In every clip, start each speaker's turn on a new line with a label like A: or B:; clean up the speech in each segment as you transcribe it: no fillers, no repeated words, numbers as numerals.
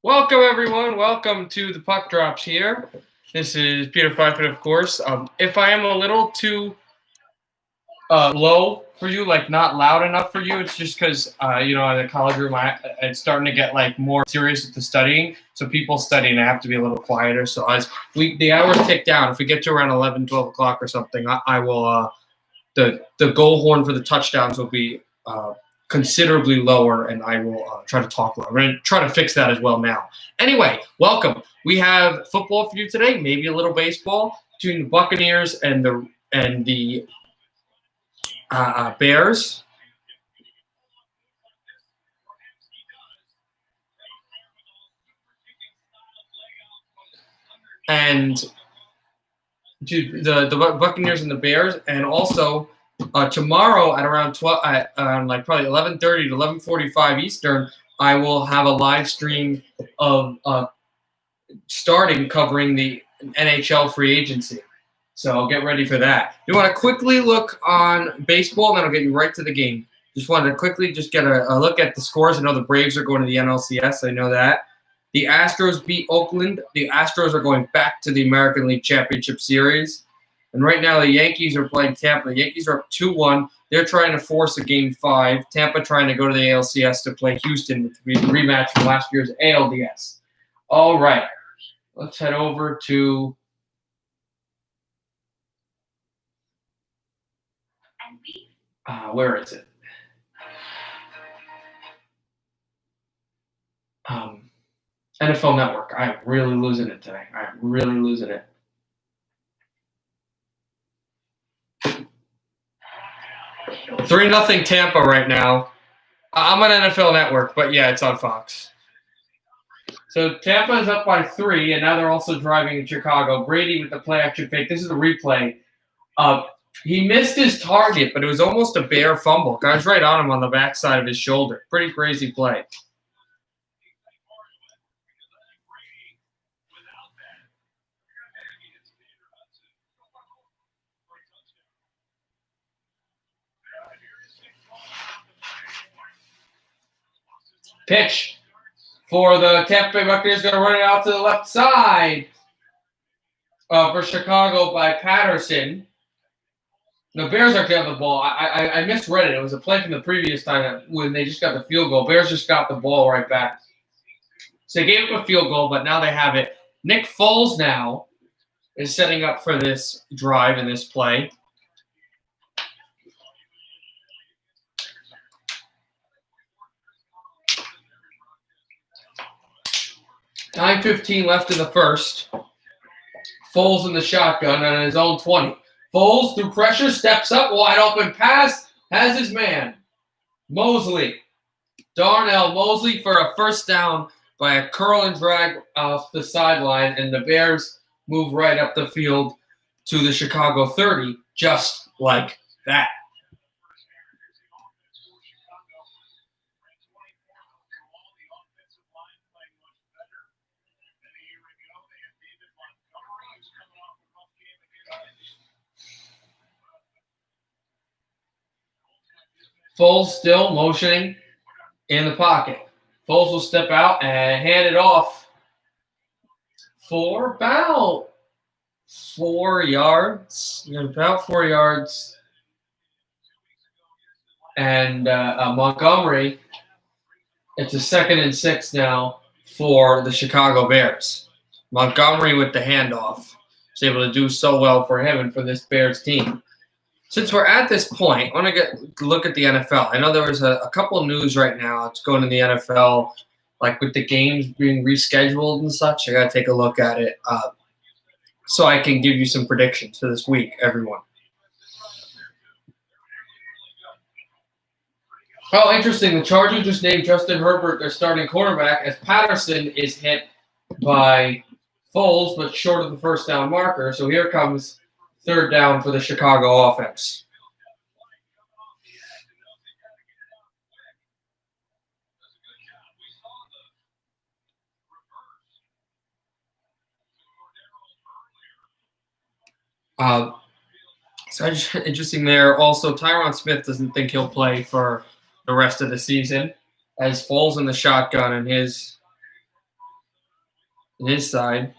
A: Welcome, everyone. Welcome to the Puck Drops here. This is Peter Pfeiffer, of course. If I am a little too low for you, like not loud enough for you, it's just because, in the college room, it's starting to get like more serious with the studying. So people studying, I have to be a little quieter. So as the hours tick down, if we get to around 11, 12 o'clock or something, I will, the goal horn for the touchdowns will be considerably lower, and I will try to talk lower. I'm going to try to fix that as well now. Anyway, welcome. We have football for you today, maybe a little baseball between the Buccaneers and the Bears. And the Buccaneers and the Bears, and also tomorrow at around 12, like probably 11:30 to 11:45 Eastern, I will have a live stream of starting covering the NHL free agency. So get ready for that. You want to quickly look on baseball, and then I'll get you right to the game. Just wanted to quickly just get a look at the scores. I know the Braves are going to the NLCS. I know that. The Astros beat Oakland. The Astros are going back to the American League Championship Series. And right now the Yankees are playing Tampa. The Yankees are up 2-1. They're trying to force a Game 5. Tampa trying to go to the ALCS to play Houston, which will be a rematch from last year's ALDS. All right. Let's head over to where is it? NFL Network. I am really losing it today. I am really losing it. 3-0 Tampa right now. I'm on NFL Network, but yeah, it's on Fox. So Tampa is up by 3, and now they're also driving in Chicago. Brady with the play action fake. This is the replay. He missed his target, but it was almost a Bear fumble. Guy's right on him on the backside of his shoulder. Pretty crazy play. Pitch for the Tampa Bay Buccaneers, going to run it out to the left side for Chicago by Patterson. The Bears actually have the ball. I misread it. It was a play from the previous time when they just got the field goal. Bears just got the ball right back. So they gave up a field goal, but now they have it. Nick Foles now is setting up for this drive and this play. $9:15 left in the first. Foles in the shotgun on his own 20. Foles through pressure, steps up, wide open pass, has his man. Mosley. Darnell Mosley for a first down by a curl and drag off the sideline, and the Bears move right up the field to the Chicago 30, just like that. Foles still motioning in the pocket. Foles will step out and hand it off for about 4 yards. About 4 yards. And Montgomery, it's a 2nd and 6 now for the Chicago Bears. Montgomery with the handoff. Was able to do so well for him and for this Bears team. Since we're at this point, I want to look at the NFL. I know there was a couple of news right now. It's going in the NFL, like with the games being rescheduled and such. I got to take a look at it so I can give you some predictions for this week, everyone. Oh, interesting. The Chargers just named Justin Herbert their starting quarterback as Patterson is hit by Foles, but short of the first down marker. So here comes 3rd down for the Chicago offense. So interesting there. Also, Tyron Smith doesn't think he'll play for the rest of the season as Foles in the shotgun and his his side.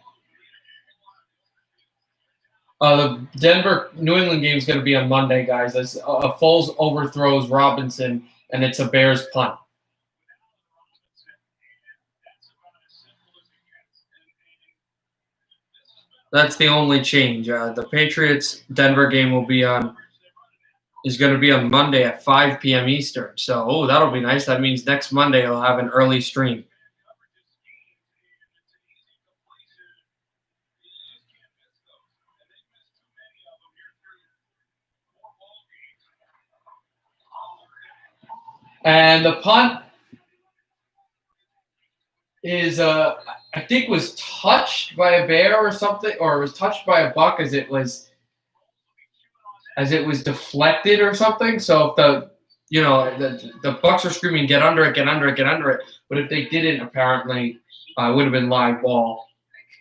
A: The Denver-New England game is going to be on Monday, guys. Foles overthrows Robinson, and it's a Bears punt. That's the only change. The Patriots-Denver game is going to be on Monday at 5 p.m. Eastern. So, that'll be nice. That means next Monday I'll have an early stream. And the punt is, I think, was touched by a bear or something, or it was touched by a buck as it was deflected or something. So if the Bucs are screaming, "Get under it, get under it, get under it," but if they didn't, apparently, it would have been live ball.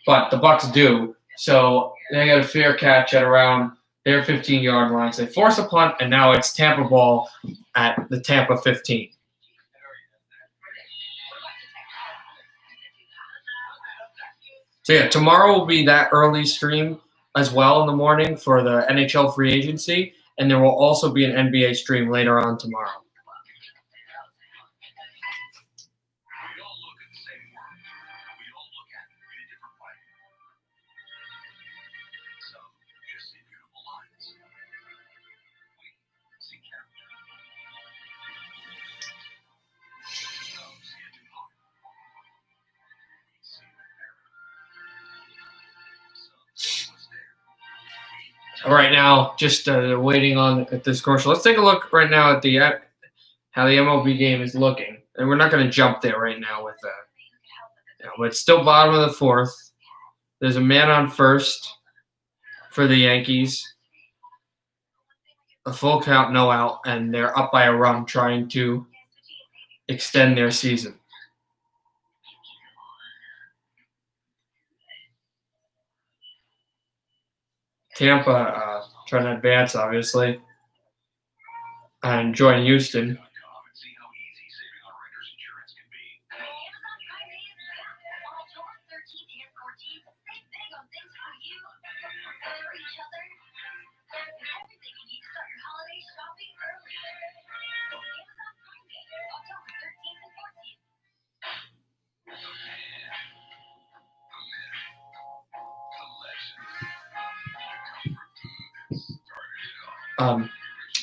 A: But the Bucs do, so they got a fair catch at around their 15-yard line. So they force a punt, and now it's Tampa ball at the Tampa 15. So yeah, tomorrow will be that early stream as well in the morning for the NHL free agency, and there will also be an NBA stream later on tomorrow. Right now, just waiting on this commercial. Let's take a look right now at how the MLB game is looking, and we're not going to jump there right now with but it's still bottom of the fourth. There's a man on first for the Yankees. A full count, no out, and they're up by a run, trying to extend their season. Tampa trying to advance, obviously, and join Houston.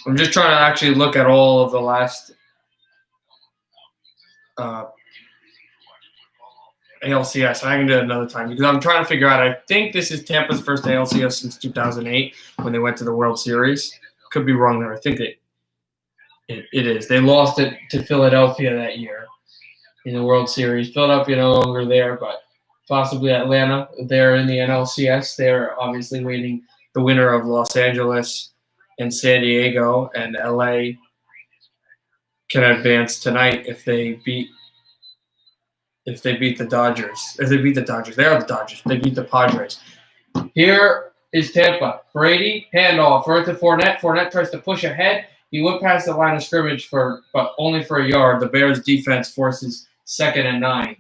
A: I'm just trying to actually look at all of the last ALCS. I can do it another time because I'm trying to figure out. I think this is Tampa's first ALCS since 2008 when they went to the World Series. Could be wrong there. I think it is. They lost it to Philadelphia that year in the World Series. Philadelphia no longer there, but possibly Atlanta. They're in the NLCS. They're obviously waiting the winner of Los Angeles and San Diego, and LA can advance tonight if they beat the Dodgers. If they beat the Dodgers, they are the Dodgers. They beat the Padres. Here is Tampa. Brady, handoff right to Fournette. Fournette tries to push ahead. He went past the line of scrimmage but only for a yard. The Bears defense forces 2nd and 9.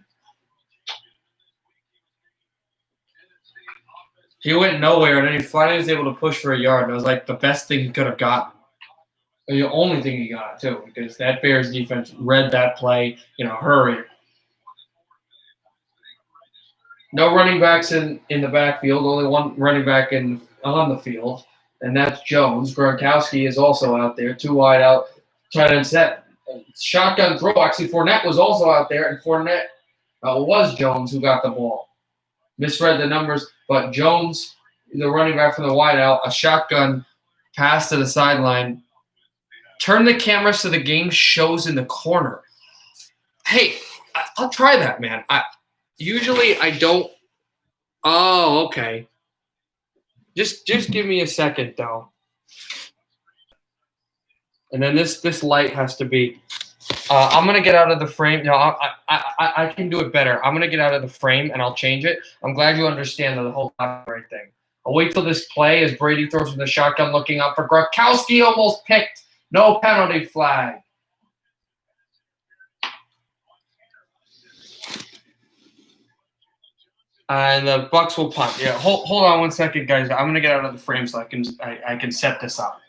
A: He went nowhere, and then he finally was able to push for a yard. And it was like the best thing he could have gotten. The only thing he got, too, because that Bears defense read that play, hurry. No running backs in the backfield, only one running back on the field, and that's Jones. Gronkowski is also out there, 2 wide out, tight end set. Shotgun throw. Actually, Fournette was also out there, and Fournette was Jones who got the ball. Misread the numbers, but Jones, the running back from the wide out, a shotgun pass to the sideline. Turn the camera so the game shows in the corner. Hey, I'll try that, man. Usually I don't. Oh, okay. Just give me a second, though. And then this light has to be. I'm gonna get out of the frame. No, I can do it better. I'm gonna get out of the frame and I'll change it. I'm glad you understand the whole copyright thing. I'll wait till this play as Brady throws from the shotgun, looking up for Gronkowski. Almost picked. No penalty flag. And the Bucks will punt. Yeah, hold on 1 second, guys. I'm gonna get out of the frame so I can set this up.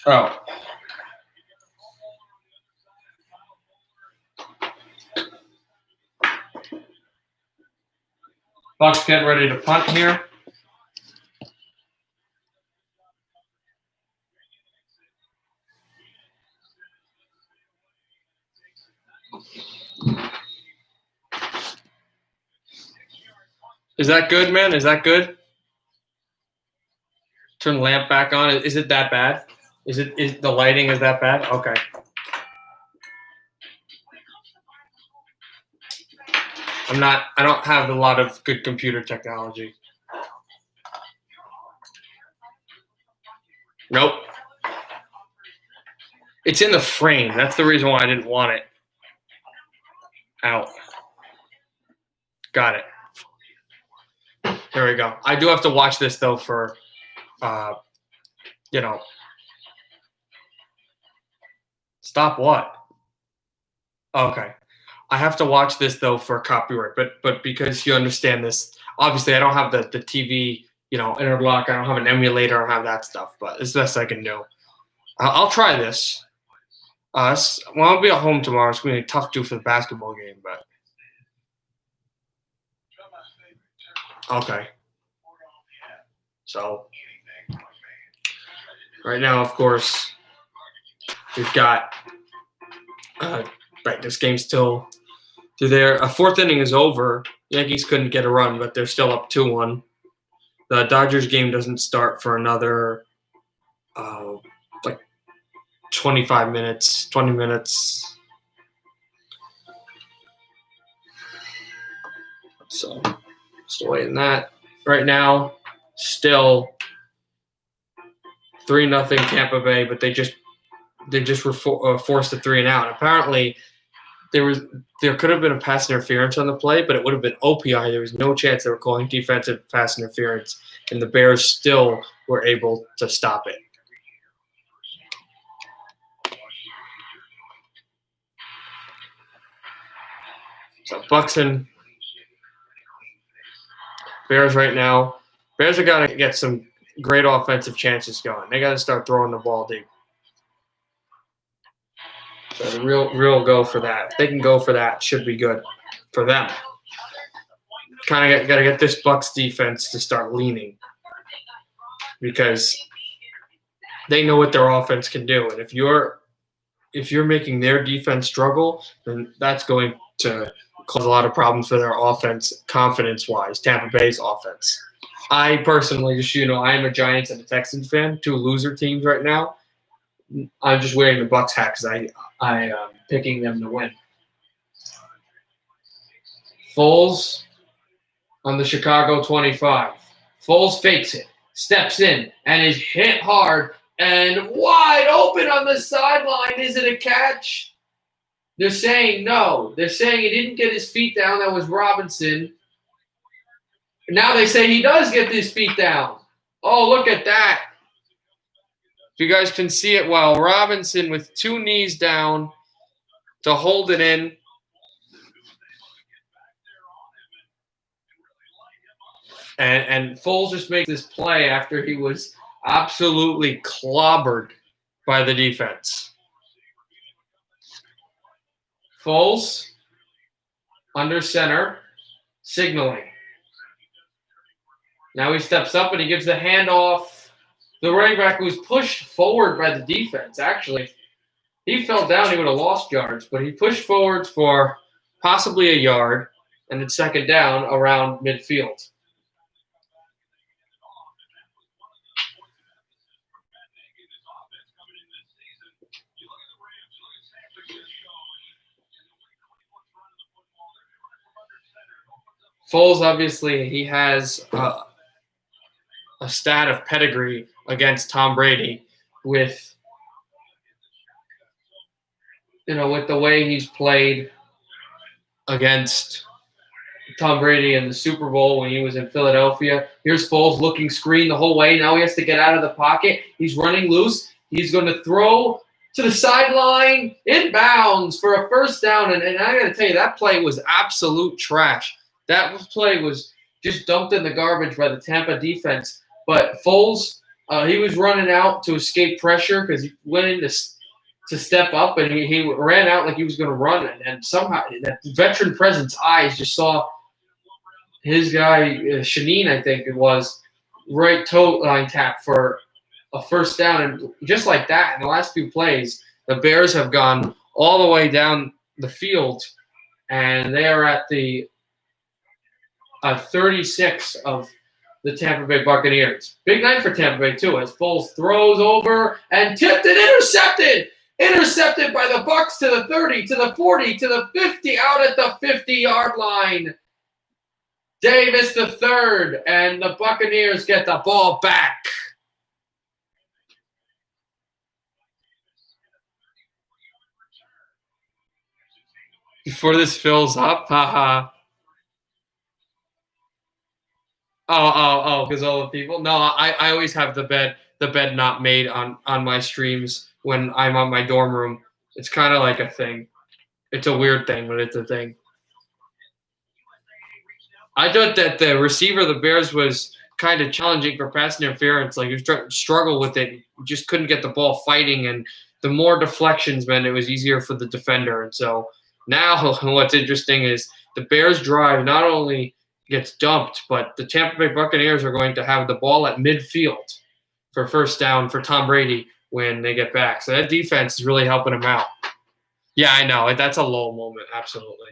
A: Oh. Bucks get ready to punt here. Is that good, man? Is that good? Turn the lamp back on. Is it that bad? Is the lighting is that bad? Okay. I don't have a lot of good computer technology. Nope. It's in the frame. That's the reason why I didn't want it out. Got it. There we go. I do have to watch this though for, stop what? Okay. I have to watch this though for copyright, but because you understand this, obviously I don't have the TV, interlock. I don't have an emulator. I don't have that stuff, but it's the best I can do. I'll try this. I'll be at home tomorrow. It's going to be tough to do for the basketball game, but okay. So right now, of course, we've got right. This game's still to there. A fourth inning is over. Yankees couldn't get a run, but they're still up 2-1. The Dodgers game doesn't start for another 25 minutes, 20 minutes. So still waiting that. Right now, still 3-0 Tampa Bay, but they just were forced to 3-and-out. Apparently, there could have been a pass interference on the play, but it would have been OPI. There was no chance they were calling defensive pass interference, and the Bears still were able to stop it. So Bucks and Bears right now. Bears are got to get some great offensive chances going. They got to start throwing the ball deep. So the real go for that. If they can go for that, should be good for them. Kind of got to get this Bucks defense to start leaning because they know what their offense can do, and if you're making their defense struggle, then that's going to cause a lot of problems for their offense, confidence-wise, Tampa Bay's offense. I personally, I am a Giants and a Texans fan, two loser teams right now. I'm just wearing the Bucks hat because I am picking them to win. Foles on the Chicago 25. Foles fakes it, steps in, and is hit hard and wide open on the sideline. Is it a catch? They're saying no. They're saying he didn't get his feet down. That was Robinson. Now they say he does get his feet down. Oh, look at that. If you guys can see it well, Robinson with two knees down to hold it in. And Foles just makes this play after he was absolutely clobbered by the defense. Foles under center, signaling. Now he steps up and he gives the handoff. The running back was pushed forward by the defense. Actually, he fell down, he would have lost yards, but he pushed forwards for possibly a yard, and it's second down around midfield. Foles, obviously, he has a stat of pedigree against Tom Brady with the way he's played against Tom Brady in the Super Bowl when he was in Philadelphia. Here's Foles looking screen the whole way. Now he has to get out of the pocket. He's running loose. He's going to throw to the sideline, inbounds for a first down. And I got to tell you, that play was absolute trash. That play was just dumped in the garbage by the Tampa defense. But Foles, he was running out to escape pressure because he went in to step up, and he ran out like he was going to run. And somehow that veteran presence eyes just saw his guy, Shanine, I think it was, right toe line tap for a first down. And just like that, in the last few plays, the Bears have gone all the way down the field, and they are at the 36 of the Tampa Bay Buccaneers. Big night for Tampa Bay, too, as Foles throws over and tipped and intercepted. Intercepted by the Bucs to the 30, to the 40, to the 50, out at the 50-yard line. Davis the third, and the Buccaneers get the ball back. Before this fills up, haha. Oh, because all the people. No, I always have the bed not made on my streams when I'm on my dorm room. It's kind of like a thing. It's a weird thing, but it's a thing. I thought that the receiver of the Bears was kind of challenging for pass interference. Like, he was trying to struggle with it. He just couldn't get the ball fighting, and the more deflections meant it was easier for the defender. And so now what's interesting is the Bears drive not only gets dumped, but the Tampa Bay Buccaneers are going to have the ball at midfield for first down for Tom Brady when they get back. So that defense is really helping him out. Yeah, I know. That's a low moment. Absolutely.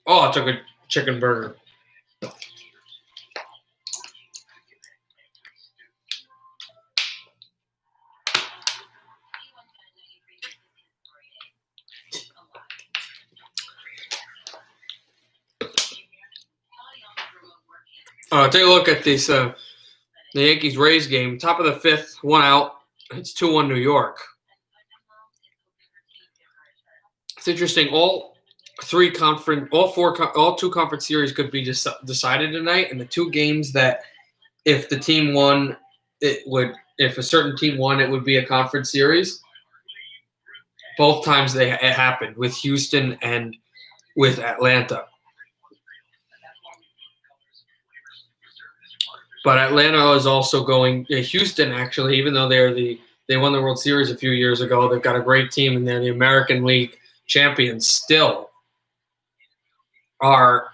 A: Oh, I took a chicken burger. Take a look at this, the Yankees-Rays game. Top of the fifth, one out. It's 2-1 New York. It's interesting. All two conference series could be decided tonight, and the two games that if the team won, if a certain team won, it would be a conference series. Both times it happened with Houston and with Atlanta. But Atlanta is also going. Houston, actually, even though they won the World Series a few years ago, they've got a great team, and they're the American League champions. Still, are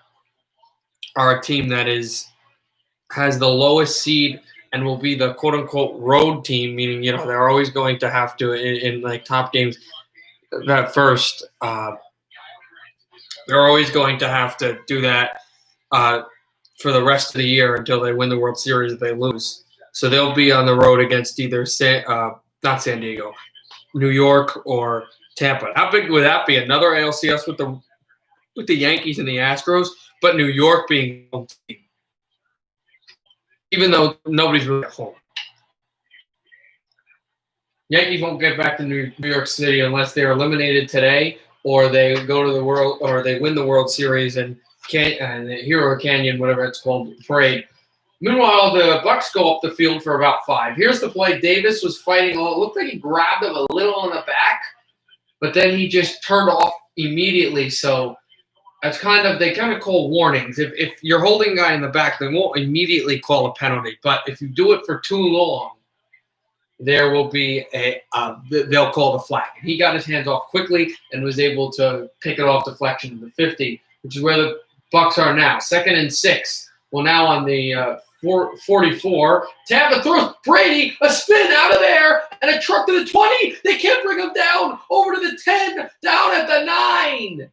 A: a team that has the lowest seed and will be the quote unquote road team, meaning they're always going to have to in like top games. That first, they're always going to have to do that. For the rest of the year until they win the World Series if they lose. So they'll be on the road against either not San Diego, New York, or Tampa. How big would that be? Another ALCS with the Yankees and the Astros, but New York being home team. Even though nobody's really at home. Yankees won't get back to New York City unless they're eliminated today, or they go to the World, or they win the World Series and the Hero Canyon, whatever it's called, parade. Meanwhile, the Bucs go up the field for about 5. Here's the play. Davis was fighting. It looked like he grabbed him a little on the back, but then he just turned off immediately. So that's they kind of call warnings. If you're holding a guy in the back, they won't immediately call a penalty. But if you do it for too long, there will be they'll call the flag. And he got his hands off quickly and was able to pick it off deflection to the 50, which is where the Bucs are now. 2nd and 6. Well, now on the 44. Tampa throws Brady a spin out of there and a truck to the 20. They can't bring him down. Over to the 10. Down at the 9.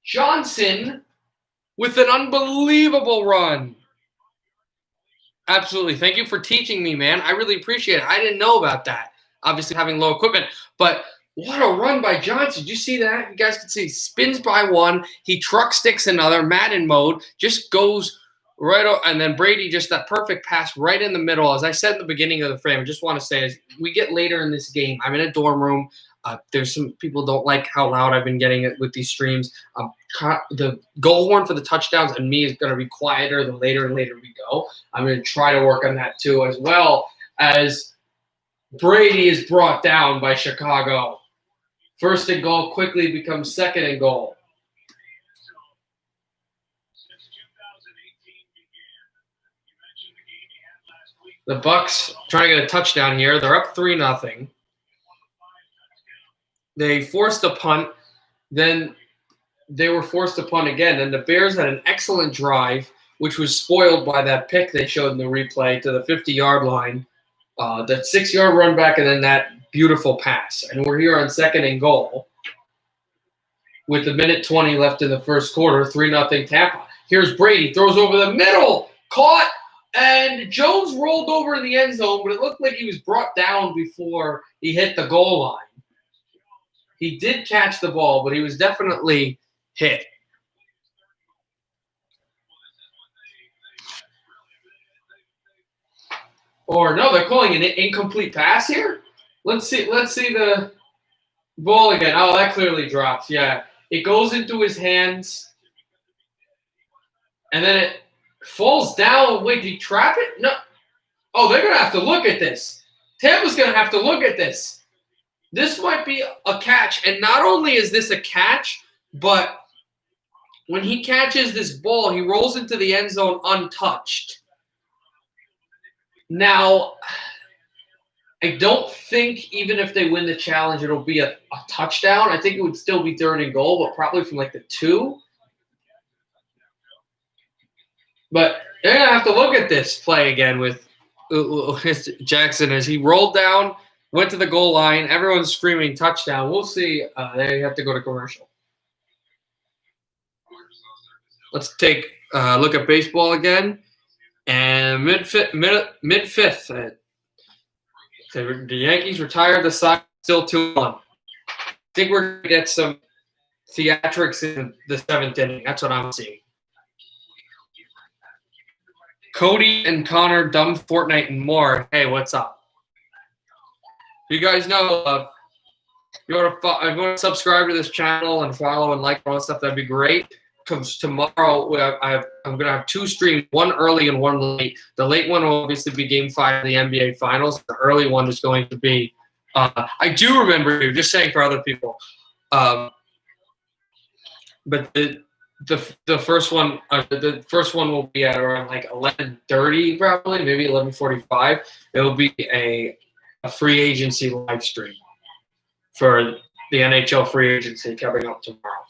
A: Johnson with an unbelievable run. Absolutely. Thank you for teaching me, man. I really appreciate it. I didn't know about that. Obviously having low equipment, but what a run by Johnson. Did you see that? You guys can see. Spins by one. He truck sticks another. Madden mode. Just goes and then Brady, just that perfect pass right in the middle. As I said in the beginning of the frame, I just want to say, as we get later in this game, I'm in a dorm room. There's some people don't like how loud I've been getting it with these streams. The goal horn for the touchdowns and me is going to be quieter the later and later we go. I'm going to try to work on that too, as well as Brady is brought down by Chicago. First and goal quickly becomes second and goal. The Bucs trying to get a touchdown here. They're up 3-0. They forced a punt. Then they were forced to punt again. And the Bears had an excellent drive, which was spoiled by that pick they showed in the replay to the 50-yard line. That 6-yard run back and then that beautiful pass. And we're here on second and goal with a minute 20 left in the first quarter, 3-0 Tampa. Here's Brady, throws over the middle, caught, and Jones rolled over in the end zone, but it looked like he was brought down before he hit the goal line. He did catch the ball, but he was definitely hit. Or no, they're calling an incomplete pass here. Let's see the ball again. Oh, that clearly drops. Yeah, it goes into his hands, and then it falls down. Wait, did he trap it? No. Oh, they're gonna have to look at this. Tampa's gonna have to look at this. This might be a catch, and not only is this a catch, but when he catches this ball, he rolls into the end zone untouched. Now, I don't think even if they win the challenge, it'll be a touchdown. I think it would still be third and goal, but probably from like the 2. But they're going to have to look at this play again with Jackson as he rolled down, went to the goal line. Everyone's screaming touchdown. We'll see. They have to go to commercial. Let's take a look at baseball again. And mid-fifth, the Yankees retired the side, still 2-1. I think we're going to get some theatrics in the 7th inning. That's what I'm seeing. Cody and Connor, Dumb Fortnite, and more. Hey, what's up? You guys know, if you want to subscribe to this channel and follow and like all that stuff, that'd be great. Because tomorrow I'm going to have 2 streams, one early and one late. The late one will obviously be Game 5 of the NBA Finals. The early one is going to be I do remember you, just saying for other people. But the first one will be at around like 11:30 probably, maybe 11:45. It will be a free agency live stream for the NHL free agency coming up tomorrow.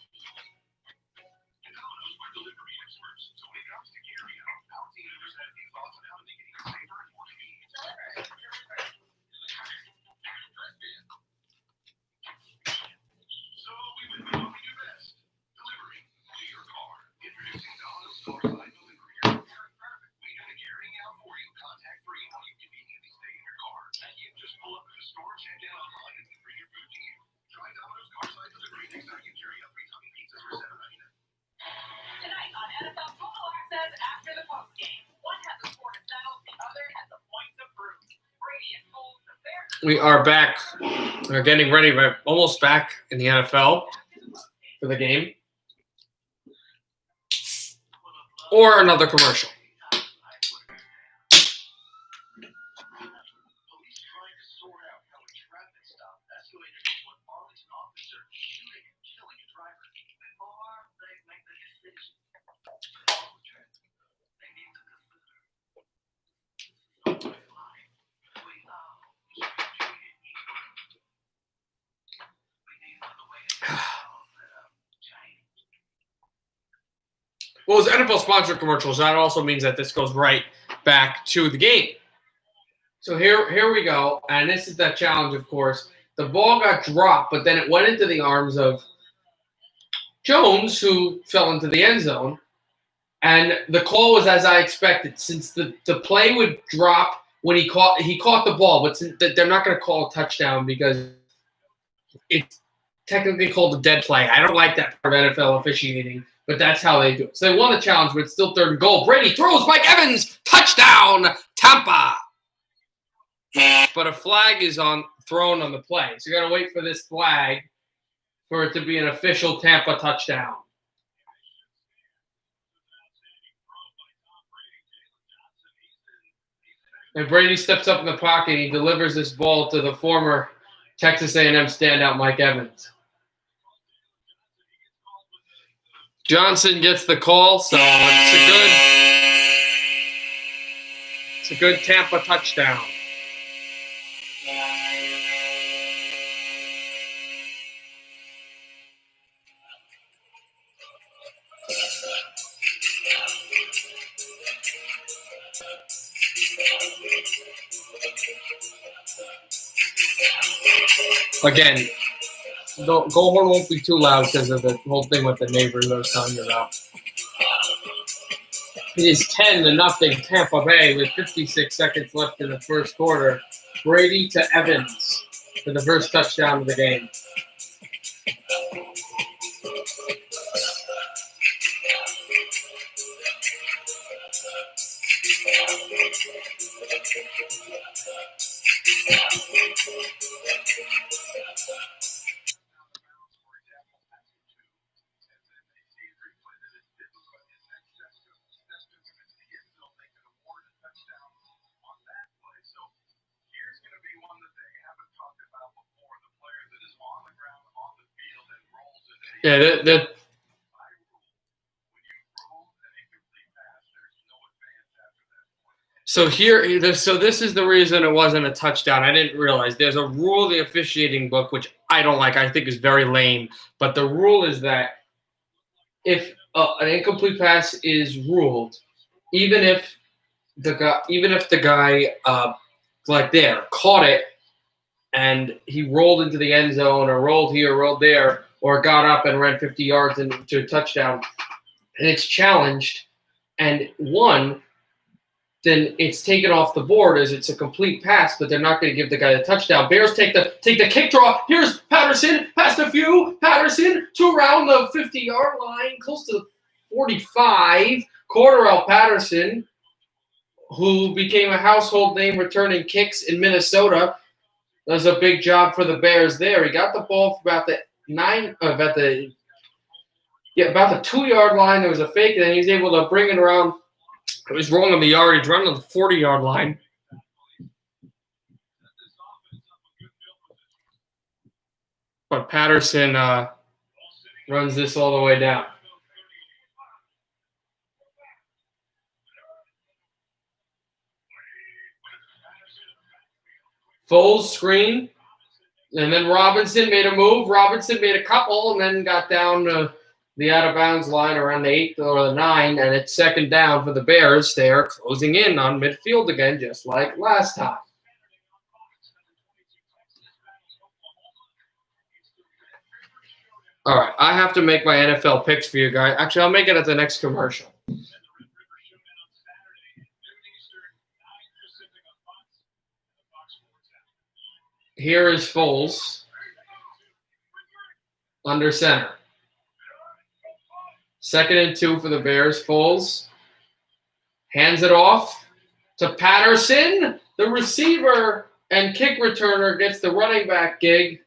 A: We are back. We're getting ready. We're almost back in the NFL for the game. Or another commercial. Well, as NFL sponsored commercials, that also means that this goes right back to the game. So here we go, and this is that challenge, of course. The ball got dropped, but then it went into the arms of Jones, who fell into the end zone. And the call was as I expected, since the play would drop when he caught the ball, but they're not going to call a touchdown because it's technically called a dead play. I don't like that part of NFL officiating. But that's how they do it. So they won the challenge, but it's still 3rd and goal. Brady throws. Mike Evans. Touchdown, Tampa. But a flag is thrown on the play. So you got to wait for this flag for it to be an official Tampa touchdown. And Brady steps up in the pocket. And he delivers this ball to the former Texas A&M standout, Mike Evans. Johnson gets the call, so it's a good Tampa touchdown. Again, the goal horn won't be too loud because of the whole thing with the neighbors I was telling you about. It is 10-0 Tampa Bay with 56 seconds left in the first quarter. Brady to Evans for the first touchdown of the game. Yeah, So this is the reason it wasn't a touchdown. I didn't realize there's a rule in the officiating book which I don't like. I think is very lame. But the rule is that if an incomplete pass is ruled, even if the guy like there caught it and he rolled into the end zone or rolled here, rolled there, or got up and ran 50 yards into a touchdown, and it's challenged and won, then it's taken off the board as it's a complete pass, but they're not going to give the guy the touchdown. Bears take the kick draw. Here's Patterson, past a few. Patterson to around the 50-yard line, close to the 45. Cordarrelle Patterson, who became a household name returning kicks in Minnesota, does a big job for the Bears there. He got the ball for about the 2-yard line. There was a fake, and then he's able to bring it around. It was wrong on the yardage, running on the 40-yard line. But Patterson runs this all the way down. Foles screen, and then Robinson made a move. Robinson made a couple, and then got down to the out-of-bounds line around the 8 or the 9, and it's 2nd down for the Bears. They're closing in on midfield again, just like last time. All right, I have to make my NFL picks for you guys. Actually, I'll make it at the next commercial. Here is Foles under center. 2nd and 2 for the Bears. Foles hands it off to Patterson. The receiver and kick returner gets the running back gig,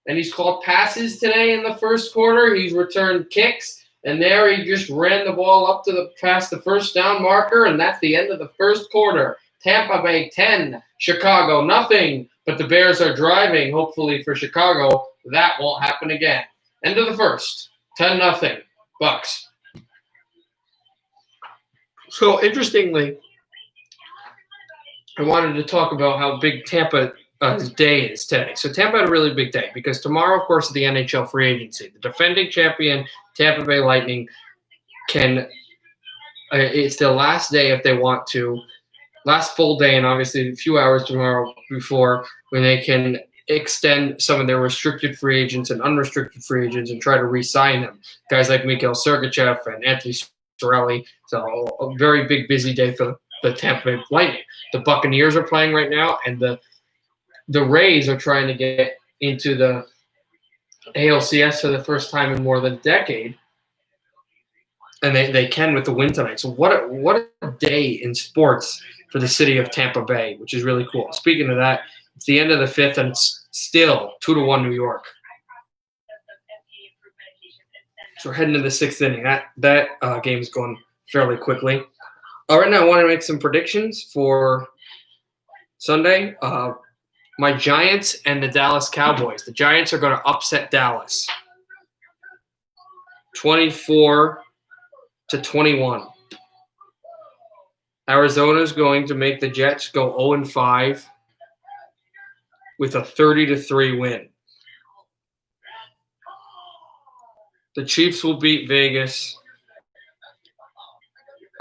A: and he's called passes today in the first quarter. He's returned kicks, and there he just ran the ball up to past the first down marker, and that's the end of the first quarter. Tampa Bay 10, Chicago nothing, but the Bears are driving, hopefully for Chicago. That won't happen again. End of the first, 10-0. Bucks. So interestingly, I wanted to talk about how big Tampa's day is today. So Tampa had a really big day because tomorrow, of course, is the NHL free agency. The defending champion, Tampa Bay Lightning, it's their last day if they want to, last full day, and obviously a few hours tomorrow before when they can extend some of their restricted free agents and unrestricted free agents and try to re-sign them. Guys like Mikhail Sergachev and Anthony Cirelli. So a very big, busy day for the Tampa Bay Lightning. The Buccaneers are playing right now, and the Rays are trying to get into the ALCS for the first time in more than a decade. and they can with the win tonight. So what a day in sports for the city of Tampa Bay, which is really cool. Speaking of that, it's the end of the fifth, and it's still 2-1 New York. So we're heading to the sixth inning. That game's going fairly quickly. Right now, I want to make some predictions for Sunday. My Giants and the Dallas Cowboys. The Giants are going to upset Dallas, 24-21. Arizona's going to make the Jets go 0-5 with a 30-3 win. The Chiefs will beat Vegas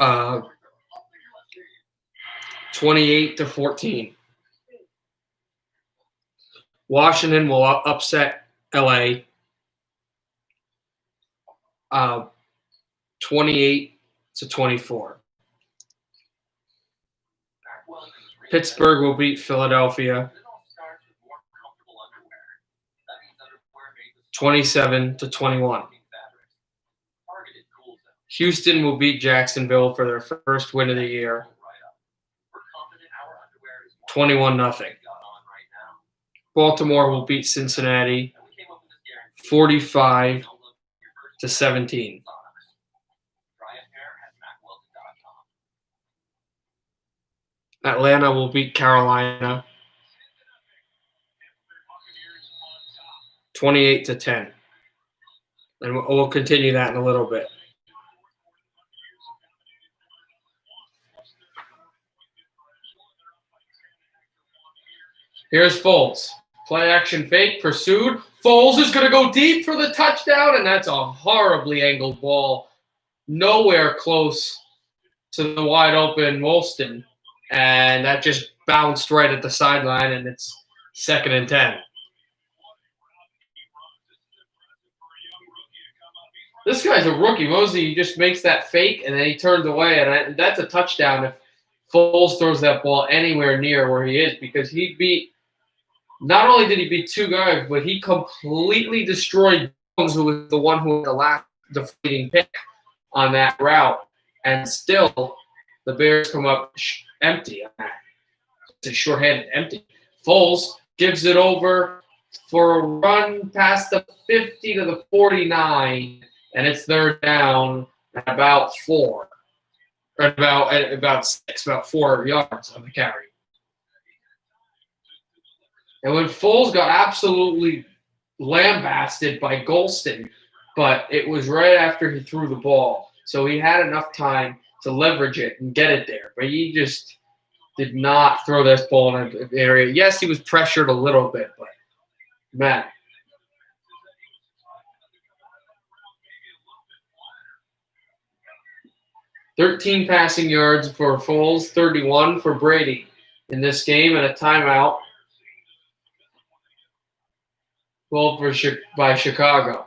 A: 28-14. Washington will upset LA 28-24. Pittsburgh will beat Philadelphia 27-21. Houston will beat Jacksonville for their first win of the year 21-0. Baltimore will beat Cincinnati 45-17. Atlanta will beat Carolina 28-10. And we'll continue that in a little bit. Here's Foles. Play action fake, pursued. Foles is going to go deep for the touchdown, and that's a horribly angled ball. Nowhere close to the wide open Molston. And that just bounced right at the sideline, and it's 2nd and 10. This guy's a rookie. Mosey just makes that fake, and then he turns away, and that's a touchdown if Foles throws that ball anywhere near where he is, because he beat – not only did he beat two guys, but he completely destroyed Jones, who was the one who had the last defeating pick on that route. And still, the Bears come up empty on that. It's a short-handed empty. Foles gives it over for a run past the 50 to the 49, and it's 3rd down at about 4. Or about 6, about 4 yards on the carry. And when Foles got absolutely lambasted by Golston, but it was right after he threw the ball. So he had enough time to leverage it and get it there. But he just did not throw this ball in an area. Yes, he was pressured a little bit, but, man. "13 passing yards for Foles, 31 for Brady in this game, and a timeout called by Chicago.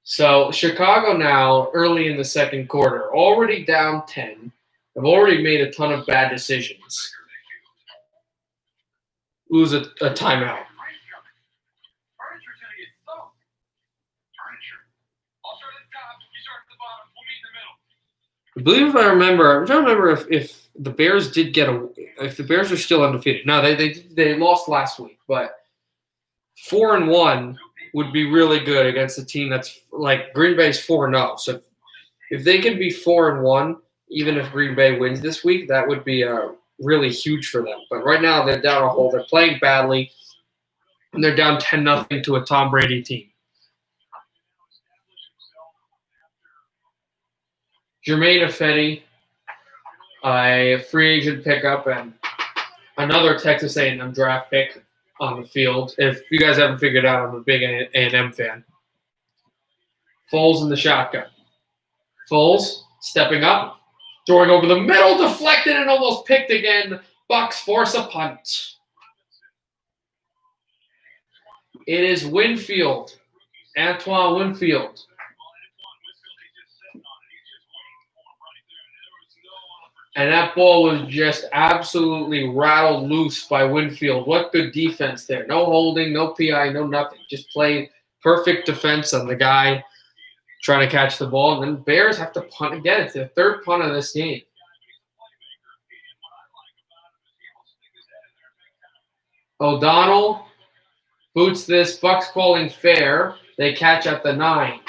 A: So Chicago now, early in the second quarter, already down 10, have already made a ton of bad decisions. Lose a timeout. I believe I'm trying to remember if the Bears did if the Bears are still undefeated. No, they lost last week, but 4-1 would be really good against a team that's like Green Bay's 4-0. So if they can be 4-1, even if Green Bay wins this week, that would be really huge for them. But right now they're down a hole. They're playing badly, and they're down 10-0 to a Tom Brady team. Jermaine Ifedi, a free agent pickup, and another Texas A&M draft pick on the field. If you guys haven't figured out, I'm a big A&M fan. Foles in the shotgun. Foles stepping up, throwing over the middle, deflected and almost picked again. Bucs force a punt. It is Winfield, Antoine Winfield. And that ball was just absolutely rattled loose by Winfield. What good defense there. No holding, no PI, no nothing. Just played perfect defense on the guy. trying to catch the ball, and then Bears have to punt again. It's their third punt of this game. O'Donnell boots this. Bucks calling fair. They catch at the 9.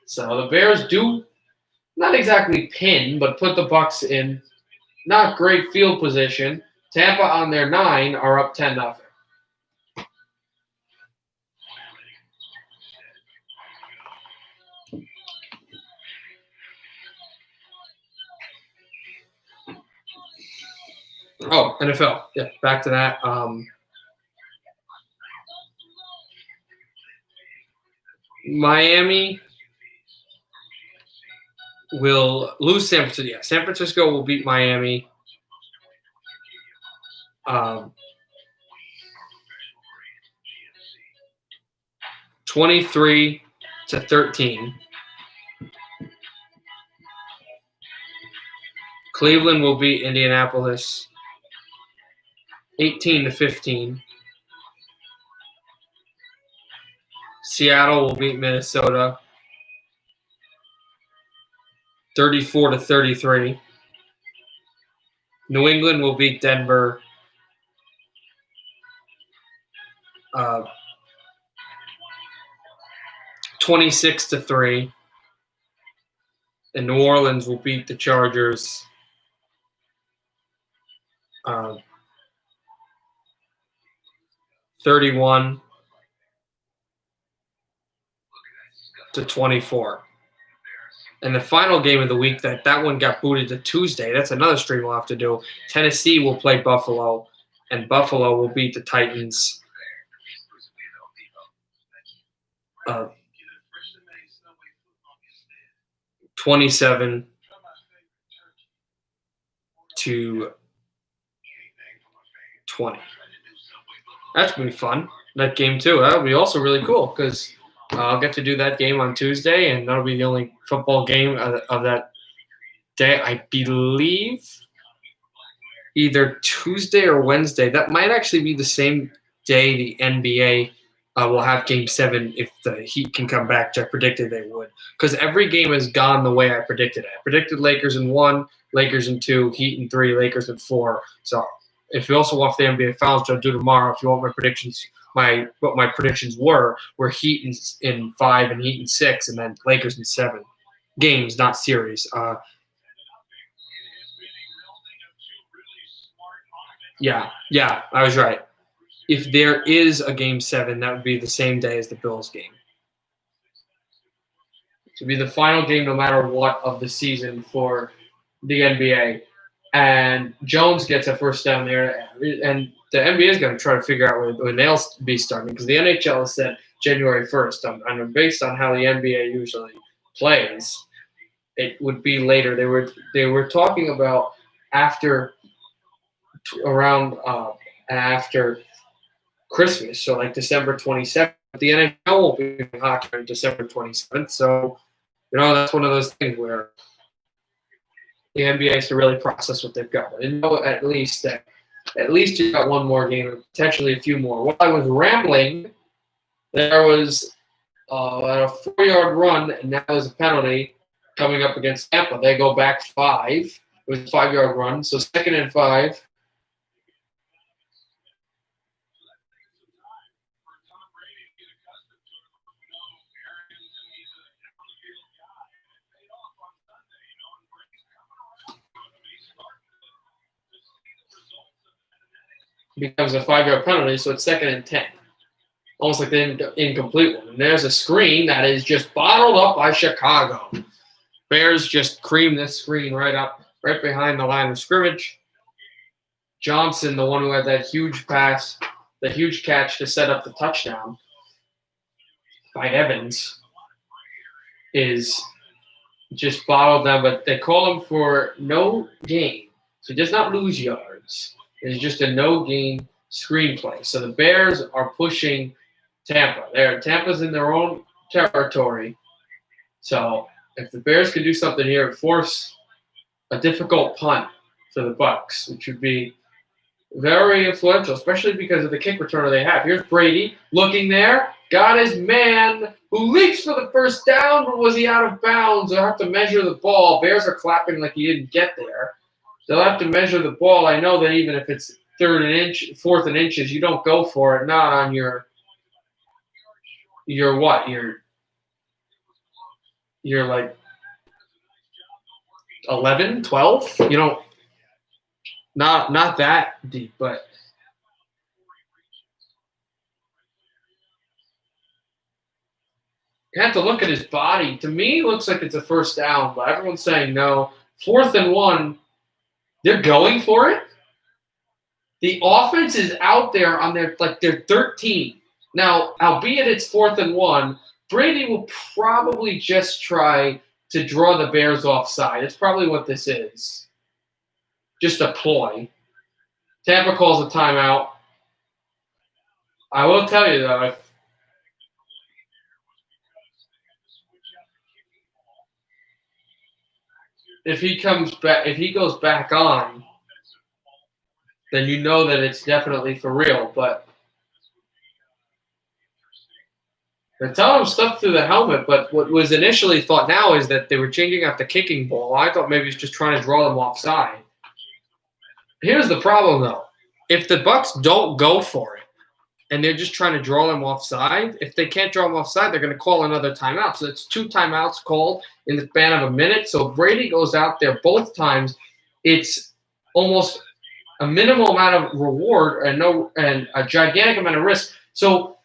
A: So the Bears do not exactly pin, but put the Bucks in not great field position. Tampa on their 9 are up 10-0. Oh, NFL. Yeah, back to that. Miami will lose San Francisco. Yeah, San Francisco will beat Miami. 23-13. Cleveland will beat Indianapolis 18-15. Seattle will beat Minnesota 34-33. New England will beat Denver 26-3. And New Orleans will beat the Chargers 31-24. And the final game of the week, that one got booted to Tuesday. That's another stream we'll have to do. Tennessee will play Buffalo, and Buffalo will beat the Titans 27-20. That's going to be fun. That game, too. That'll be also really cool because I'll get to do that game on Tuesday, and that'll be the only football game of that day. I believe either Tuesday or Wednesday. That might actually be the same day the NBA will have Game 7 if the Heat can come back, which I predicted they would. Because every game has gone the way I predicted it. I predicted Lakers in 1, Lakers in 2, Heat in 3, Lakers in 4. So if you also want the NBA Finals, which I'll do tomorrow, if you want my predictions, what my predictions were Heat in 5 and Heat in 6, and then Lakers in 7 games, not series. Yeah, I was right. If there is a Game 7, that would be the same day as the Bills game. It would be the final game no matter what of the season for the NBA. And Jones gets a first down there. And the NBA is going to try to figure out when they'll be starting because the NHL has said January 1st. And based on how the NBA usually plays, it would be later. They were talking about after Christmas, so like December 27th. The NHL won't be hockey on December 27th, so that's one of those things where the NBA has to really process what they've got. And at least you got one more game, potentially a few more. While I was rambling, there was a 4-yard run, and that was a penalty coming up against Tampa. They go back 5. It was a 5-yard run, so 2nd and 5. Becomes a 5-yard penalty, so it's 2nd and 10. Almost like the incomplete one. And there's a screen that is just bottled up by Chicago. Bears just cream this screen right behind the line of scrimmage. Johnson, the one who had that huge pass, the huge catch to set up the touchdown by Evans, is just bottled down. But they call him for no gain. So he does not lose yards. It's just a no-gain screenplay. So the Bears are pushing Tampa. Tampa's in their own territory. So if the Bears could do something here, force a difficult punt for the Bucks, which would be very influential, especially because of the kick returner they have. Here's Brady looking there. Got his man who leaps for the first down, but was he out of bounds? They'll have to measure the ball. Bears are clapping like he didn't get there. They'll have to measure the ball. I know that even if it's 4th and inches, you don't go for it. Not on your what? You're like 11, 12. You don't. Not that deep, but. You have to look at his body. To me, it looks like it's a first down, but everyone's saying no. 4th and 1, they're going for it. The offense is out there on their 13. Now, albeit it's 4th and 1, Brady will probably just try to draw the Bears offside. It's probably what this is. Just a ploy. Tampa calls a timeout. I will tell you, though, if he goes back on, then you know that it's definitely for real. But they're telling him stuff through the helmet. But what was initially thought now is that they were changing out the kicking ball. I thought maybe he's just trying to draw them offside. Here's the problem, though. If the Bucs don't go for it, and they're just trying to draw them offside, if they can't draw them offside, they're going to call another timeout. So it's 2 timeouts called in the span of a minute. So if Brady goes out there both times, it's almost a minimal amount of reward and a gigantic amount of risk. So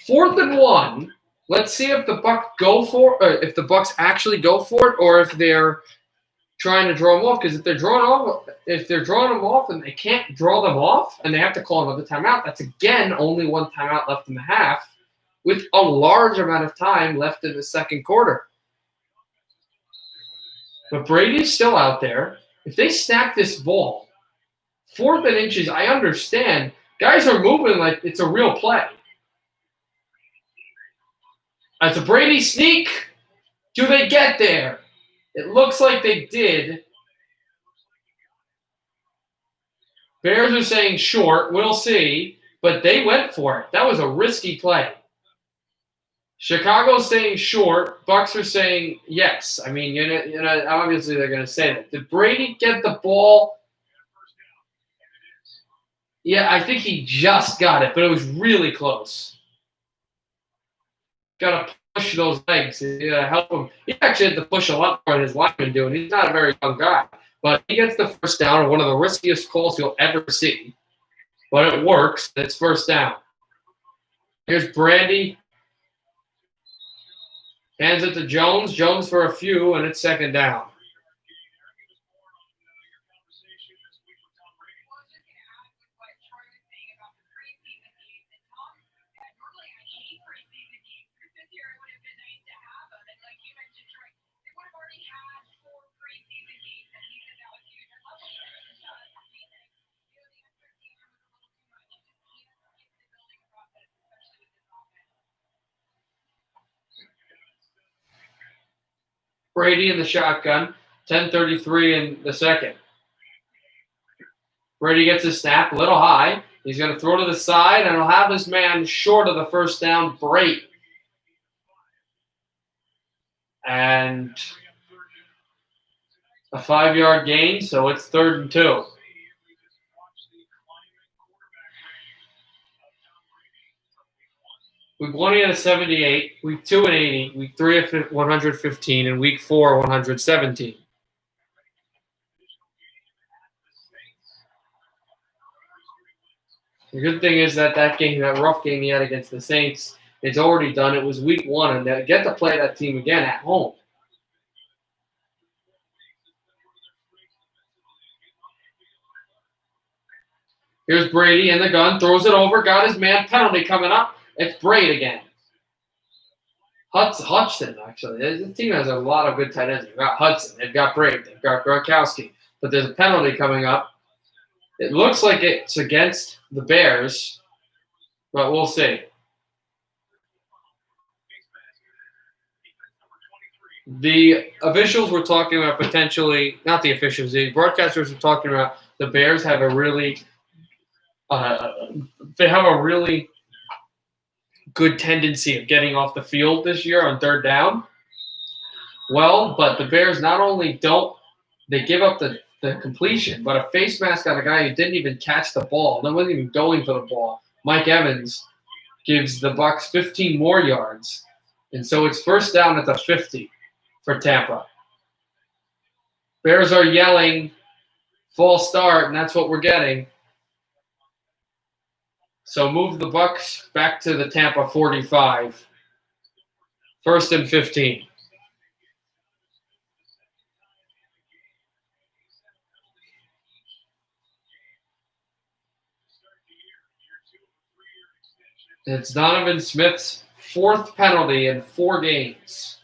A: 4th and 1, let's see if the Bucs actually go for it, or if they're trying to draw them off. Because if they're drawing them off and they can't draw them off and they have to call another timeout, that's again only 1 timeout left in the half with a large amount of time left in the second quarter. But Brady's still out there. If they snap this ball, 4th and inches, I understand. Guys are moving like it's a real play. That's a Brady sneak. Do they get there? It looks like they did. Bears are saying short. We'll see. But they went for it. That was a risky play. Chicago's saying short. Bucs are saying yes. I mean, obviously they're going to say that. Did Brady get the ball? Yeah, I think he just got it, but it was really close. Got to push those legs. Help him. He actually had to push a lot more than his lineman doing. He's not a very young guy. But he gets the first down, one of the riskiest calls you'll ever see. But it works. It's first down. Here's Brandy. Hands it to Jones. Jones for a few, and it's second down. Brady in the shotgun, 10:33 in the second. Brady gets his snap a little high. He's going to throw to the side, and he'll have his man short of the first down break. And a 5-yard gain, so it's 3rd and 2. Week 1 he had a 78, week 2 an 80, week 3 a 115, and week 4 117. The good thing is that game, that rough game he had against the Saints, it's already done. It was week 1, and they get to play that team again at home. Here's Brady in the gun, throws it over, got his man, penalty coming up. It's Braid again. Hudson, actually. The team has a lot of good tight ends. They've got Hudson. They've got Braid. They've got Gronkowski. But there's a penalty coming up. It looks like it's against the Bears, but we'll see. The officials were talking about potentially, not the officials, the broadcasters were talking about the Bears have a really good tendency of getting off the field this year on third down. Well, but the Bears not only they give up the completion, but a face mask on a guy who didn't even catch the ball. That wasn't even going for the ball. Mike Evans gives the Bucs 15 more yards. And so it's first down at the 50 for Tampa. Bears are yelling, false start, and that's what we're getting. So move the Bucs back to the Tampa 45. First and 15. It's Donovan Smith's fourth penalty in 4 games.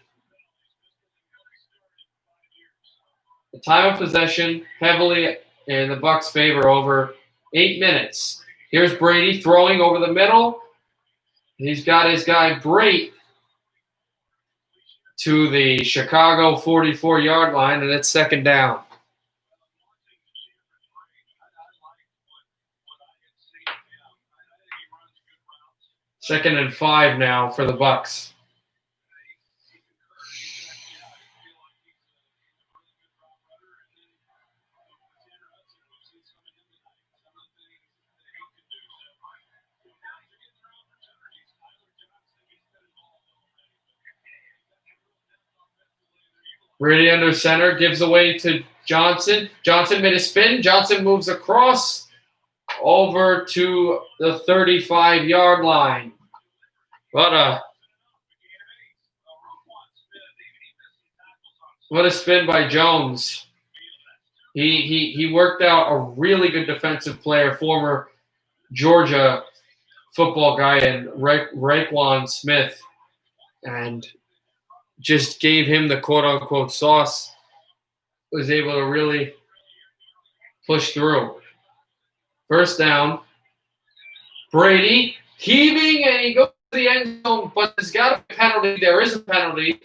A: The time of possession heavily in the Bucs' favor over 8 minutes. Here's Brady throwing over the middle. He's got his guy Brate to the Chicago 44-yard line, and it's second down. Second and 5 now for the Bucs. Brady under center, gives away to Johnson. Johnson made a spin. Johnson moves across over to the 35-yard line. What a spin by Jones. He worked out a really good defensive player, former Georgia football guy, and Raekwon Smith, and just gave him the quote-unquote sauce. Was able to really push through. First down. Brady heaving, and he goes to the end zone, but there's got to be a penalty. There is a penalty,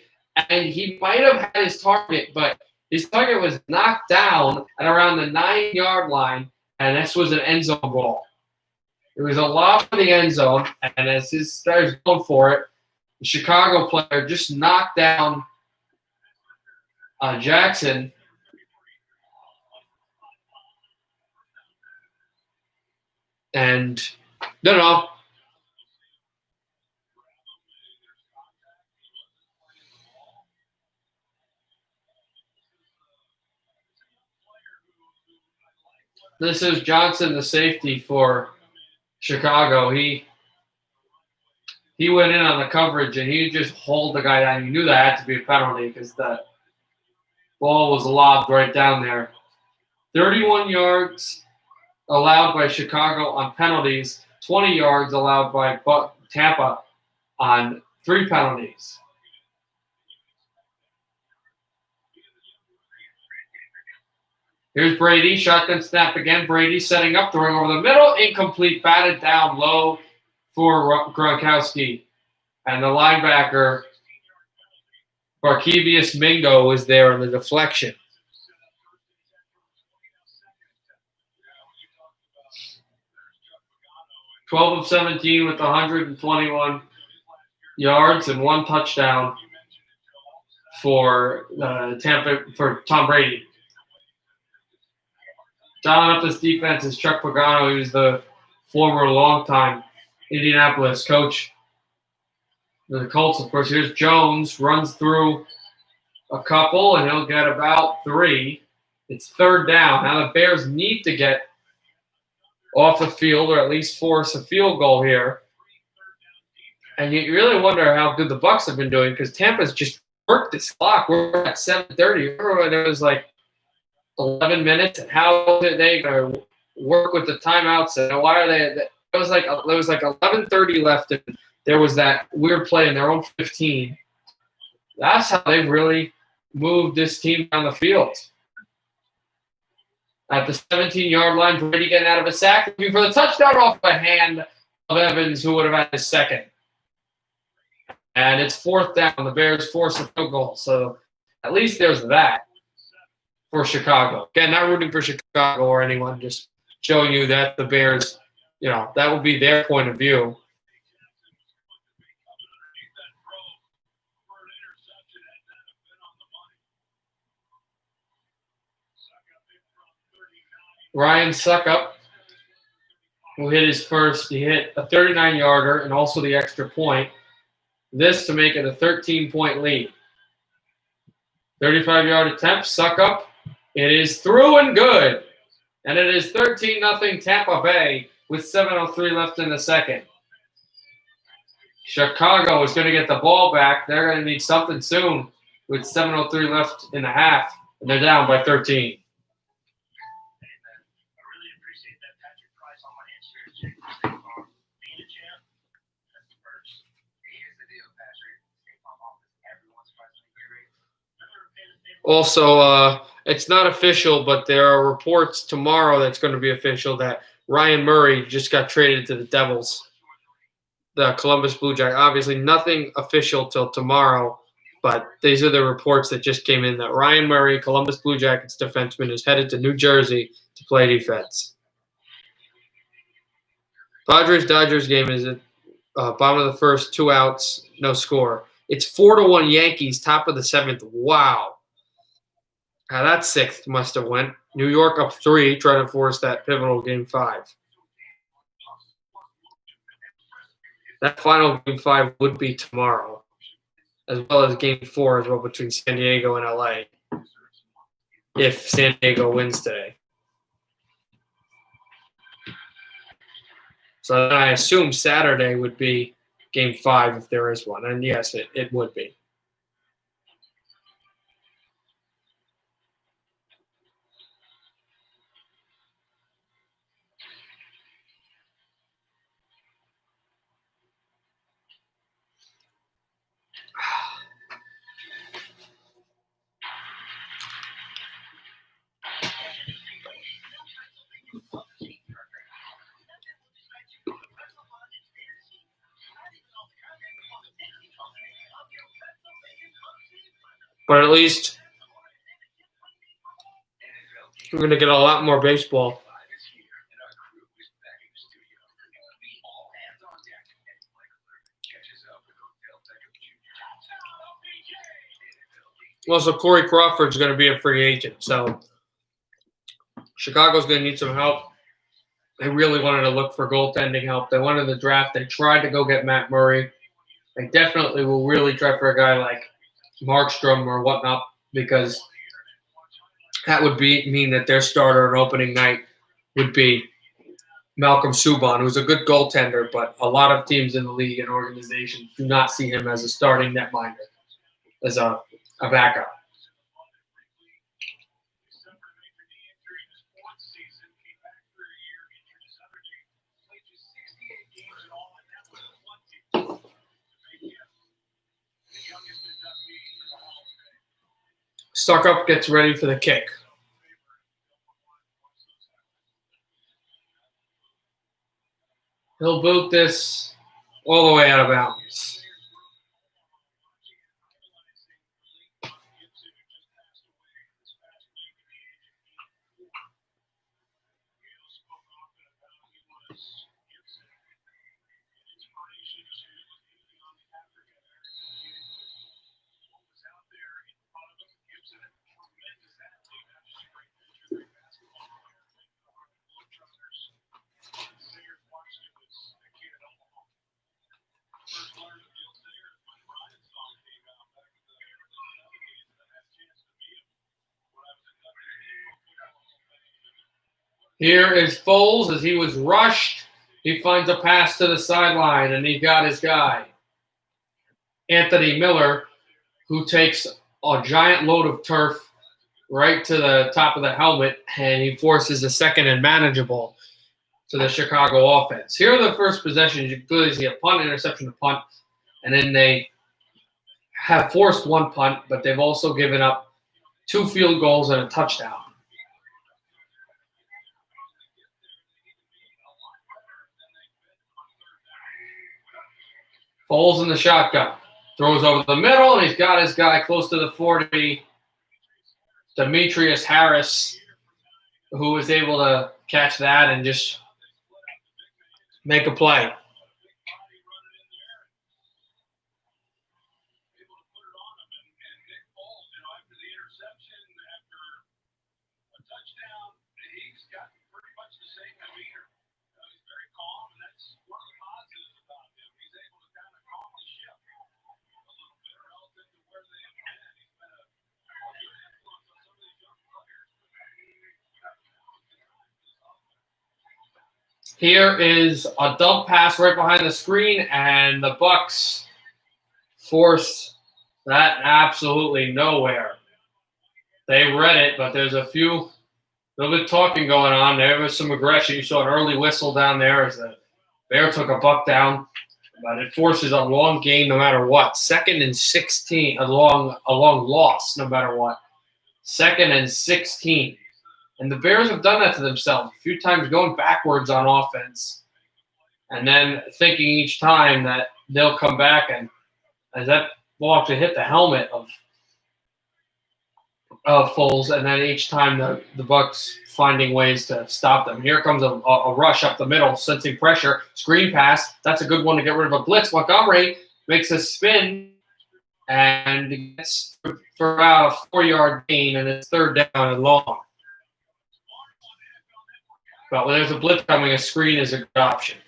A: and he might have had his target, but his target was knocked down at around the 9-yard line, and this was an end zone ball. It was a lob for the end zone, and as his star's going for it, the Chicago player just knocked down Jackson. And no. This is Johnson, the safety for Chicago. He went in on the coverage, and he just hauled the guy down. You knew that had to be a penalty because the ball was lobbed right down there. 31 yards allowed by Chicago on penalties, 20 yards allowed by Tampa on 3 penalties. Here's Brady, shotgun snap again. Brady setting up, throwing over the middle, incomplete, batted down low for Gronkowski. And the linebacker, Barkevius Mingo, was there on the deflection. $12 of 17 with 121 yards and 1 touchdown for Tampa, for Tom Brady. Dialing up this defense is Chuck Pagano, who's the former longtime Indianapolis coach. The Colts, of course. Here's Jones, runs through a couple, and he'll get about 3. It's third down. Now the Bears need to get off the field or at least force a field goal here. And you really wonder how good the Bucs have been doing because Tampa's just worked this clock. We're at 7:30. Remember when it was like 11 minutes, and how are they going to work with the timeouts? And why are they? It was like 11:30 left, and there was that weird play in their own 15. That's how they've really moved this team down the field. At the 17-yard line, Brady getting out of a sack, looking for the touchdown off the hand of Evans, who would have had his second. And it's fourth down. The Bears force a field goal, so at least there's that for Chicago. Again, not rooting for Chicago or anyone, just showing you that the Bears, that would be their point of view. Ryan Suckup, who hit his first. He hit a 39-yarder and also the extra point. This to make it a 13-point lead. 35-yard attempt, Suckup. It is through and good. And it is 13-0 Tampa Bay with 7:03 left in the second. Chicago is going to get the ball back. They're going to need something soon with 7:03 left in the half. And they're down by 13. Also, it's not official, but there are reports tomorrow that's going to be official that Ryan Murray just got traded to the Devils, the Columbus Blue Jackets. Obviously, nothing official till tomorrow, but these are the reports that just came in that Ryan Murray, Columbus Blue Jackets defenseman, is headed to New Jersey to play defense. Padres-Dodgers game is at bottom of the first, 2 outs, no score. It's 4-1 Yankees, top of the 7th. Wow. Now that 6th must have went. New York up 3, trying to force that pivotal Game 5. That final Game 5 would be tomorrow, as well as Game 4 as well between San Diego and LA, if San Diego wins today. So then I assume Saturday would be Game 5 if there is one. And yes, it would be. But at least we're going to get a lot more baseball. Also, Corey Crawford's going to be a free agent, so Chicago's going to need some help. They really wanted to look for goaltending help. They wanted the draft. They tried to go get Matt Murray. They definitely will really try for a guy like Markstrom or whatnot, because that would mean that their starter on opening night would be Malcolm Subban, who's a good goaltender, but a lot of teams in the league and organizations do not see him as a starting netminder, as a backup. Suckup gets ready for the kick. He'll boot this all the way out of bounds. Here is Foles as he was rushed. He finds a pass to the sideline, and he got his guy, Anthony Miller, who takes a giant load of turf right to the top of the helmet, and he forces a second and manageable to the Chicago offense. Here are the first possessions. You clearly see a punt, interception, a punt, and then they have forced one punt, but they've also given up 2 field goals and a touchdown. Foles in the shotgun. Throws over the middle, and he's got his guy close to the 40, Demetrius Harris, who was able to catch that and just make a play. Here is a dump pass right behind the screen, and the Bucs force that absolutely nowhere. They read it, but there's a little bit talking going on. There was some aggression. You saw an early whistle down there as the Bear took a buck down, but it forces a long gain no matter what. 2nd and 16, a long loss no matter what. 2nd and 16. And the Bears have done that to themselves a few times, going backwards on offense and then thinking each time that they'll come back, and as that ball actually hit the helmet of Foles, and then each time the Bucs finding ways to stop them. Here comes a rush up the middle, sensing pressure, screen pass. That's a good one to get rid of a blitz. Montgomery makes a spin and gets for about a 4-yard gain, and it's 3rd down and long. But when there's a blitz coming, a screen is a good option.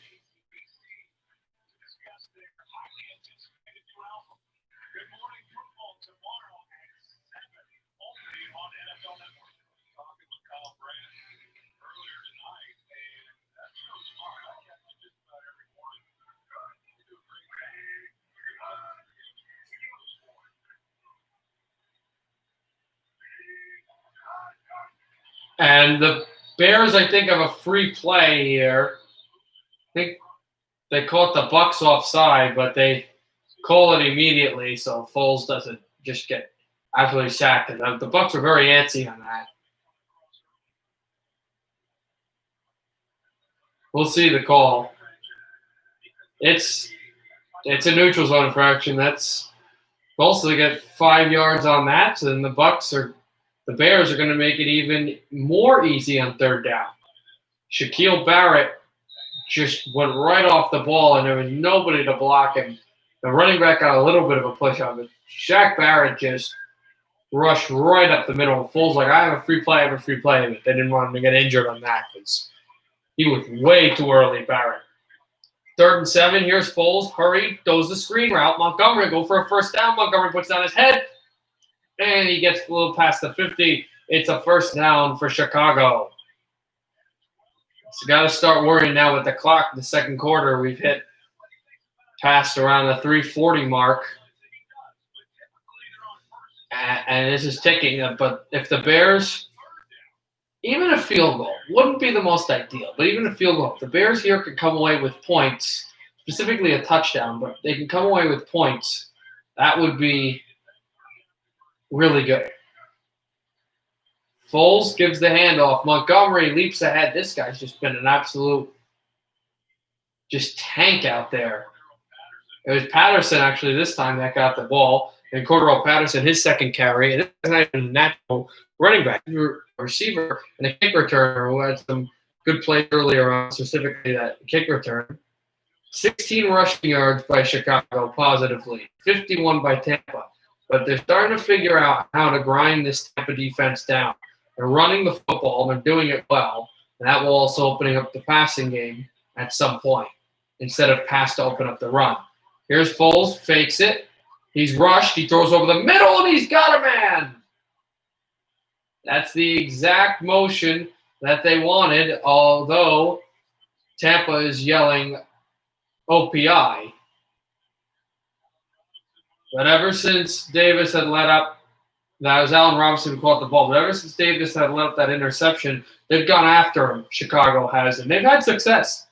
A: And the Bears, I think, have a free play here. I think they caught the Bucs offside, but they call it immediately, so Foles doesn't just get absolutely sacked. And the Bucs are very antsy on that. We'll see the call. It's a neutral zone infraction. That's Foles to get 5 yards on that, and the Bears are going to make it even more easy on 3rd down. Shaquille Barrett just went right off the ball, and there was nobody to block him. The running back got a little bit of a push on it. Shaq Barrett just rushed right up the middle. And Foles like, I have a free play, But they didn't want him to get injured on that because he was way too early, Barrett. 3rd and 7. Here's Foles. Hurry. Goes the screen route. Montgomery go for a 1st down. Montgomery puts down his head. And he gets a little past the 50. It's a 1st down for Chicago. So got to start worrying now with the clock. The 2nd quarter, we've hit past around the 3:40 mark. And this is ticking. But if the Bears, even a field goal, wouldn't be the most ideal. But even a field goal, if the Bears here could come away with points, specifically a touchdown, but they can come away with points, that would be really good. Foles gives the handoff. Montgomery leaps ahead. This guy's just been an absolute tank out there. It was Patterson, actually, this time that got the ball. And Cordero Patterson, his 2nd carry. And it's not even a natural running back. A receiver and a kick returner who had some good plays earlier on, specifically that kick return. 16 rushing yards by Chicago positively. 51 by Tampa. But they're starting to figure out how to grind this Tampa defense down. They're running the football, and they're doing it well. And that will also opening up the passing game at some point instead of pass to open up the run. Here's Foles, fakes it. He's rushed. He throws over the middle, and he's got a man. That's the exact motion that they wanted, although Tampa is yelling OPI. But ever since Davis had let up, that was Allen Robinson who caught the ball, but ever since Davis had let up that interception, they've gone after him, Chicago has, and they've had success.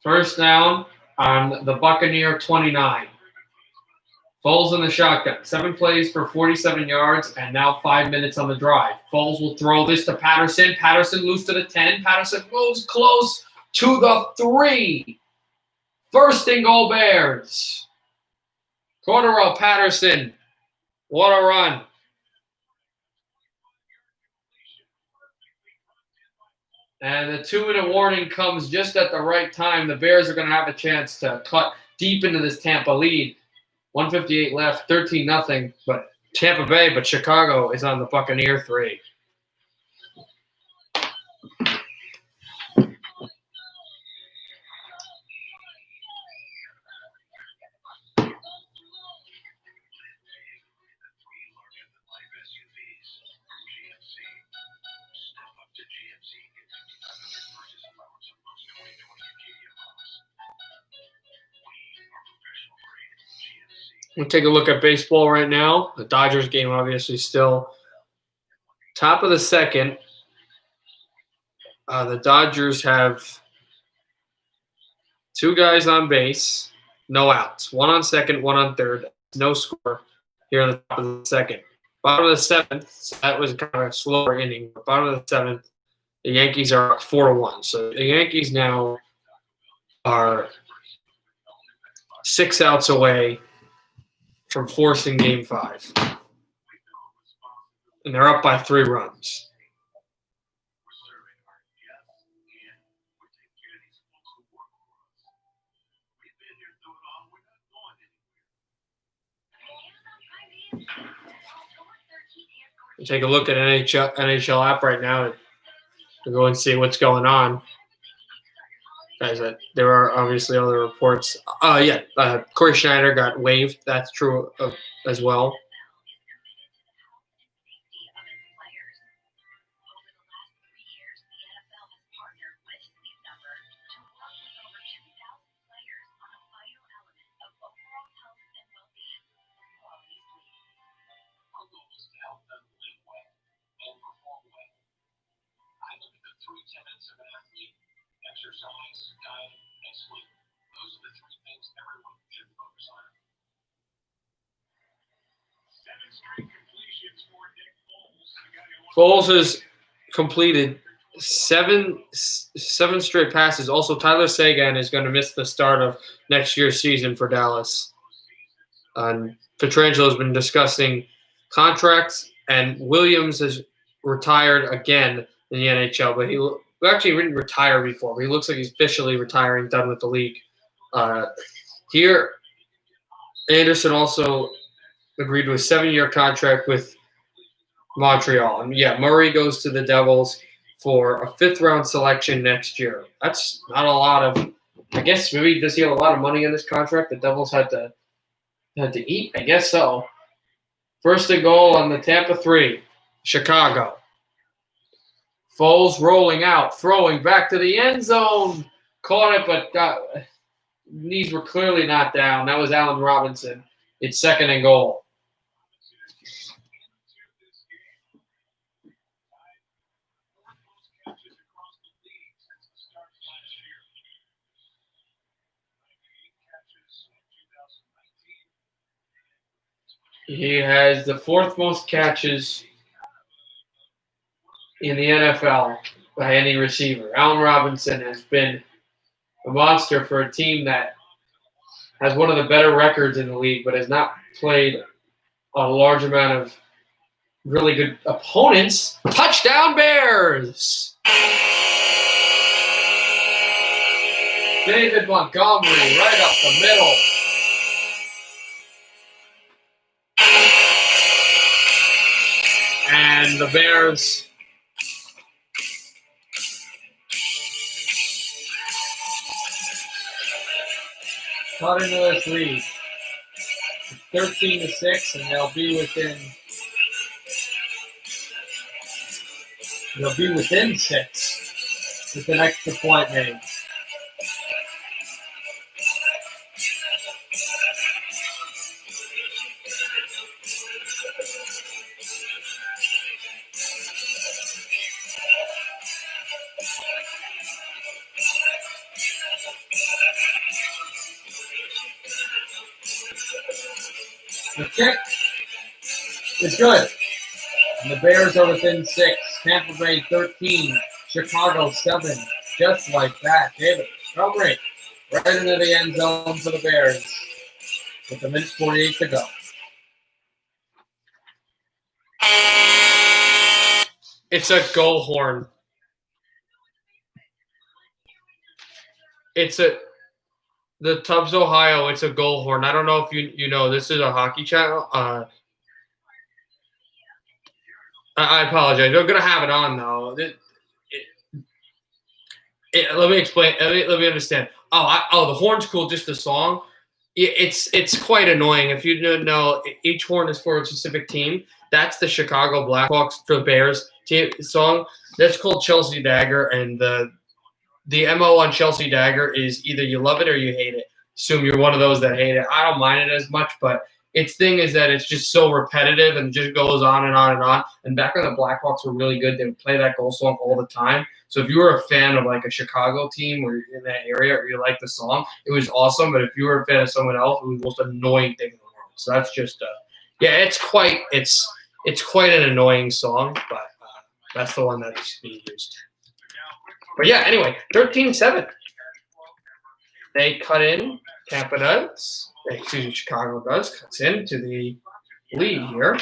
A: First down on the Buccaneer 29. Foles in the shotgun. 7 plays for 47 yards, and now 5 minutes on the drive. Foles will throw this to Patterson. Patterson loose to the 10. Patterson moves close to the 3. 1st and goal, Bears. Cordero Patterson. What a run. And the 2-minute warning comes just at the right time. The Bears are going to have a chance to cut deep into this Tampa lead. 1:58 left, 13-0. But Tampa Bay, but Chicago is on the Buccaneer 3. We'll take a look at baseball right now. The Dodgers game obviously still top of the second. The Dodgers have 2 guys on base, no outs. 1 on second, 1 on third. No score here on the top of the second. Bottom of the 7th, that was kind of a slower inning. Bottom of the 7th, the Yankees are up 4-1. So the Yankees now are 6 outs away from forcing Game 5. And they're up by 3 runs. We'll take a look at NHL app right now to go and see what's going on. Guys, there are obviously other reports. Corey Schneider got waived. That's true as well. Foles has completed seven straight passes. Also, Tyler Seguin is going to miss the start of next year's season for Dallas. Petrangelo has been discussing contracts, and Williams has retired again in the NHL, but he actually didn't retire before. But he looks like he's officially retiring, done with the league. Here, Anderson also agreed to a 7-year contract with Montreal. And Murray goes to the Devils for a 5th-round selection next year. That's not a lot of. I guess maybe does he have a lot of money in this contract? The Devils had to eat. I guess so. First and goal on the Tampa 3, Chicago. Foles rolling out, throwing back to the end zone. Caught it, but knees were clearly not down. That was Allen Robinson. It's 2nd and goal. He has the 4th most catches in the NFL by any receiver. Allen Robinson has been a monster for a team that has one of the better records in the league, but has not played a large amount of really good opponents. Touchdown Bears! David Montgomery right up the middle. And the Bears cut into this lead. 13-6, and they'll be within 6 with an extra point made. The kick is good. And the Bears are within 6. Tampa Bay 13. Chicago 7. Just like that. David Montgomery right into the end zone for the Bears with 1:48 to go. It's a goal horn. The Tubbs, Ohio, it's a goal horn. I don't know if you know, this is a hockey channel. I apologize. They're going to have it on, though. Let me explain. Let me understand. The horn's cool, just the song. It's quite annoying. If you didn't know, each horn is for a specific team. That's the Chicago Blackhawks for the Bears song. That's called Chelsea Dagger, and the MO on Chelsea Dagger is either you love it or you hate it. Assume you're one of those that hate it. I don't mind it as much, but its thing is that it's just so repetitive and just goes on and on and on. And back when the Blackhawks were really good, they would play that goal song all the time. So if you were a fan of like a Chicago team or you're in that area or you like the song, it was awesome. But if you were a fan of someone else, it was the most annoying thing in the world. So that's just it's quite an annoying song, but that's the one that's being used. But yeah, anyway, 13-7. They cut in. Tampa does. Excuse me, Chicago does. Cuts into the lead here.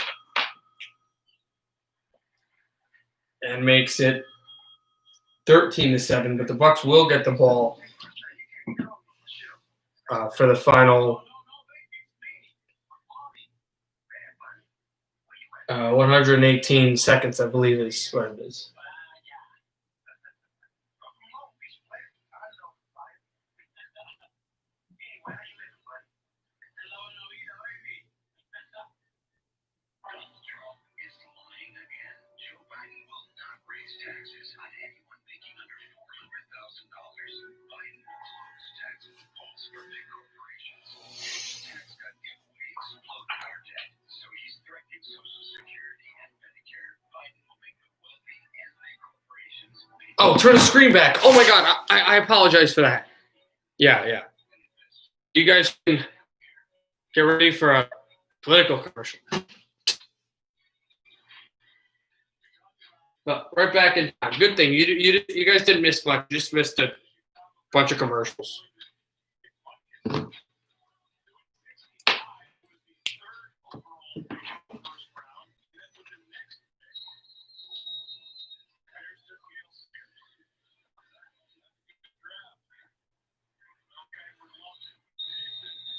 A: And makes it 13-7. But the Bucs will get the ball for the final 118 seconds, I believe is what it is. Oh, turn the screen back. Oh, my God. I apologize for that. Yeah. You guys can get ready for a political commercial. But right back in time. Good thing. You guys didn't miss much. You just missed a bunch of commercials.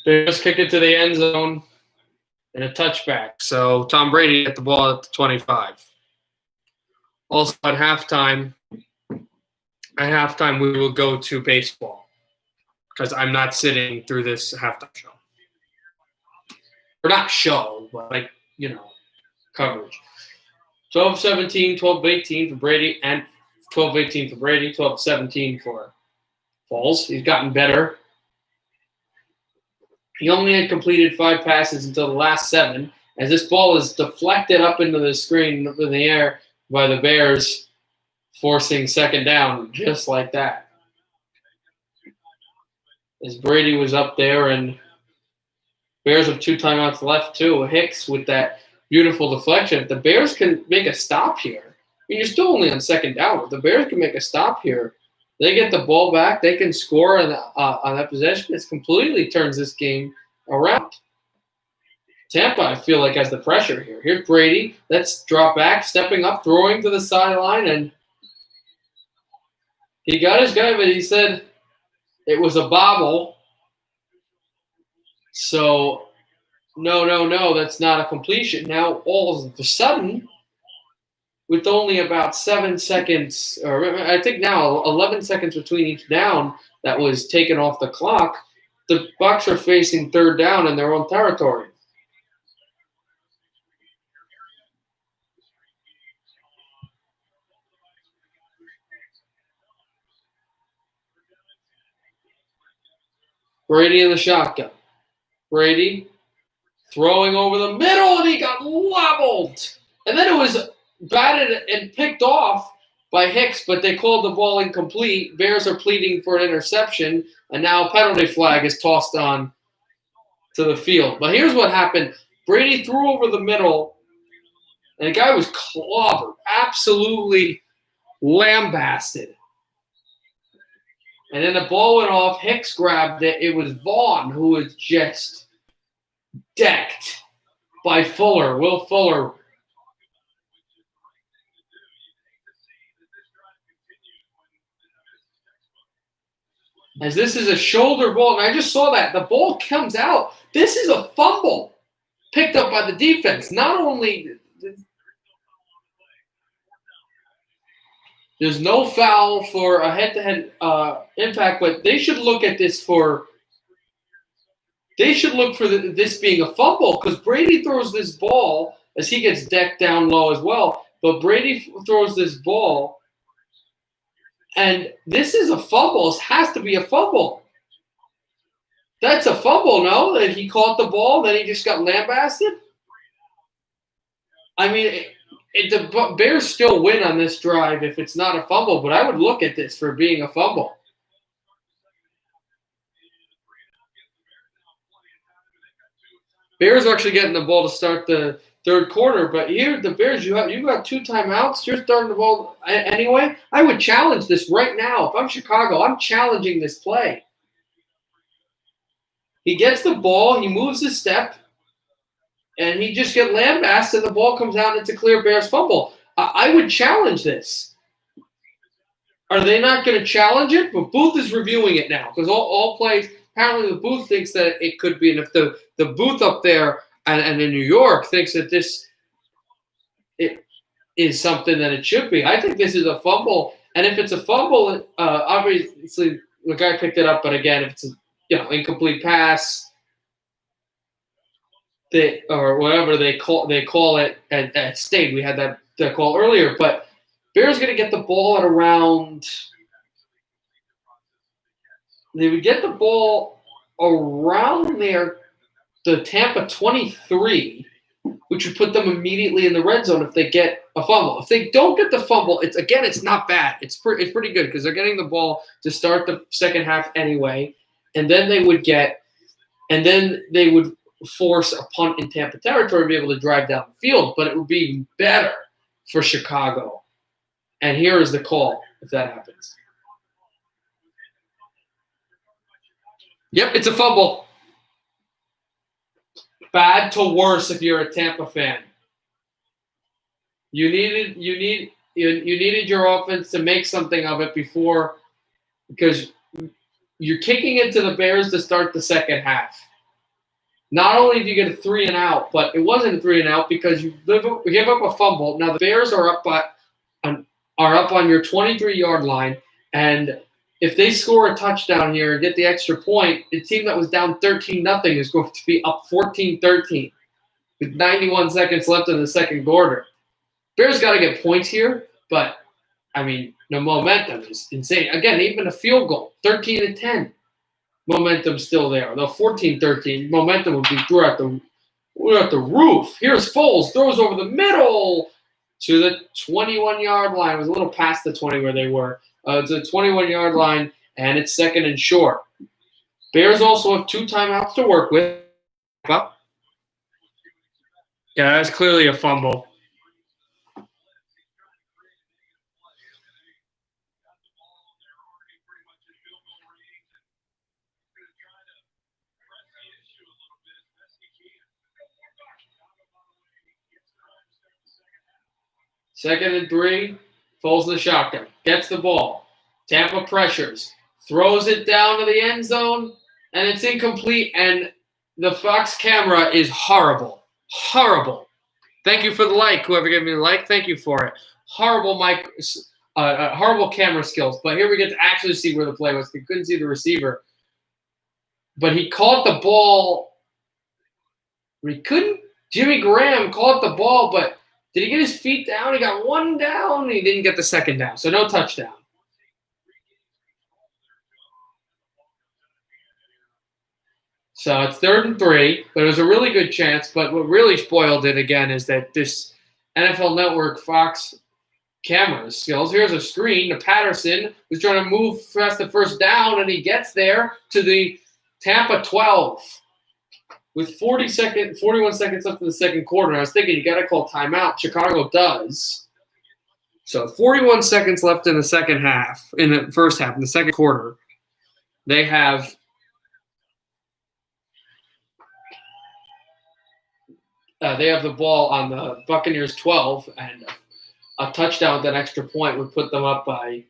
A: They just kick it to the end zone and a touchback. So Tom Brady got the ball at the 25. Also at halftime, we will go to baseball because I'm not sitting through this halftime show. Or not show, but coverage. 12-17, 12-18 for Brady, and 12-18 for Brady, 12-17 for Foles. He's gotten better. He only had completed 5 passes until the last 7, as this ball is deflected up into the screen up in the air by the Bears, forcing second down just like that. As Brady was up there, and Bears have 2 timeouts left too. Hicks with that beautiful deflection. If the Bears can make a stop here, I mean, you're still only on second down. If the Bears can make a stop here, they get the ball back. They can score on that possession. It completely turns this game around. Tampa, I feel like, has the pressure here. Here's Brady. Let's drop back, stepping up, throwing to the sideline, and he got his guy, but he said it was a bobble. So, no, that's not a completion. Now, all of a sudden, with only about 7 seconds, or I think now 11 seconds between each down that was taken off the clock, the Bucs are facing third down in their own territory. Brady in the shotgun. Brady throwing over the middle, and he got wobbled. And then it was batted and picked off by Hicks, but they called the ball incomplete. Bears are pleading for an interception, and now a penalty flag is tossed on to the field. But here's what happened. Brady threw over the middle, and the guy was clobbered, absolutely lambasted. And then the ball went off. Hicks grabbed it. It was Vaughn who was just decked by Fuller, Will Fuller. As this is a shoulder ball, and I just saw that. The ball comes out. This is a fumble picked up by the defense. Not only there's no foul for a head-to-head impact, but they should look at this they should look for this being a fumble, because Brady throws this ball as he gets decked down low as well. But Brady throws this ball, and this is a fumble. It has to be a fumble. That's a fumble, no? That he caught the ball, then he just got lambasted? I mean, the Bears still win on this drive if it's not a fumble, but I would look at this for being a fumble. Bears are actually getting the ball to start the third quarter, but here the Bears, you got 2 timeouts. You're starting the ball anyway. I would challenge this right now. If I'm Chicago, I'm challenging this play. He gets the ball, he moves his step, and he just gets lambasted, and the ball comes out, and it's a clear Bears fumble. I would challenge this. Are they not going to challenge it? But Booth is reviewing it now because all plays. Apparently, the booth thinks that it could be, and if the booth up there and in New York thinks that it is something that it should be, I think this is a fumble. And if it's a fumble, obviously the guy picked it up. But again, if it's a incomplete pass, or whatever they call it at State. We had that call earlier, but Bears going to get the ball at around. They would get the ball around the Tampa 23, which would put them immediately in the red zone if they get a fumble. If they don't get the fumble, it's not bad. It's pretty good because they're getting the ball to start the second half anyway, and then they would force a punt in Tampa territory to be able to drive down the field, but it would be even better for Chicago. And here is the call if that happens. Yep, it's a fumble. Bad to worse if you're a Tampa fan. You needed your offense to make something of it before, because you're kicking it to the Bears to start the second half. Not only do you get a 3 and out, but it wasn't a 3 and out because you give up a fumble. Now the Bears are up on your 23-yard line, and if they score a touchdown here and get the extra point, the team that was down 13-0 is going to be up 14-13 with 91 seconds left in the second quarter. Bears got to get points here, but, I mean, the momentum is insane. Again, even a field goal, 13-10, momentum's still there. Though 14-13, momentum would be throughout the roof. Here's Foles, throws over the middle to the 21-yard line. It was a little past the 20 where they were. It's a 21-yard line, and it's second and short. Bears also have 2 timeouts to work with. Yeah, that's clearly a fumble. Second and 3, Foles in the shotgun, gets the ball. Tampa pressures, throws it down to the end zone, and it's incomplete, and the Fox camera is horrible. Horrible. Thank you for the like. Whoever gave me the like, thank you for it. Horrible horrible camera skills. But here we get to actually see where the play was. We couldn't see the receiver. But he caught the ball. Jimmy Graham caught the ball, but did he get his feet down? He got 1 down. He didn't get the second down, so no touchdown. So it's 3rd and 3, but it was a really good chance. But what really spoiled it again is that this NFL Network Fox camera skills. Here's a screen to Patterson, who's trying to move past the first down, and he gets there to the Tampa 12 with 41 seconds left in the second quarter. And I was thinking you got to call timeout. Chicago does. So 41 seconds left in the second half, in the first half, in the second quarter. They have the ball on the Buccaneers 12, and a touchdown with an extra point would put them up by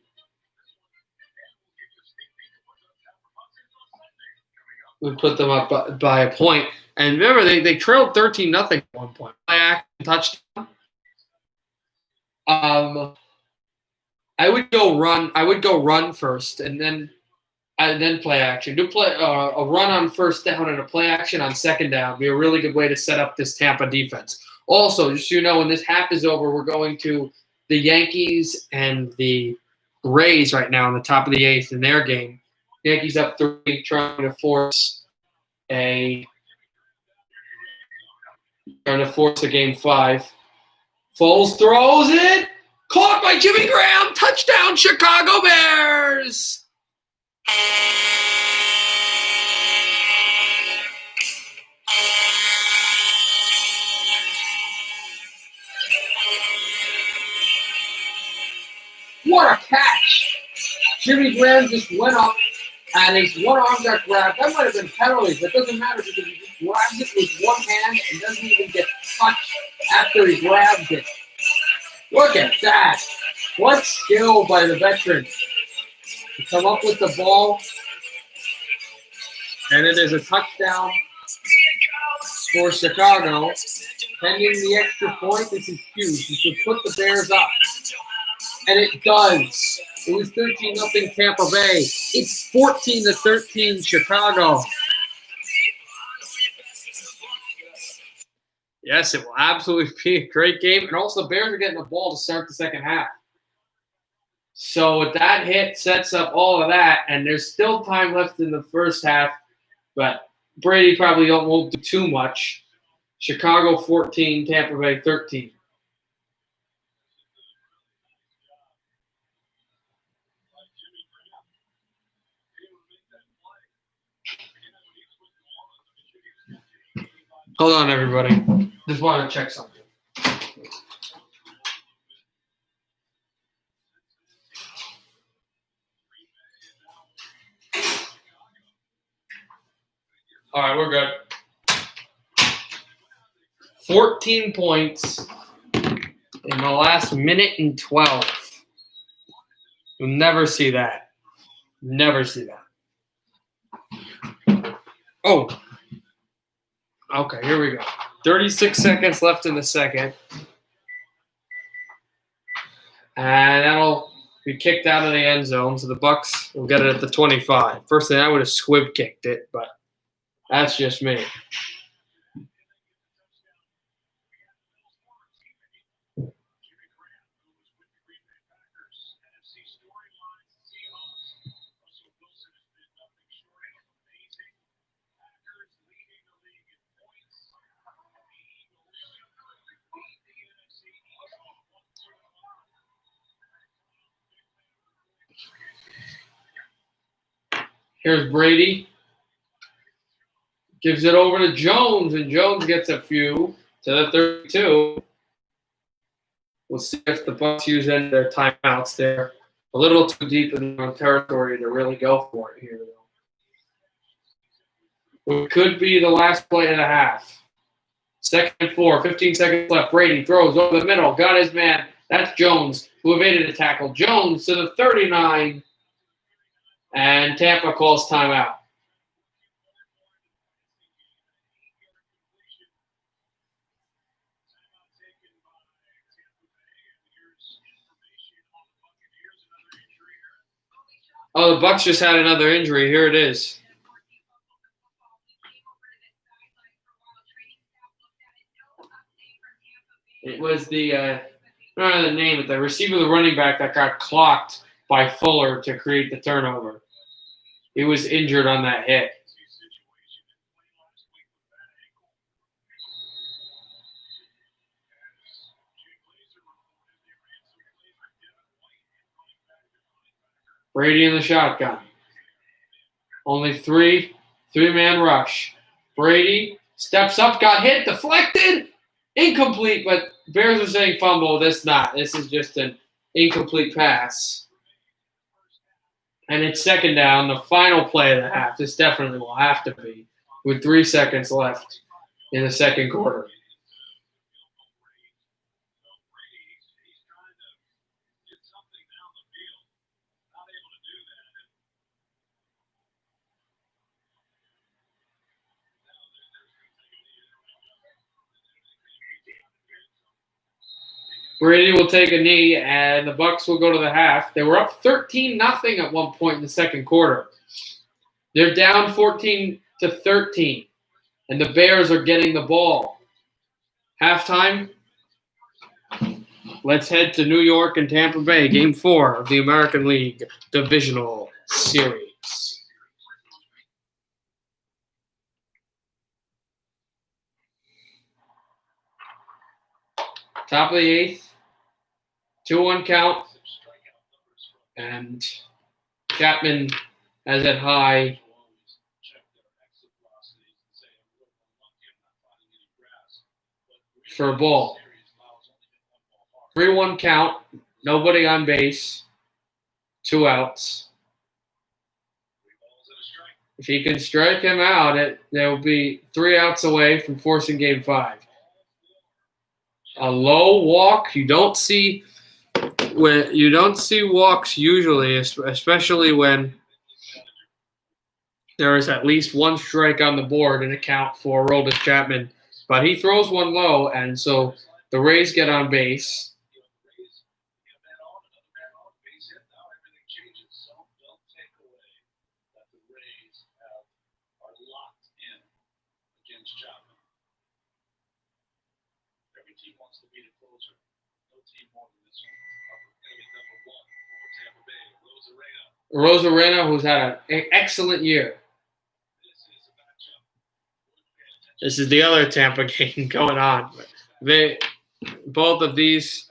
A: a point. And remember, they trailed 13-0 at one point. By action touchdown. I would go run first, and then play action. Do a run on first down and a play action on second down would be a really good way to set up this Tampa defense. Also, just so you know, when this half is over, we're going to the Yankees and the Rays right now on the top of the 8th in their game. Yankees up 3, trying to force trying to force a game 5. Foles throws it. Caught by Jimmy Graham. Touchdown, Chicago Bears. What a catch. Jimmy Graham just went up and his one arm got grabbed. That might have been penalties, but it doesn't matter because he just grabs it with one hand and doesn't even get touched after he grabs it. Look at that. What skill by the veteran to come up with the ball. And it is a touchdown for Chicago. Pending the extra point, this is huge. This would put the Bears up. And it does. It was 13-0 Tampa Bay. It's 14-13 Chicago. Yes, it will absolutely be a great game. And also, the Bears are getting the ball to start the second half. So that hit sets up all of that. And there's still time left in the first half. But Brady probably won't do too much. Chicago 14, Tampa Bay 13. Hold on, everybody. Just want to check something. All right, we're good. 14 points in the last minute and 12. You'll never see that. Never see that. Oh. Okay, here we go. 36 seconds left in the second. And that'll be kicked out of the end zone, so the Bucs will get it at the 25. First thing, I would have squib kicked it, but that's just me. Here's Brady. Gives it over to Jones, and Jones gets a few to the 32. We'll see if the Bucs use any of their timeouts there. A little too deep in their own territory to really go for it here, though. It could be the last play of the half. 2nd and 4, 15 seconds left. Brady throws over the middle. Got his man. That's Jones, who evaded a tackle. Jones to the 39. And Tampa calls timeout. Oh, the Bucs just had another injury. Here it is. It was the, I don't know the name, but the receiver, the running back that got clocked by Fuller to create the turnover. He was injured on that hit. Brady in the shotgun. Only three-man rush. Brady steps up, got hit, deflected, incomplete, but Bears are saying fumble. This not. This is just an incomplete pass. And it's 2nd down, the final play of the half. This definitely will have to be with 3 seconds left in the second quarter. Brady will take a knee, and the Bucs will go to the half. They were up 13-0 at one point in the second quarter. They're down 14-13, and the Bears are getting the ball. Halftime, let's head to New York and Tampa Bay, Game 4 of the American League Divisional Series. Top of the eighth. 2-1 count. And Chapman has it high. For a ball. 3-1 count. Nobody on base. 2 outs. If he can strike him out, they'll be 3 outs away from forcing Game 5. A low walk. You don't see walks usually, especially when there is at least 1 strike on the board in a count for Aroldis Chapman. But he throws one low, and so the Rays get on base. Rosarena, who's had an excellent year. This is the other Tampa game going on. Both of these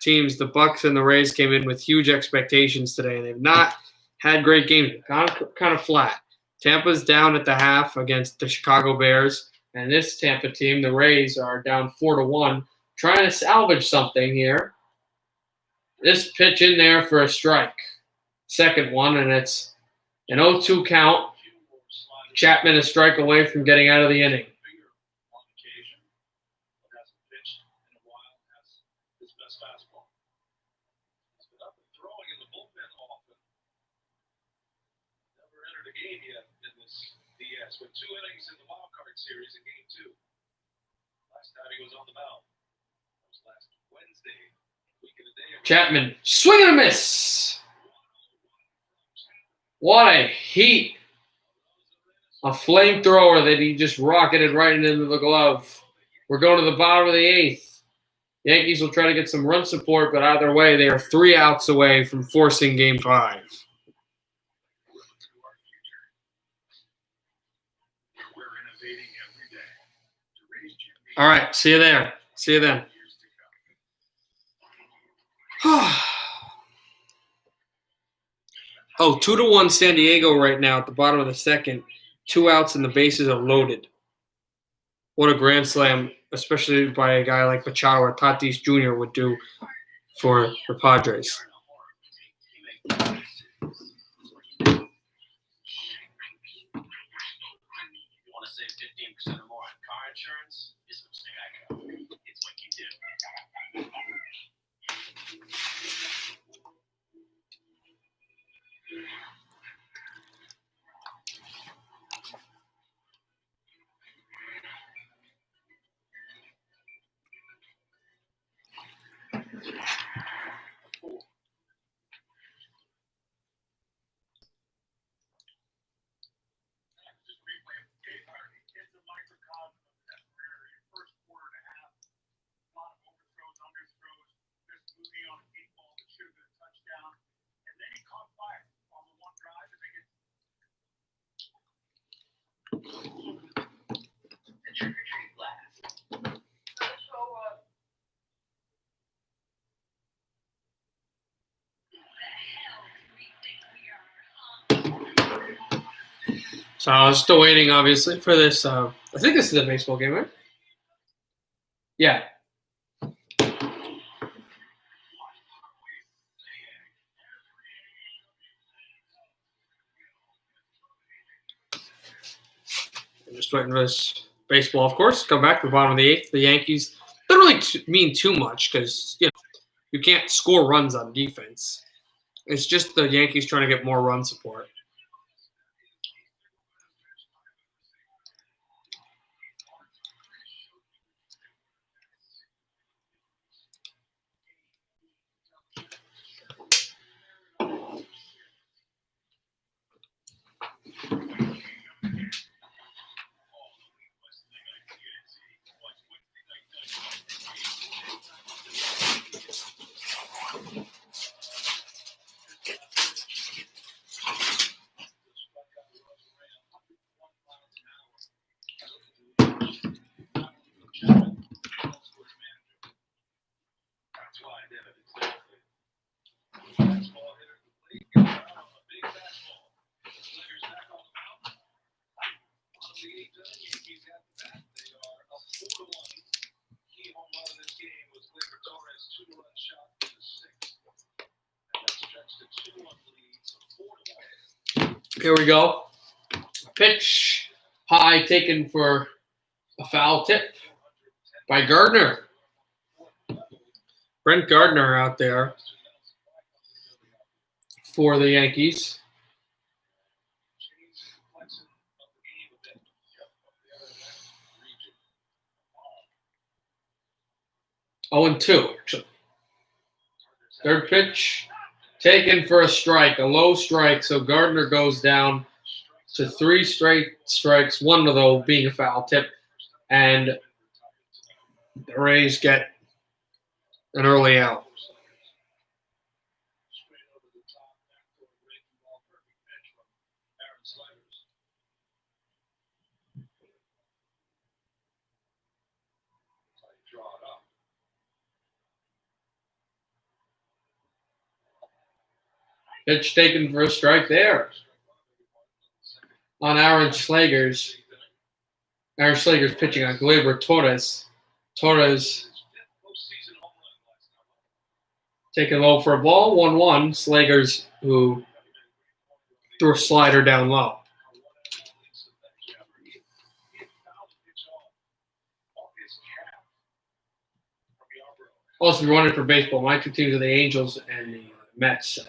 A: teams, the Bucs and the Rays, came in with huge expectations today. They've not had great games. Kind of flat. Tampa's down at the half against the Chicago Bears, and this Tampa team, the Rays, are down 4-1, trying to salvage something here. This pitch in there for a strike. Second one, and it's an 0-2 count. Chapman a strike away from getting out of the inning.
B: With 2 innings in the wild card series in Game 2. Last time he was on the mound was last Wednesday.
A: Chapman, swing and a miss. What a heat. A flamethrower that he just rocketed right into the glove. We're going to the bottom of the 8th. Yankees will try to get some run support, but either way, they are 3 outs away from forcing Game 5. All right, see you there. See you then. Oh, 2-1 San Diego right now at the bottom of the 2nd. 2 outs and the bases are loaded. What a grand slam, especially by a guy like Machado or Tatis Jr. would do for the Padres.
B: Insurance is what you got. It's what you do.
A: So I was still waiting, obviously, for this. I think this is a baseball game, right? Yeah. I'm just waiting for this baseball, of course. Come back to the bottom of the 8th. The Yankees don't really mean too much because you can't score runs on defense. It's just the Yankees trying to get more run support. Here we go. Pitch high taken for a foul tip by Gardner. Brent Gardner out there for the Yankees. 0-2, actually. Third pitch taken for a strike, a low strike. So Gardner goes down to 3 straight strikes, one of those being a foul tip. And the Rays get an early out. Pitch taken for a strike there on Aaron Slager's. Aaron Slager's pitching on Gleyber Torres. Torres taking low for a ball, 1-1. Slager's who threw a slider down low. Also, if you're wondering for baseball, my 2 teams are the Angels and the Mets. So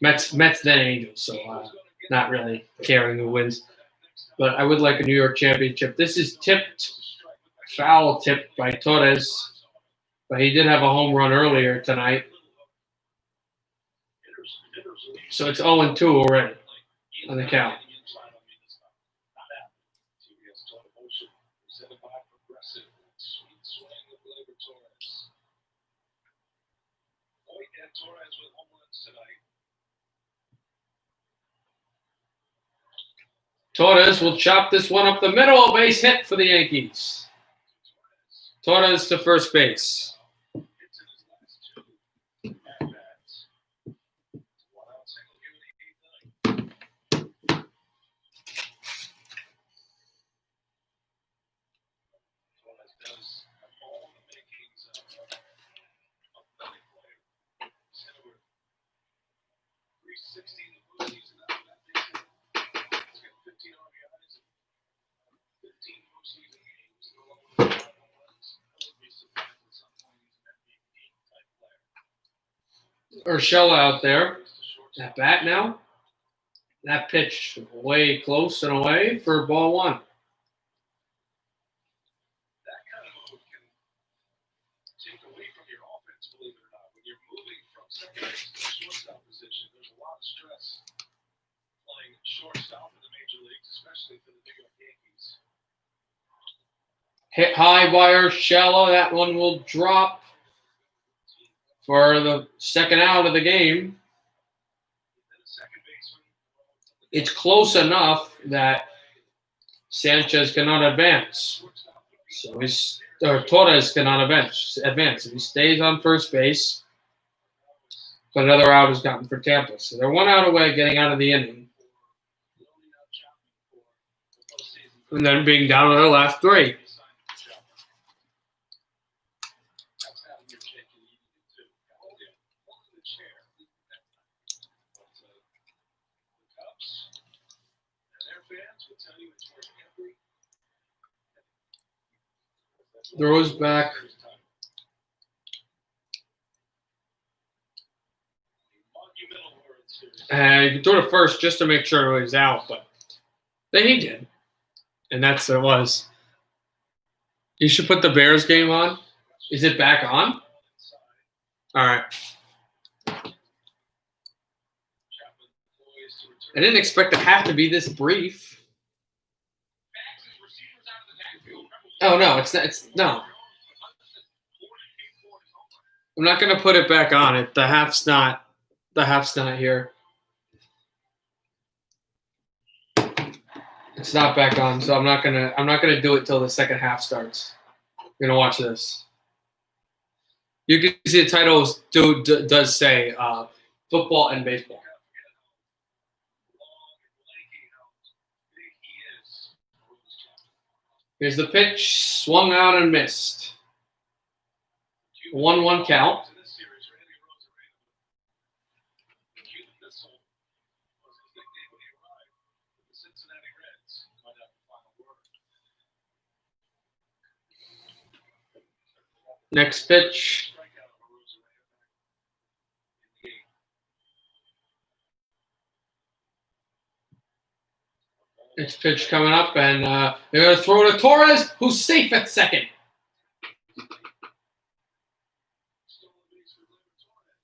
A: Mets then Angels, so not really caring who wins. But I would like a New York championship. This is tipped, foul tipped by Torres, but he did have a home run earlier tonight. So it's 0-2 already on the count. Torres will chop this one up the middle. A base hit for the Yankees. Torres to first base. Urshela out there. At bat now. That pitch way close and away for ball 1. Hit high by Urshela. That one will drop for the second out of the game. It's close enough that Sanchez cannot advance. So Torres cannot advance. He stays on first base. But another out is gotten for Tampa. So they're 1 out away getting out of the inning. And then being down to their last 3. Throws back. And he threw it first just to make sure it was out, but then he did. And that's what it was. You should put the Bears game on. Is it back on? All right. I didn't expect to have to be this brief. Oh, no, it's no. I'm not going to put it back on it. The half's not here. It's not back on, so I'm not gonna do it till the second half starts. I'm gonna watch this. You can see the title does say football and baseball. Here's the pitch, swung out and missed. 1-1 count.
B: whistle was his nickname when he arrived. The Cincinnati Reds might have the final word.
A: Next pitch.
B: Strikeout of Rosarena back in the eighth.
A: Next pitch coming up, and they're going to throw to Torres, who's safe at second.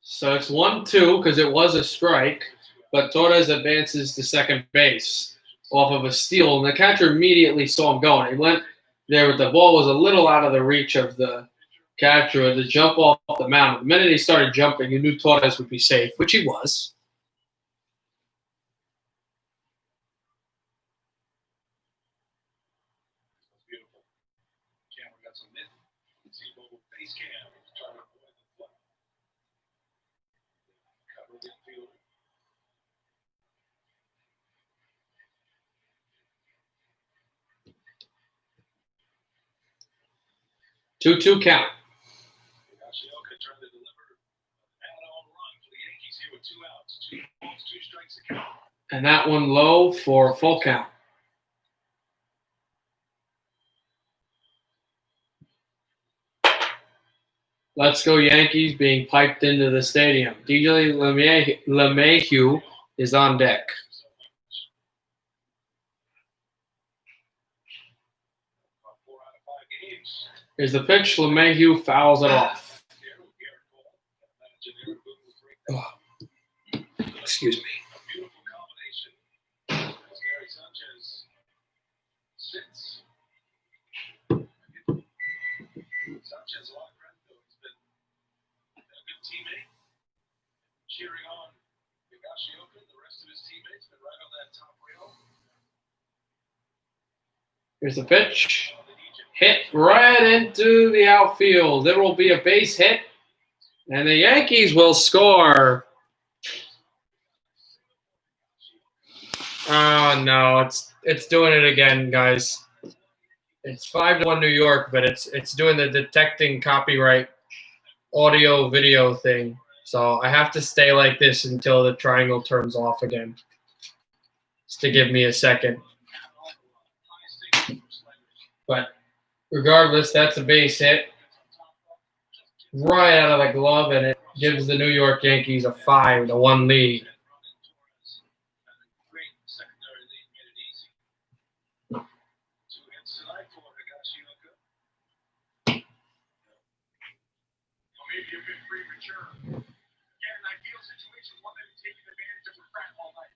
A: So it's 1-2 because it was a strike, but Torres advances to second base off of a steal, and the catcher immediately saw him going. He went there, but the ball was a little out of the reach of the catcher to jump off the mound. The minute he started jumping, you knew Torres would be safe, which he was.
B: That's beautiful. Camera got some mid. See mobile base cam. Trying to avoid the flip. Cover the field.
A: 2-2 count.
B: Higashioka trying to deliver an add-on run for the Yankees here with 2 outs, 2 balls, 2 strikes to count.
A: And that one low for a full count. Let's go Yankees being piped into the stadium. DJ LeMahieu is on deck.
B: About 4 out of 5 games.
A: Here's the pitch. LeMahieu fouls it off. Excuse me.
B: A beautiful combination as Gary Sanchez sits. Sanchez, a lot of credit though. He's been a good teammate, cheering on Higashioka and the rest of his teammates. Been right on that top rail.
A: Here's the pitch. Hit right into the outfield. There will be a base hit, and the Yankees will score. Oh no, it's doing it again, guys. It's 5-1 New York, but it's doing the detecting copyright audio video thing. So I have to stay like this until the triangle turns off again. Just to give me a second. But regardless, that's a base hit right out of the glove, and it gives the New York Yankees a 5-1 lead.
B: Great secondary lead made it easy. 2 hits tonight for Higashioka. Maybe a bit premature. Again, an ideal situation, one that he's taking advantage of the crack all night.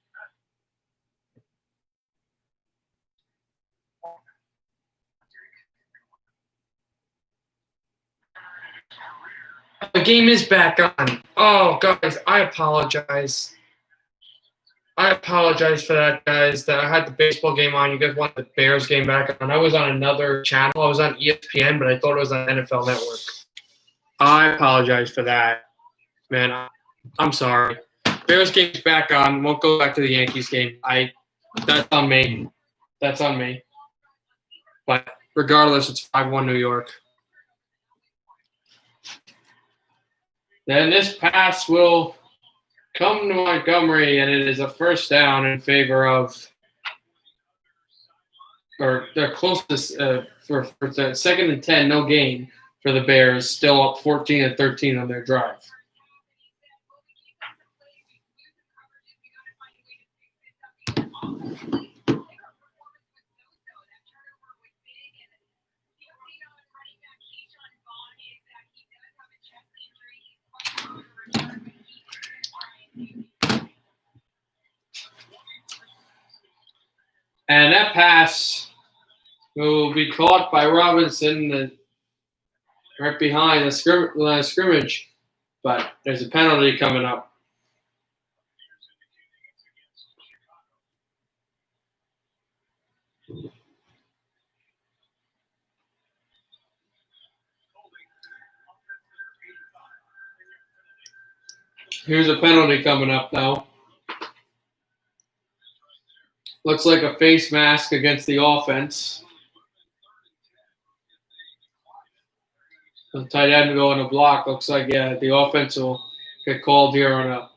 A: The game is back on. Oh, guys, I apologize. I apologize for that, guys. That I had the baseball game on. You guys want the Bears game back on. I was on another channel. I was on ESPN, but I thought it was on NFL Network. I apologize for that. Man, I'm sorry. Bears game's back on. Won't go back to the Yankees game. That's on me. That's on me. But regardless, it's 5-1 New York. Then this pass will come to Montgomery, and it is a first down in favor of, or they're closest for the 2nd and 10, no gain for the Bears, still up 14-13 on their drive. And that pass will be caught by Robinson right behind the line of scrimmage. But there's a penalty coming up. Here's a penalty coming up now. Looks like a face mask against the offense. The tight end go on a block. Looks like, yeah, the offense will get called here on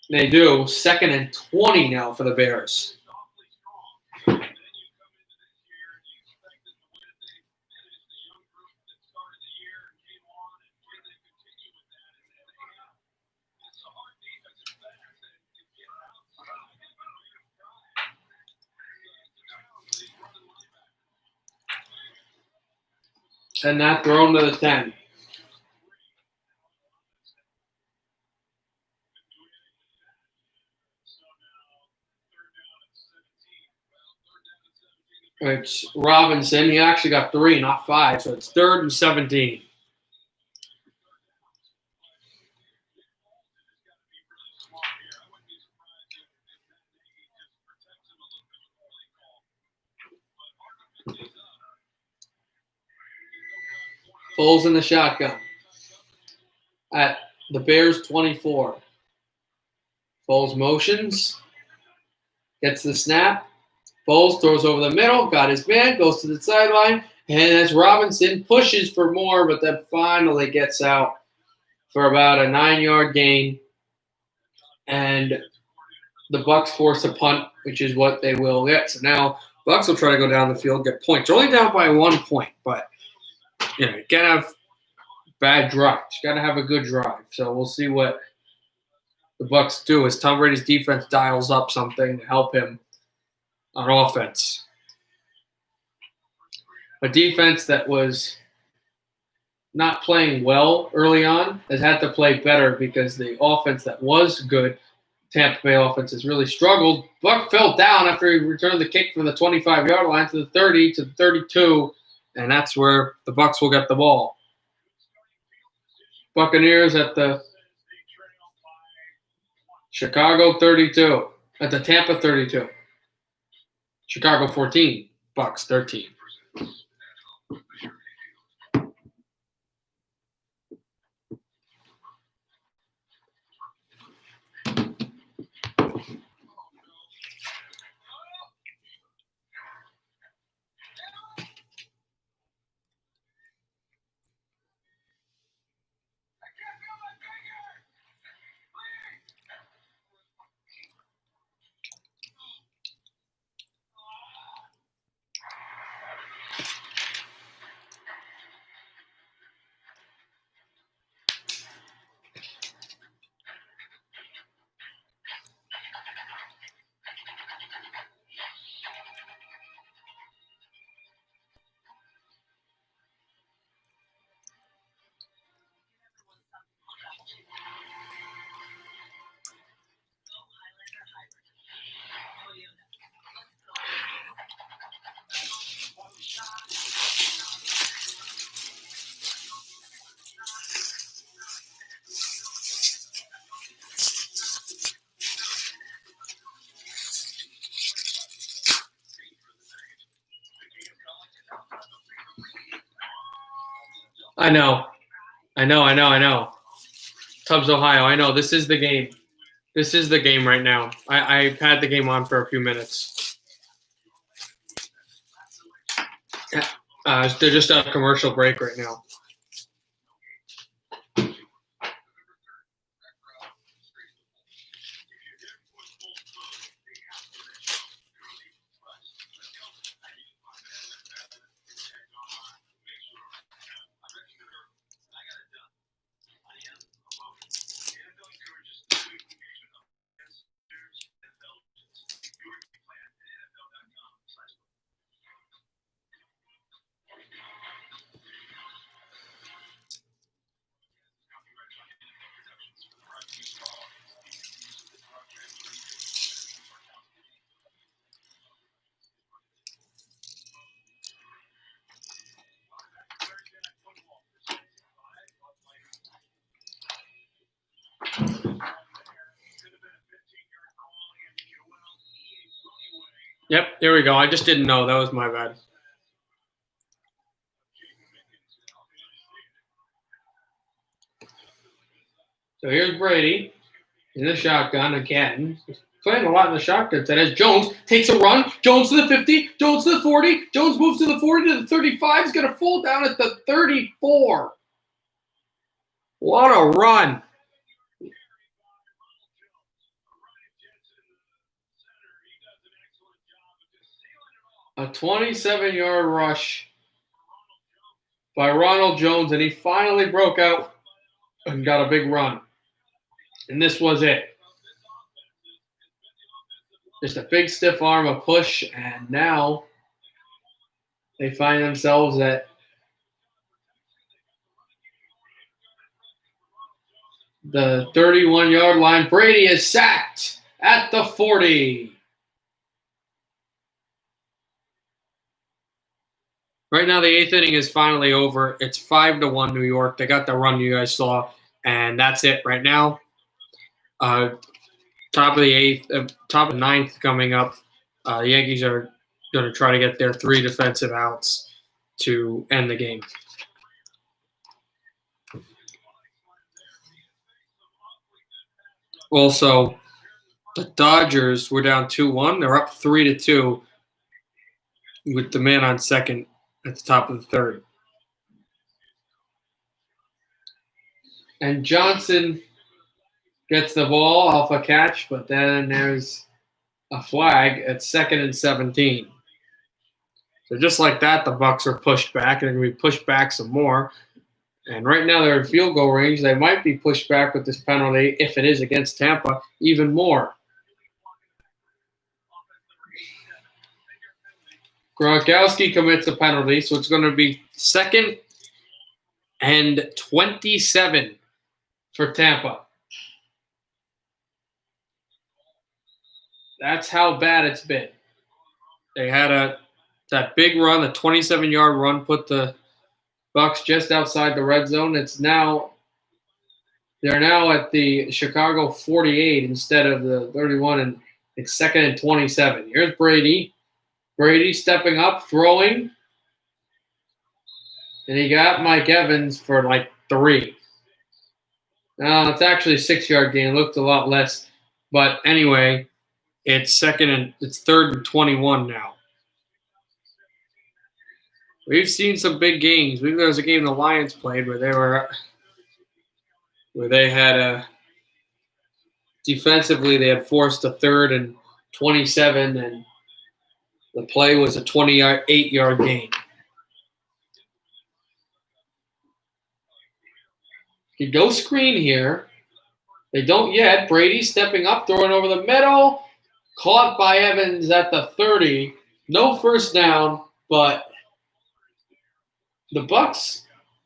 A: They do. 2nd and 20 now for the Bears. And that thrown to the 10. It's Robinson. He actually got 3, not 5. So it's 3rd and 17. Foles in the shotgun at the Bears 24. Foles motions, gets the snap. Foles throws over the middle, got his man, goes to the sideline, and as Robinson pushes for more, but then finally gets out for about a 9-yard gain. And the Bucs force a punt, which is what they will get. So now Bucs will try to go down the field, get points. They're only down by 1 point, but you can't have bad drives. You got to have a good drive. So we'll see what the Bucs do as Tom Brady's defense dials up something to help him on offense. A defense that was not playing well early on has had to play better because the offense that was good, Tampa Bay offense, has really struggled. Buck fell down after he returned the kick from the 25-yard line to the 30 to the 32, and that's where the Bucs will get the ball. Buccaneers at the Chicago 32, at the Tampa 32. Chicago 14, Bucs 13. I know. Tubbs, Ohio. I know. This is the game. This is the game right now. I've had the game on for a few minutes. They're just at a commercial break right now. Yep, there we go. I just didn't know. That was my bad. So here's Brady in the shotgun again. He's playing a lot in the shotgun today. Jones takes a run. Jones to the 50. Jones to the 40. Jones moves to the 40 to the 35. He's going to fall down at the 34. What a run. A 27-yard rush by Ronald Jones, and he finally broke out and got a big run. And this was it. Just a big stiff arm, a push, and now they find themselves at the 31-yard line. Brady is sacked at the 40. Right now, the 8th inning is finally over. It's 5-1 New York. They got the run you guys saw, and that's it right now. Top of the 8th, top of 9th coming up. The Yankees are going to try to get their 3 defensive outs to end the game. Also, the Dodgers were down 2-1. They're up 3-2 with the man on second at the top of the 3rd. And Johnson gets the ball off a catch, but then there's a flag at 2nd and 17. So just like that, the Bucs are pushed back, and they're going to be pushed back some more. And right now they're in field goal range. They might be pushed back with this penalty, if it is against Tampa, even more. Gronkowski commits a penalty, so it's going to be 2nd and 27 for Tampa. That's how bad it's been. They had that big run, the 27-yard run, put the Bucs just outside the red zone. They're now at the Chicago 48 instead of the 31, and it's 2nd and 27. Here's Brady. Brady stepping up, throwing. And he got Mike Evans for like 3. It's actually a 6-yard gain. It looked a lot less. But anyway, it's 3rd and 21 now. We've seen some big games. There was a game the Lions played where they had defensively they had forced a 3rd and 27, and the play was a 28-yard gain. You go screen here. They don't yet. Brady stepping up, throwing over the middle. Caught by Evans at the 30. No first down, but the Bucs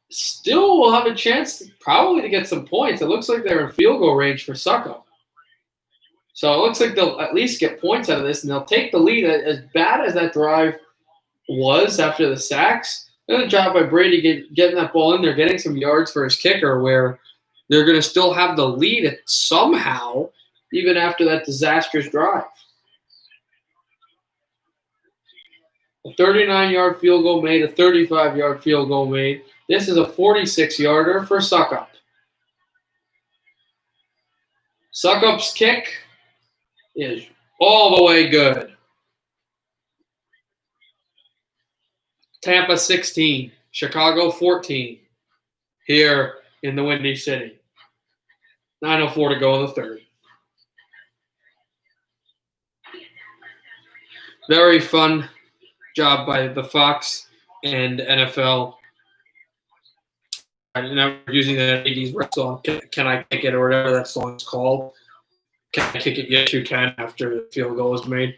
A: still will have a chance probably to get some points. It looks like they're in field goal range for Succo. So it looks like they'll at least get points out of this, and they'll take the lead. As bad as that drive was after the sacks, another job by Brady getting that ball in there, getting some yards for his kicker, where they're going to still have the lead somehow, even after that disastrous drive. A 39-yard field goal made, a 35-yard field goal made. This is a 46-yarder for Suckup. Suckup's kick is all the way good. Tampa 16, Chicago 14 here in the Windy City. 9:04 to go in the 3rd. Very fun job by the Fox and NFL. I'm never using the 80s rap song, Can I Kick It, or whatever that song is called. Can I kick it? Yes, you can, after the field goal is made.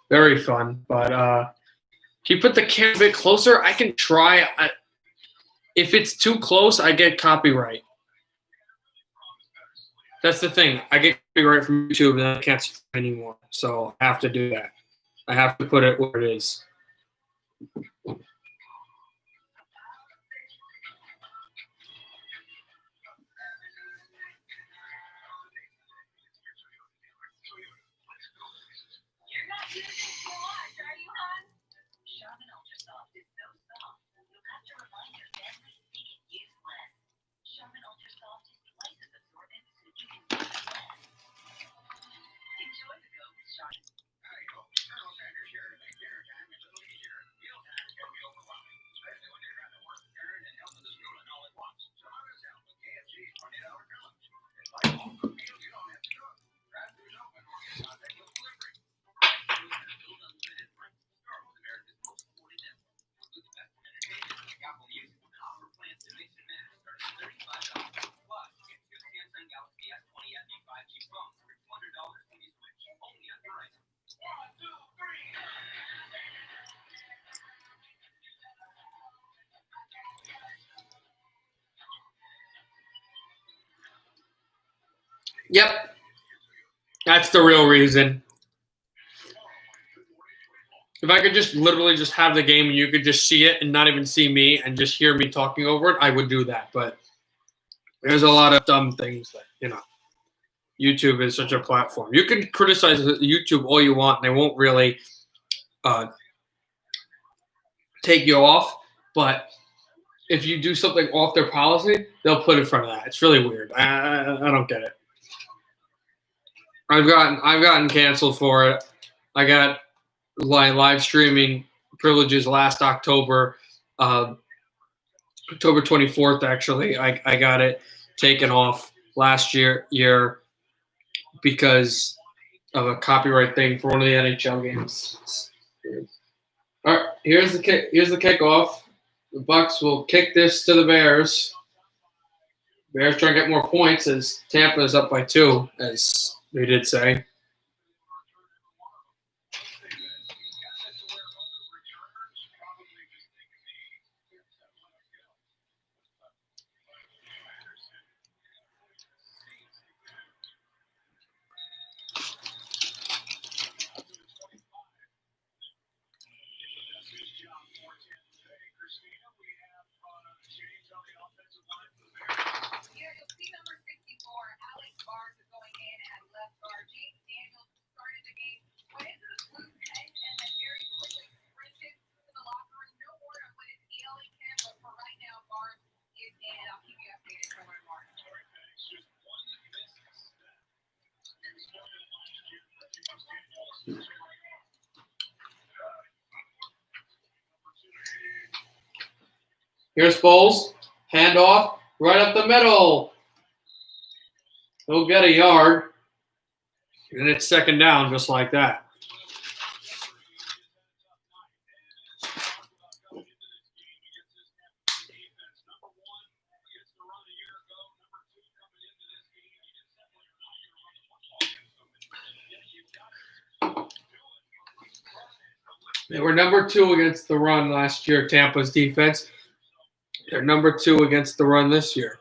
A: Very fun. But can you put the camera a bit closer? I can try. If it's too close, I get copyright. That's the thing. I get copyright from YouTube, and then I can't stream anymore. So I have to do that. I have to put it where it is. Yep, that's the real reason. If I could just literally just have the game and you could just see it and not even see me and just hear me talking over it, I would do that. But there's a lot of dumb things that, YouTube is such a platform. You can criticize YouTube all you want and they won't really take you off. But if you do something off their policy, they'll put in front of that. It's really weird. I don't get it. I've gotten canceled for it. I got live streaming privileges last October, October 24th. Actually, I got it taken off last year because of a copyright thing for one of the NHL games. All right, here's the kick. Here's the kickoff. The Bucs will kick this to the Bears. Bears trying to get more points as Tampa is up by 2, as they did say. Here's Foles. Handoff right up the middle. He'll get a yard. And it's second down just like that. They were number 2 against the run last year, Tampa's defense. They're number 2 against the run this year.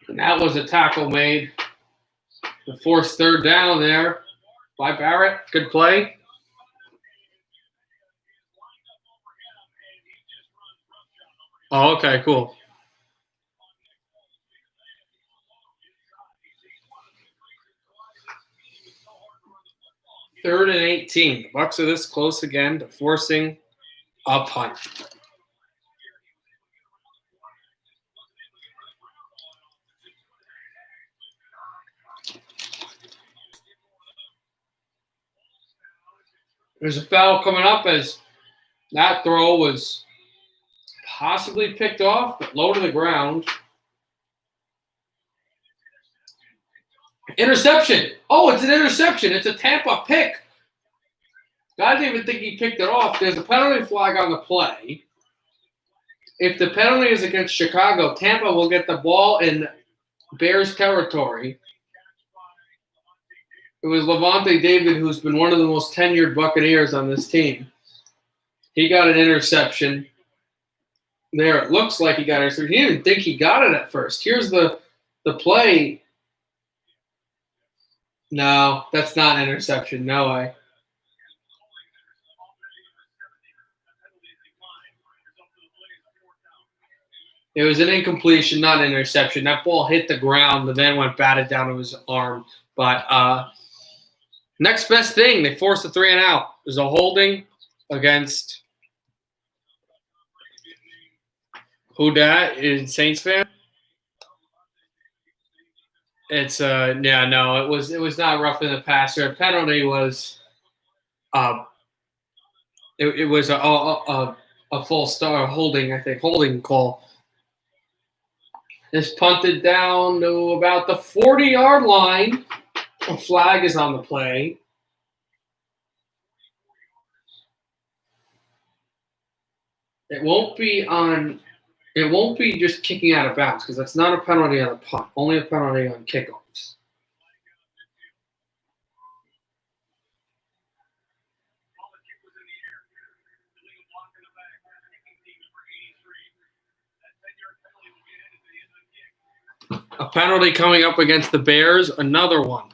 A: And that was a tackle made. The forced third down there by Barrett. Good play. Oh, okay, cool. Third and 18. The Bucs are this close again to forcing a punt. There's a foul coming up as that throw was possibly picked off, but low to the ground. Interception. Oh, it's an interception. It's a Tampa pick. I didn't even think he picked it off. There's a penalty flag on the play. If the penalty is against Chicago, Tampa will get the ball in Bears territory. It was Levante David, who's been one of the most tenured Buccaneers on this team. He got an interception. There, it looks like he got an interception. He didn't think he got it at first. Here's the play. No, that's not an interception. No way. It was an incompletion, not an interception. That ball hit the ground and then went batted down to his arm. But next best thing, they forced a 3-and-out. There's a holding against who dat is Saints fan. It's it was not roughing the passer. The penalty was it was a full star holding, I think, holding call. It's punted down to about the 40-yard line. A flag is on the play. – It won't be on. It won't be just kicking out of bounds because that's not a penalty on a punt. Only a penalty on kickoffs. A penalty coming up against the Bears. Another one.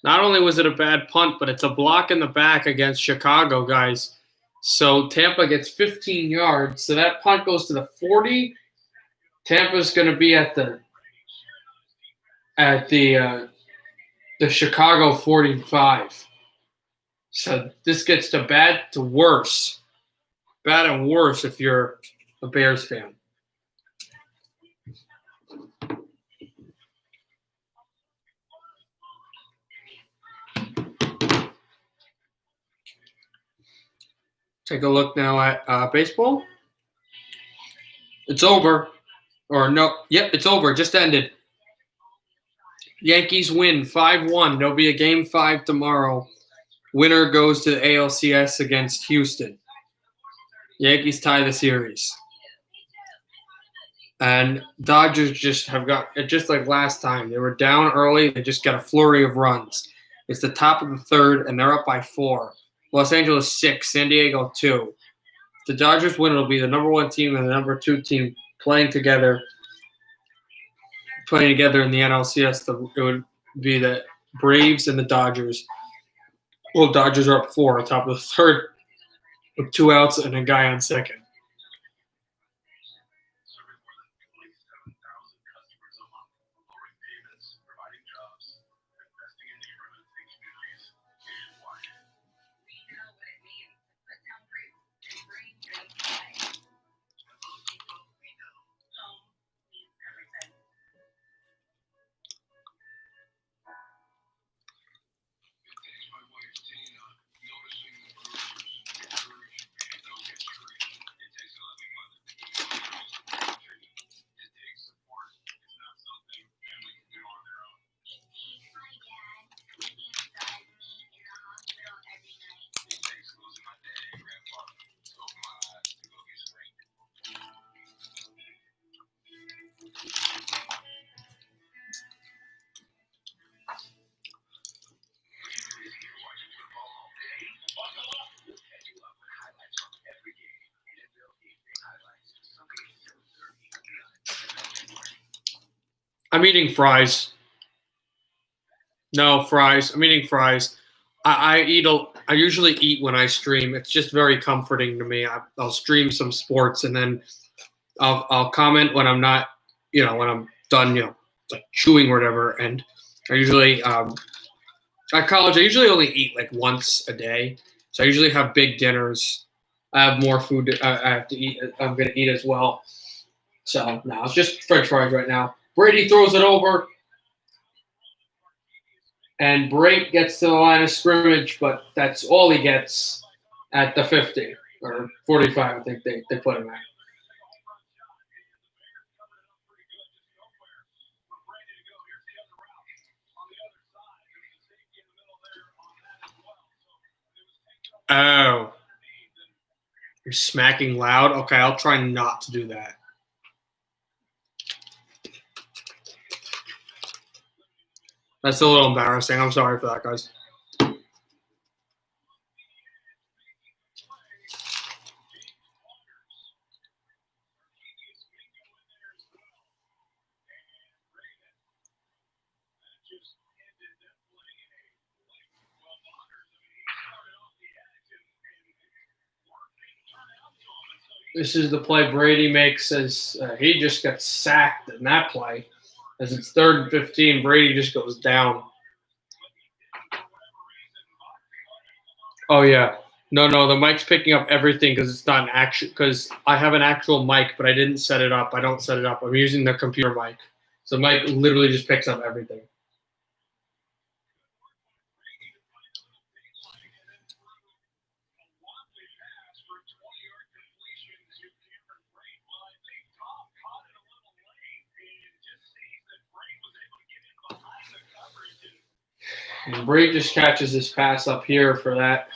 A: Not only was it a bad punt, but it's a block in the back against Chicago, guys. So Tampa gets 15 yards. So that punt goes to the 40. Tampa's going to be at the Chicago 45. So this gets to bad to worse. Bad and worse if you're a Bears fan. Take a look now at baseball. It's over. Or no, yep, it's over. Just ended. Yankees win 5-1. There'll be a game 5 tomorrow. Winner goes to the ALCS against Houston. Yankees tie the series. And Dodgers just have got it just like last time. They were down early. They just got a flurry of runs. It's the top of the third, and they're up by 4. Los Angeles 6, San Diego 2. If the Dodgers win, it'll be the number 1 team and the number 2 team playing together in the NLCS. It would be the Braves and the Dodgers. Well, Dodgers are up 4 on top of the third with 2 outs and a guy on second. I'm eating fries. No, fries. I'm eating fries. I usually eat when I stream. It's just very comforting to me. I'll stream some sports and then I'll comment when I'm not, when I'm done, like chewing or whatever. And I usually at college I usually only eat like once a day. So I usually have big dinners. I have more food I have to eat. I'm gonna eat as well. So no, it's just French fries right now. Brady throws it over. And Brake gets to the line of scrimmage, but that's all he gets at the 50 or 45, I think they put him at. Oh. You're smacking loud? Okay, I'll try not to do that. That's a little embarrassing. I'm sorry for that, guys. This is the play Brady makes as he just got sacked in that play. As it's 3rd and 15, Brady just goes down. Oh, yeah. No, the mic's picking up everything because it's not an actual – because I have an actual mic, but I didn't set it up. I don't set it up. I'm using the computer mic. So the mic literally just picks up everything. And Brady just catches this pass up here for that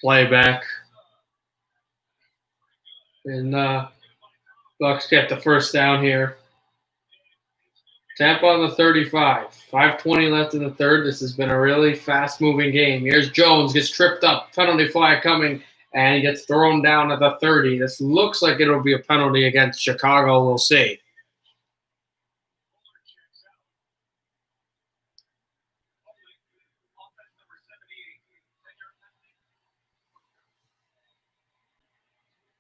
A: playback. And Bucks get the first down here. Tampa on the 35. 5:20 left in the third. This has been a really fast-moving game. Here's Jones, gets tripped up. Penalty flag coming, and he gets thrown down at the 30. This looks like it'll be a penalty against Chicago. We'll see.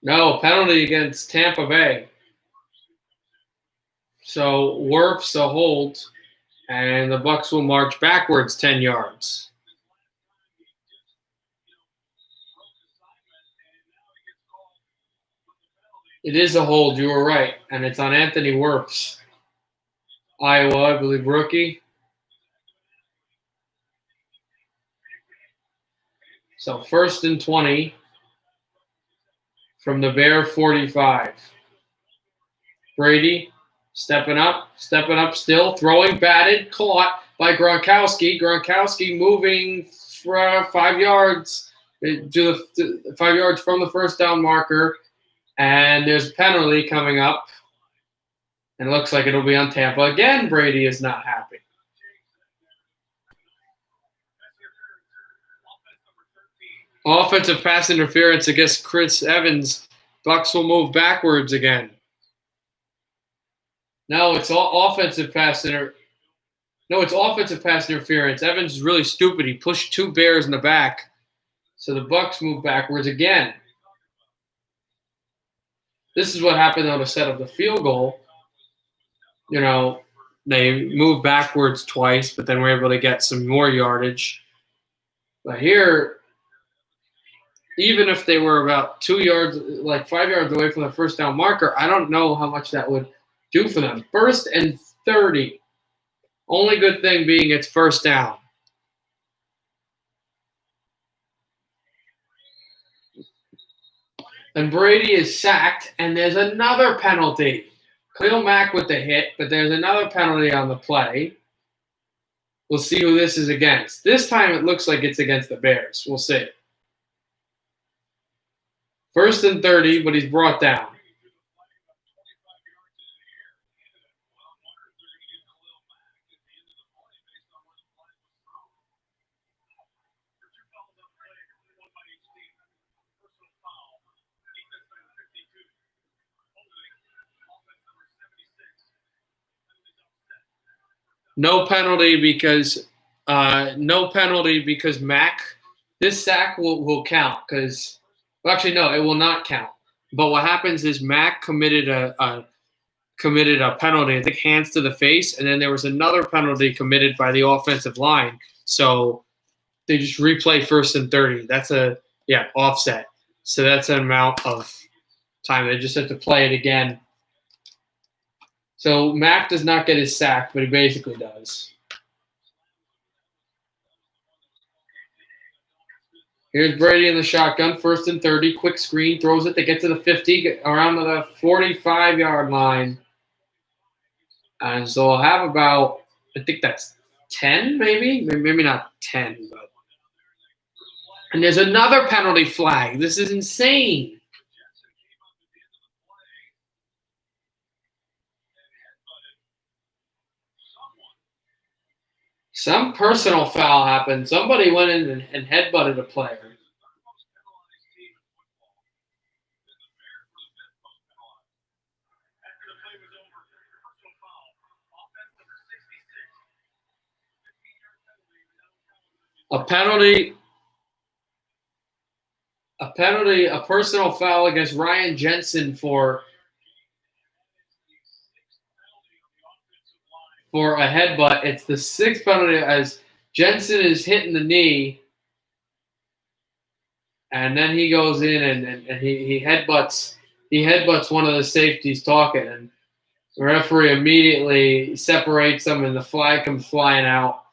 A: No, penalty against Tampa Bay. So Wirfs a hold, and the Bucks will march backwards 10 yards. It is a hold, you were right, and it's on Anthony Wirfs. Iowa, I believe, rookie. So 1st and 20 from the Bear 45. Brady stepping up still, throwing, batted, caught by Gronkowski. Gronkowski moving for 5 yards to the 5 yards from the first down marker, and there's a penalty coming up, and it looks like it'll be on Tampa again. Brady is not happy. Offensive pass interference against Chris Evans. Bucks will move backwards again. No, it's all offensive pass it's offensive pass interference. Evans is really stupid. He pushed 2 Bears in the back. So the Bucks move backwards again. This is what happened on the set of the field goal. You know, they moved backwards twice, but then we're able to get some more yardage. But here, even if they were about 2 yards, like 5 yards away from the first down marker, I don't know how much that would do for them. 1st and 30. Only good thing being it's first down. And Brady is sacked, and there's another penalty. Khalil Mack with the hit, but there's another penalty on the play. We'll see who this is against. This time it looks like it's against the Bears. We'll see. 1st and 30, but he's brought down. No penalty because Mack. This sack will count because actually no, it will not count. But what happens is Mack committed a penalty, I think hands to the face, and then there was another penalty committed by the offensive line. So they just replay 1st and 30. That's offset. So that's an amount of time. They just have to play it again. So Mack does not get his sack, but he basically does. Here's Brady in the shotgun, 1st and 30, quick screen, throws it, they get to the 50, around the 45-yard line. And so we'll have about, I think that's 10 maybe not 10. But. And there's another penalty flag. This is insane. Some personal foul happened. Somebody went in and headbutted a player. A personal foul against Ryan Jensen for a headbutt. It's the 6th penalty as Jensen is hitting the knee, and then he goes in and he headbutts one of the safeties talking, and the referee immediately separates them, and the flag comes flying out.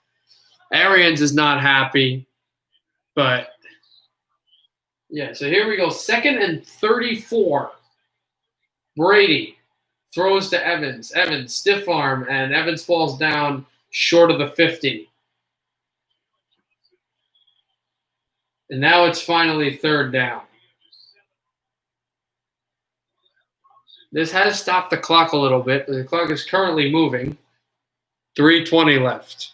A: Arians is not happy, but yeah. So here we go, 2nd and 34. Brady throws to Evans. Evans, stiff arm, and Evans falls down short of the 50. And now it's finally 3rd down. This has stopped the clock a little bit. The clock is currently moving. 3:20 left.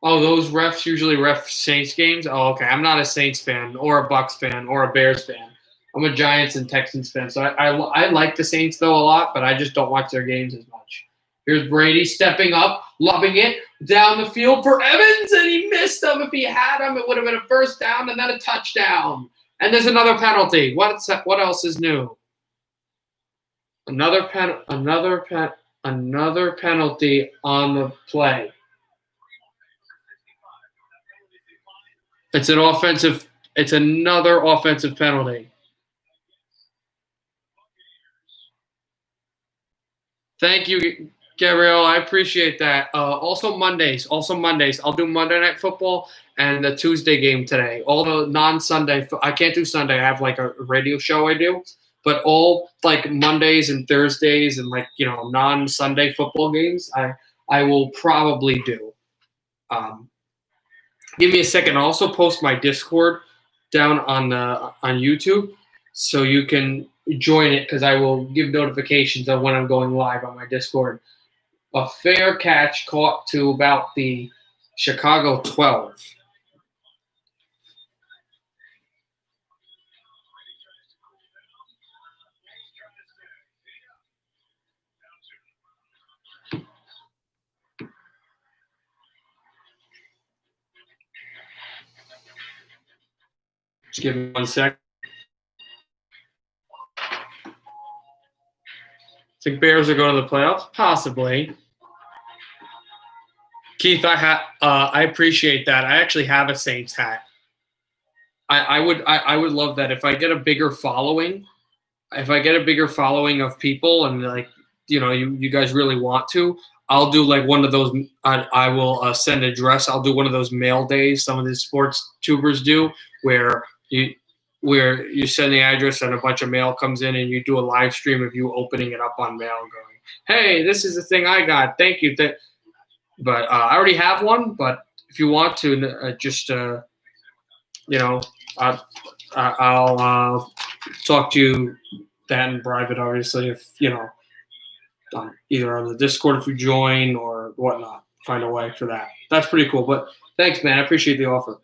A: Oh, those refs usually ref Saints games? Oh, okay. I'm not a Saints fan or a Bucks fan or a Bears fan. I'm a Giants and Texans fan. So I like the Saints, though, a lot, but I just don't watch their games as much. Here's Brady stepping up, lobbing it down the field for Evans, and he missed him. If he had him, it would have been a first down and then a touchdown. And there's another penalty. What else is new? Another penalty on the play. It's another offensive penalty. Thank you, Gabriel. I appreciate that. Also Mondays. I'll do Monday Night Football and the Tuesday game today. All the non-Sunday. I can't do Sunday. I have like a radio show I do. But all like Mondays and Thursdays and like, non-Sunday football games, I will probably do. Give me a second. I'll also post my Discord down on YouTube, so you can join it because I will give notifications of when I'm going live on my Discord. A fair catch caught to about the Chicago 12. Just give me 1 sec. Think Bears are going to the playoffs? Possibly. Keith, I appreciate that. I actually have a Saints hat. I would love that if I get a bigger following. If I get a bigger following of people and like you guys really want to, I'll do like one of those. I will send a dress. I'll do one of those mail days. Some of the sports tubers do where you send the address and a bunch of mail comes in and you do a live stream of you opening it up on mail and going, "Hey, this is the thing I got. Thank you." But I already have one. But if you want to, I'll talk to you that in private, obviously, if either on the Discord if you join or whatnot. Find a way for that. That's pretty cool. But thanks, man. I appreciate the offer.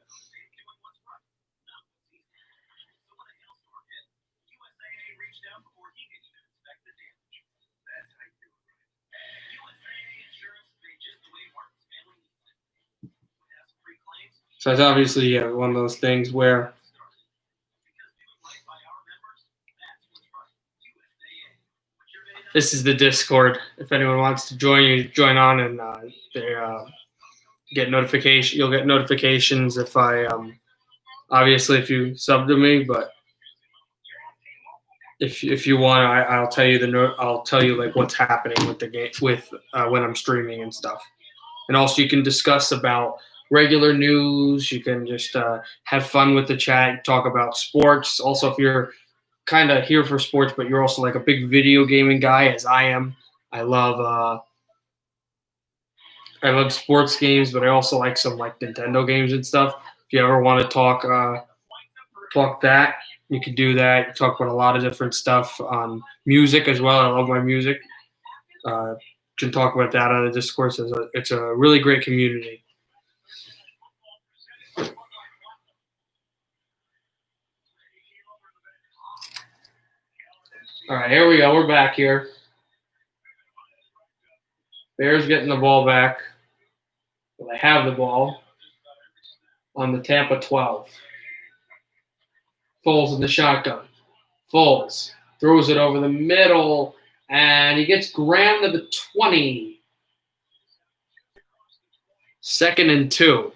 A: So it's obviously one of those things where this is the Discord. If anyone wants to join, you join on, and they get notification. You'll get notifications if I obviously if you sub to me, but if you want, I'll tell you I'll tell you like what's happening with the game with when I'm streaming and stuff, and also you can discuss about regular news. You can just have fun with the chat, talk about sports. Also, if you're kind of here for sports, but you're also like a big video gaming guy, as I am. I love sports games, but I also like some like Nintendo games and stuff. If you ever want to talk that, you can do that. You talk about a lot of different stuff on music as well. I love my music. Can talk about that on the Discord. It's a really great community. All right, here we go. We're back here. Bears getting the ball back. Well, they have the ball on the Tampa 12. Foles in the shotgun. Foles throws it over the middle, and he gets Graham to the 20. 2nd and 2.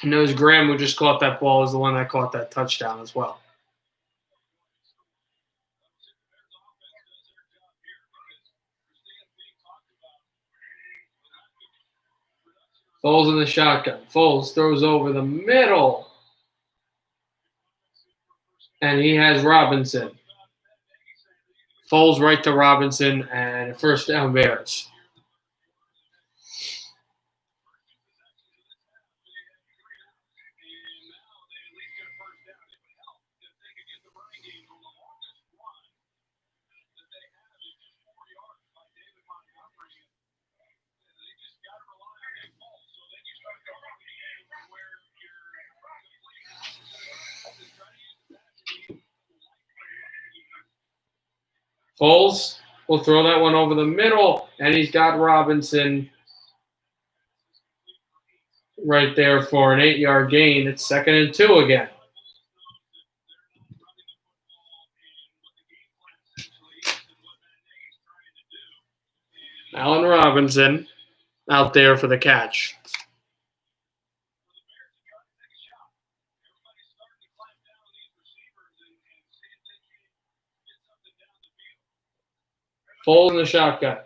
A: And it was Graham who just caught that ball, is the one that caught that touchdown as well. Foles in the shotgun. Foles throws over the middle. And he has Robinson. Foles right to Robinson and first down Bears. Foles will throw that one over the middle, and he's got Robinson right there for an 8-yard gain. It's 2nd and 2 again. Allen Robinson out there for the catch. Foles in the shotgun.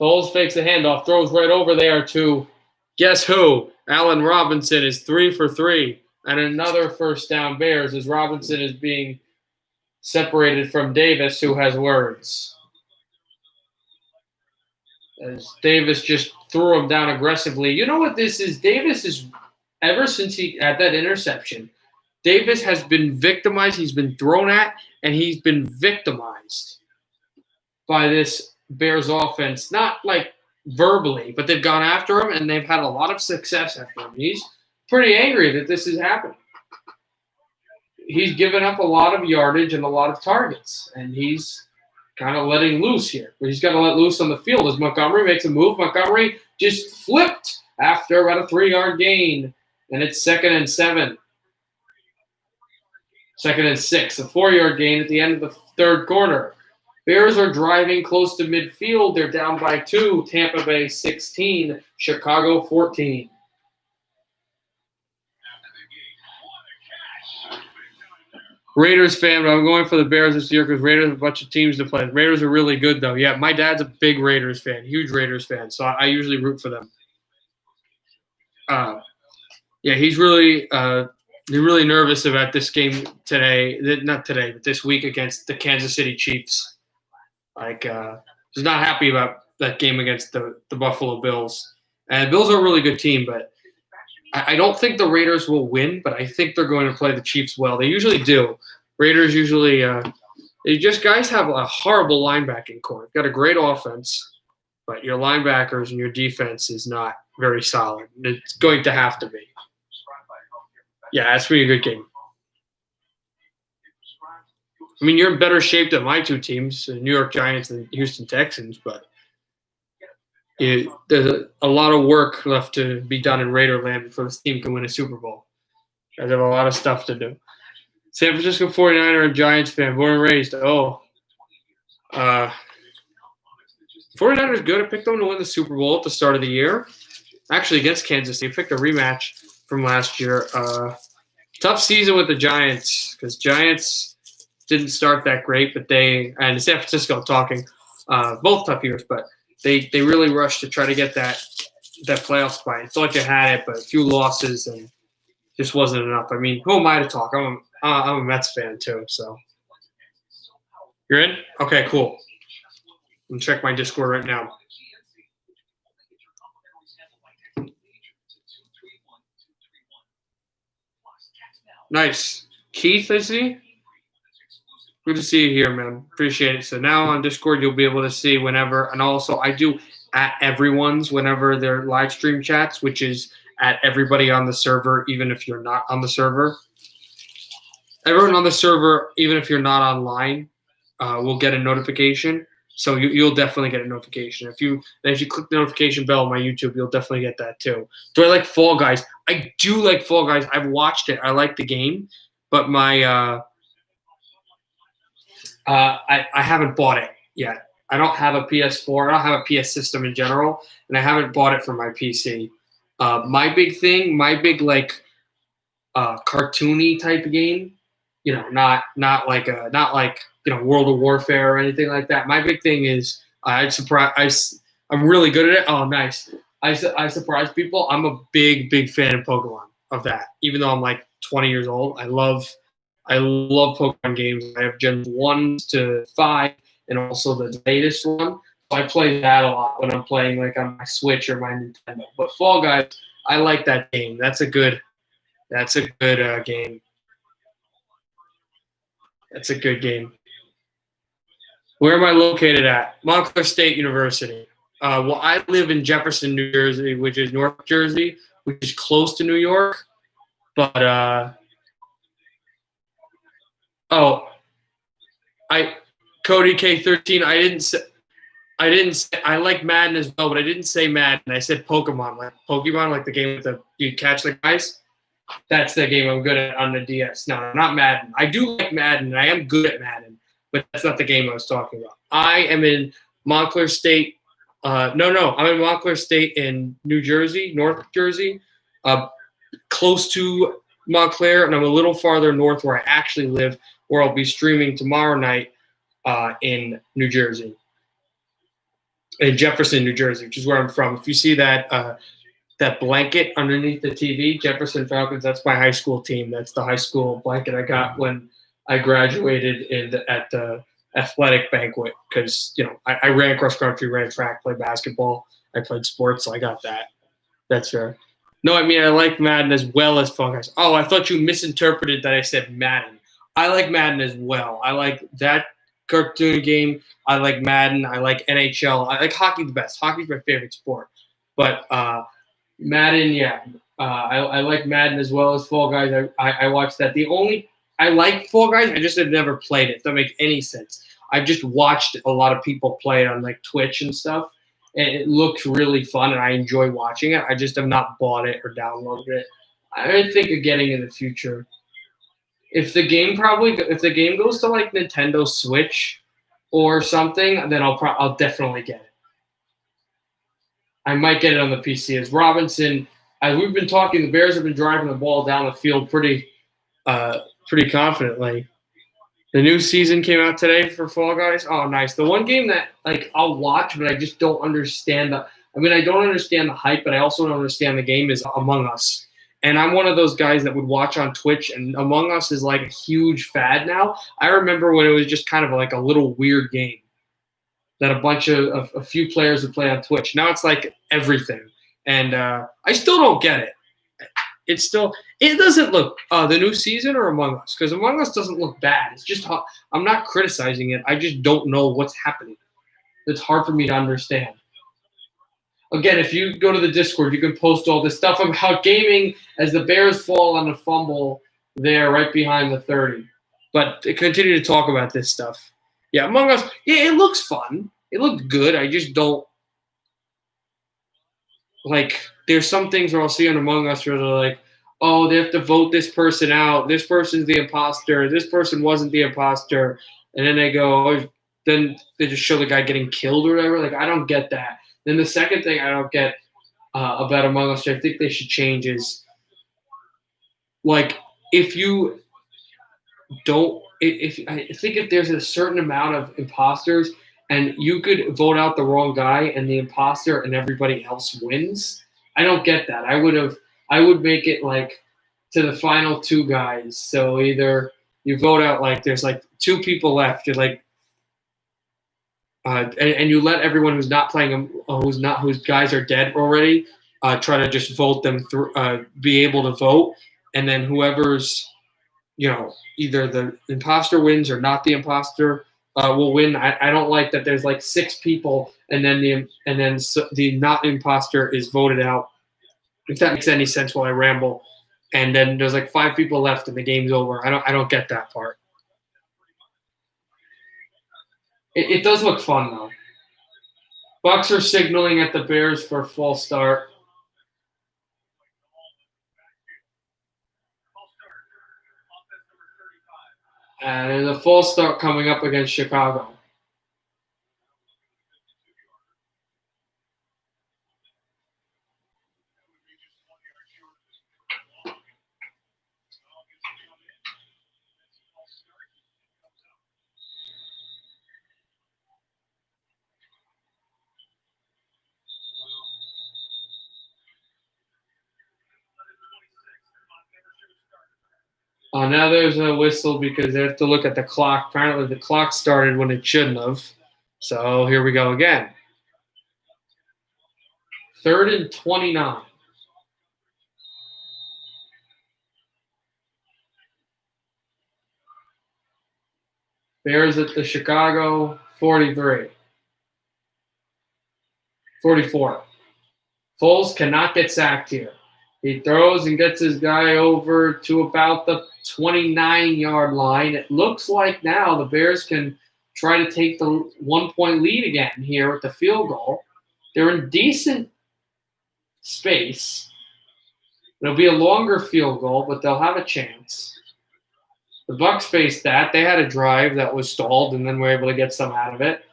A: Foles fakes the handoff, throws right over there to guess who? Allen Robinson is 3 for 3. And another first down Bears as Robinson is being separated from Davis, who has words. As Davis just threw him down aggressively. You know what this is? Davis is, ever since he had that interception, Davis has been victimized. He's been thrown at, and he's been victimized by this Bears offense. Not like verbally, but they've gone after him, and they've had a lot of success after him. He's pretty angry that this is happening. He's given up a lot of yardage and a lot of targets, and he's kind of letting loose here. But he's got to let loose on the field as Montgomery makes a move. Montgomery just flipped after about a 3-yard gain, and it's 2nd and 7. 2nd and 6, a 4-yard gain at the end of the third quarter. Bears are driving close to midfield. They're down by 2. Tampa Bay 16, Chicago 14. Raiders fan, but I'm going for the Bears this year because Raiders have a bunch of teams to play. Raiders are really good, though. Yeah, my dad's a big Raiders fan, huge Raiders fan, so I usually root for them. Yeah, he's really nervous about this game today. Not today, but this week against the Kansas City Chiefs. He's not happy about that game against the Buffalo Bills. And the Bills are a really good team, but I don't think the Raiders will win, but I think they're going to play the Chiefs well. They usually do. Raiders usually guys have a horrible linebacking core. They've got a great offense, but your linebackers and your defense is not very solid. It's going to have to be. Yeah, that's going to be a good game. I mean, you're in better shape than my two teams, the New York Giants and Houston Texans, but there's a lot of work left to be done in Raiderland before this team can win a Super Bowl. Guys have a lot of stuff to do. San Francisco 49er and Giants fan, born and raised. 49ers good. I picked them to win the Super Bowl at the start of the year. Actually, against Kansas City. Picked a rematch from last year. Tough season with the Giants because Giants didn't start that great, but and San Francisco talking, both tough years, but they really rushed to try to get that playoff spot. I thought you had it, but a few losses and just wasn't enough. I mean, who am I to talk? I'm a Mets fan too, so. You're in? Okay, cool. I'm check my Discord right now. Nice. Keith, I see. Good to see you here, man. Appreciate it. So now on Discord, you'll be able to see whenever, and also I do at everyone's whenever they're live stream chats, which is at everybody on the server, even if you're not on the server. Everyone on the server, even if you're not online, will get a notification. So you'll definitely get a notification. If you click the notification bell on my YouTube, you'll definitely get that too. Do I like Fall Guys? I do like Fall Guys. I've watched it. I like the game, but my I haven't bought it yet. I don't have a PS4. I don't have a PS system in general, and I haven't bought it for my PC. My big thing, cartoony type of game, not like World of Warfare or anything like that. My big thing is I'm really good at it. Oh, nice. I surprise people. I'm a big fan of Pokemon, of that. Even though I'm like 20 years old, I love Pokemon games. I have Gen 1 to 5 and also the latest one. So I play that a lot when I'm playing like on my Switch or my Nintendo. But Fall Guys, I like that game. That's a good game. That's a good game. Where am I located at? Montclair State University. Well, I live in Jefferson, New Jersey, which is North Jersey, which is close to New York. But oh, I Cody K13. I didn't say I like Madden as well, but I didn't say Madden. I said Pokemon, like the game with the you catch the guys. That's the game I'm good at on the DS. No, not Madden. I do like Madden, and I am good at Madden, but that's not the game I was talking about. I am in Montclair State. No, I'm in Montclair State in New Jersey, North Jersey, close to Montclair, and I'm a little farther north where I actually live, where I'll be streaming tomorrow night in New Jersey, in Jefferson, New Jersey, which is where I'm from. If you see that blanket underneath the TV, Jefferson Falcons. That's my high school team. That's the high school blanket I got when I graduated at the athletic banquet because I ran cross country, ran track, played basketball. I played sports, so I got that. That's fair. No, I mean I like Madden as well as Fall Guys. Oh, I thought you misinterpreted that I said Madden. I like Madden as well. I like that cartoon game. I like Madden. I like NHL. I like hockey the best. Hockey's my favorite sport. But Madden, yeah. I like Madden as well as Fall Guys. I watched that. I like Fall Guys. I just have never played it. If that makes any sense. I've just watched a lot of people play it on like Twitch and stuff, and it looks really fun, and I enjoy watching it. I just have not bought it or downloaded it. I think of getting in the future. If the game goes to like Nintendo Switch or something, then I'll definitely get it. I might get it on the PC. As Robinson, as we've been talking, the Bears have been driving the ball down the field pretty confidently. The new season came out today for Fall Guys. Oh, nice. The one game that like I'll watch, but I just don't understand the. I mean, I don't understand the hype, but I also don't understand the game is Among Us. And I'm one of those guys that would watch on Twitch, and Among Us is like a huge fad now. I remember when it was just kind of like a little weird game that a few players would play on Twitch. Now it's like everything, and I still don't get it. It doesn't look the new season or Among Us because Among Us doesn't look bad. It's just I'm not criticizing it. I just don't know what's happening. It's hard for me to understand. Again, if you go to the Discord, you can post all this stuff about gaming as the Bears fall on a fumble there right behind the 30. But continue to talk about this stuff. Yeah, Among Us, yeah, it looks fun. It looks good. I just don't like there's some things where I'll see on Among Us where they're like, oh, they have to vote this person out. This person's the imposter. This person wasn't the imposter. And then they go, oh, then they just show the guy getting killed or whatever. Like, I don't get that. Then the second thing I don't get about Among Us, which I think they should change, is like if you don't, if I think if there's a certain amount of imposters and you could vote out the wrong guy and the imposter and everybody else wins, I don't get that. I would make it like to the final two guys. So either you vote out like there's like two people left. You're like and you let everyone who's not playing whose guys are dead already try to just vote them through, be able to vote, and then whoever's either the imposter wins or not the imposter will win. I don't like that. There's like six people, and then the not imposter is voted out. If that makes any sense, while I ramble, and then there's like five people left, and the game's over. I don't get that part. It does look fun though. Bucks are signaling at the Bears for a false start. And there's a false start coming up against Chicago. Now there's a whistle because they have to look at the clock. Apparently the clock started when it shouldn't have. So here we go again. 3rd and 29. Bears at the Chicago 43. 44. Foles cannot get sacked here. He throws and gets his guy over to about the 29-yard line. It looks like now the Bears can try to take the 1-point lead again here with the field goal. They're in decent space. It'll be a longer field goal, but they'll have a chance. The Bucs faced that. They had a drive that was stalled, and then were able to get some out of it.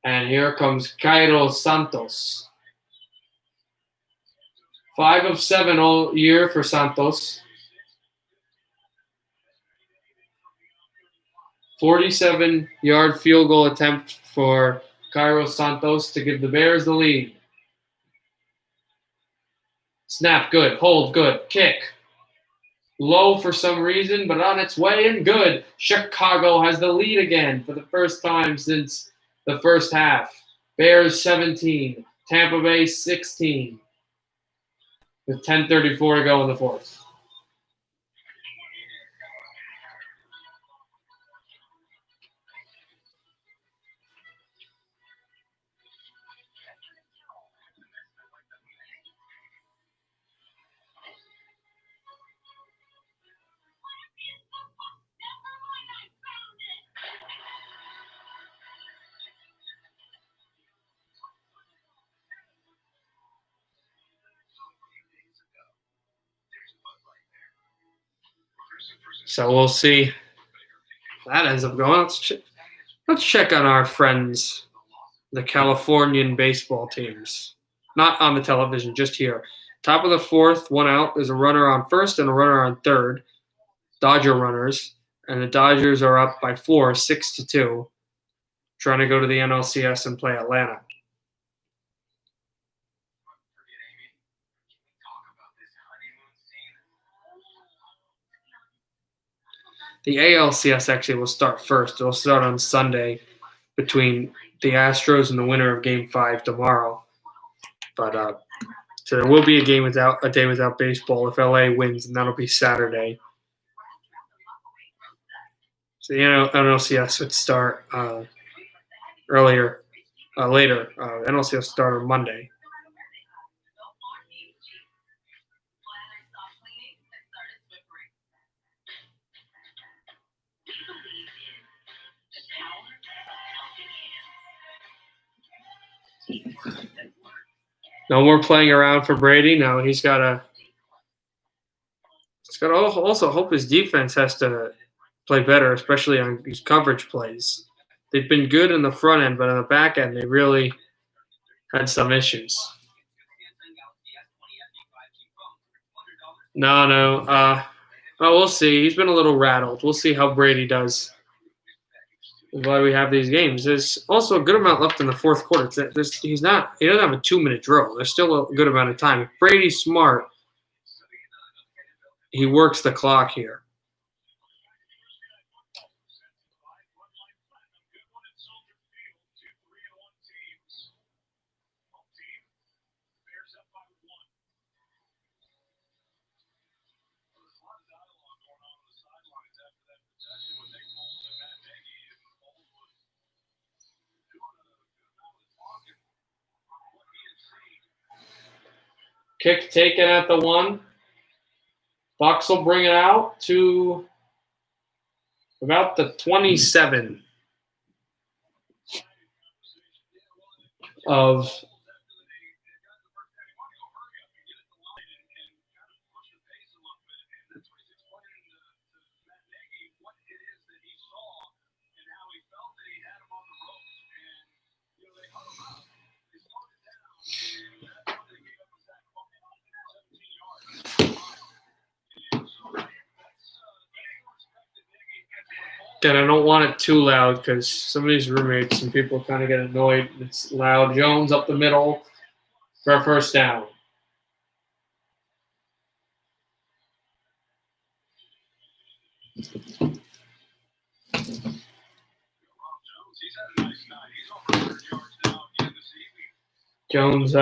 A: And here comes Cairo Santos. 5 of 7 all year for Santos. 47-yard field goal attempt for Cairo Santos to give the Bears the lead. Snap, good. Hold, good. Kick. Low for some reason, but on its way and good. Chicago has the lead again for the first time since the first half. Bears 17, Tampa Bay 16. With 10:34 to go in the fourth. So we'll see how that ends up going. Let's check on our friends, the Californian baseball teams. Not on the television, just here. Top of the fourth, 1 out. There's a runner on first and a runner on third. Dodger runners. And the Dodgers are up by 4, 6-2. Trying to go to the NLCS and play Atlanta. The ALCS actually will start first. It'll start on Sunday between the Astros and the winner of Game 5 tomorrow. But so there will be a day without baseball if LA wins, and that'll be Saturday. So the NLCS would start later. NLCS start on Monday. No more playing around for Brady. Now he's got to also hope his defense has to play better, especially on these coverage plays. They've been good in the front end, but on the back end, they really had some issues. No. Well, we'll see. He's been a little rattled. We'll see how Brady does. I'm glad we have these games. There's also a good amount left in the fourth quarter. He doesn't have a 2-minute drill. There's still a good amount of time. If Brady's smart, he works the clock here. Kick taken at the 1. Bucs will bring it out to about the 27 of Again, I don't want it too loud because some of these roommates and people kind of get annoyed. It's loud. Jones up the middle for a first down. Jones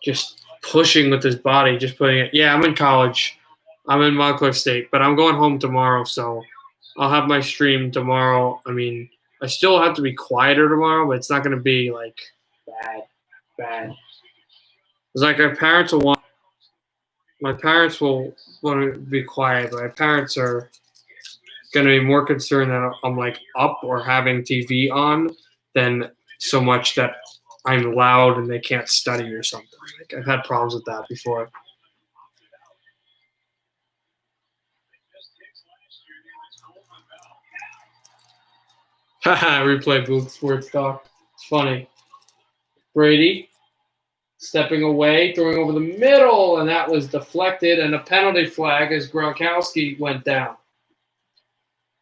A: just pushing with his body, just putting it. Yeah, I'm in college. I'm in Montclair State, but I'm going home tomorrow, so I'll have my stream tomorrow. I mean, I still have to be quieter tomorrow, but it's not going to be like bad. It's like my parents will want. My parents will want to be quiet, but my parents are going to be more concerned that I'm like up or having TV on than so much that I'm loud and they can't study or something. Like I've had problems with that before. Haha, replay Boot Sports Talk. It's funny. Brady stepping away, throwing over the middle, and that was deflected, and a penalty flag as Gronkowski went down.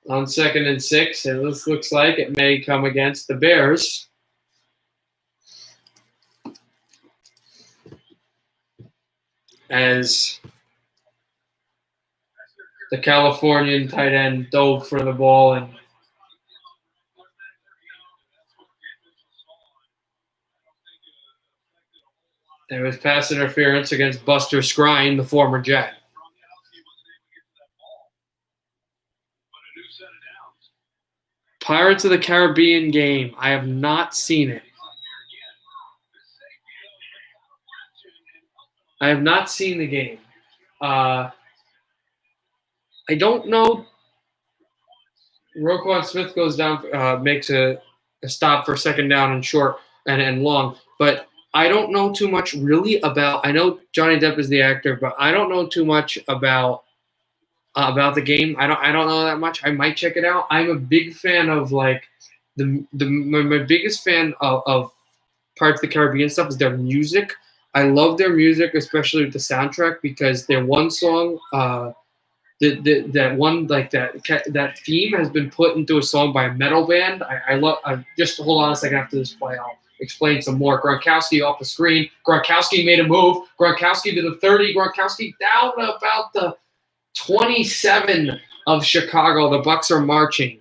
A: On 2nd and 6, and this looks like it may come against the Bears. As the Californian tight end dove for the ball and there was pass interference against Buster Skrine, the former Jet. Pirates of the Caribbean game. I have not seen it. I have not seen the game. I don't know. Roquan Smith goes down, makes a stop for 2nd down and short and long, but I don't know too much really about. I know Johnny Depp is the actor, but I don't know too much about the game. I don't know that much. I might check it out. I'm a big fan of like my biggest fan of Pirates of the Caribbean stuff is their music. I love their music, especially with the soundtrack, because their one song, that theme has been put into a song by a metal band. I love. Just hold on a second after this play. I'll explain some more. Gronkowski off the screen. Gronkowski made a move. Gronkowski to the 30. Gronkowski down about the 27 of Chicago. The Bucs are marching.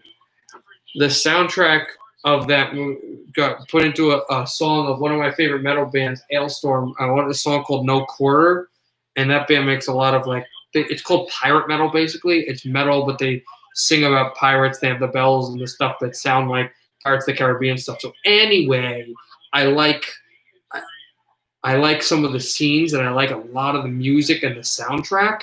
A: The soundtrack of that got put into a song of one of my favorite metal bands, Ailstorm. I wanted a song called No Quarter, and that band makes a lot of like it's called pirate metal. Basically, it's metal, but they sing about pirates. They have the bells and the stuff that sound like Pirates of the Caribbean stuff. So anyway, I like some of the scenes, and I like a lot of the music and the soundtrack.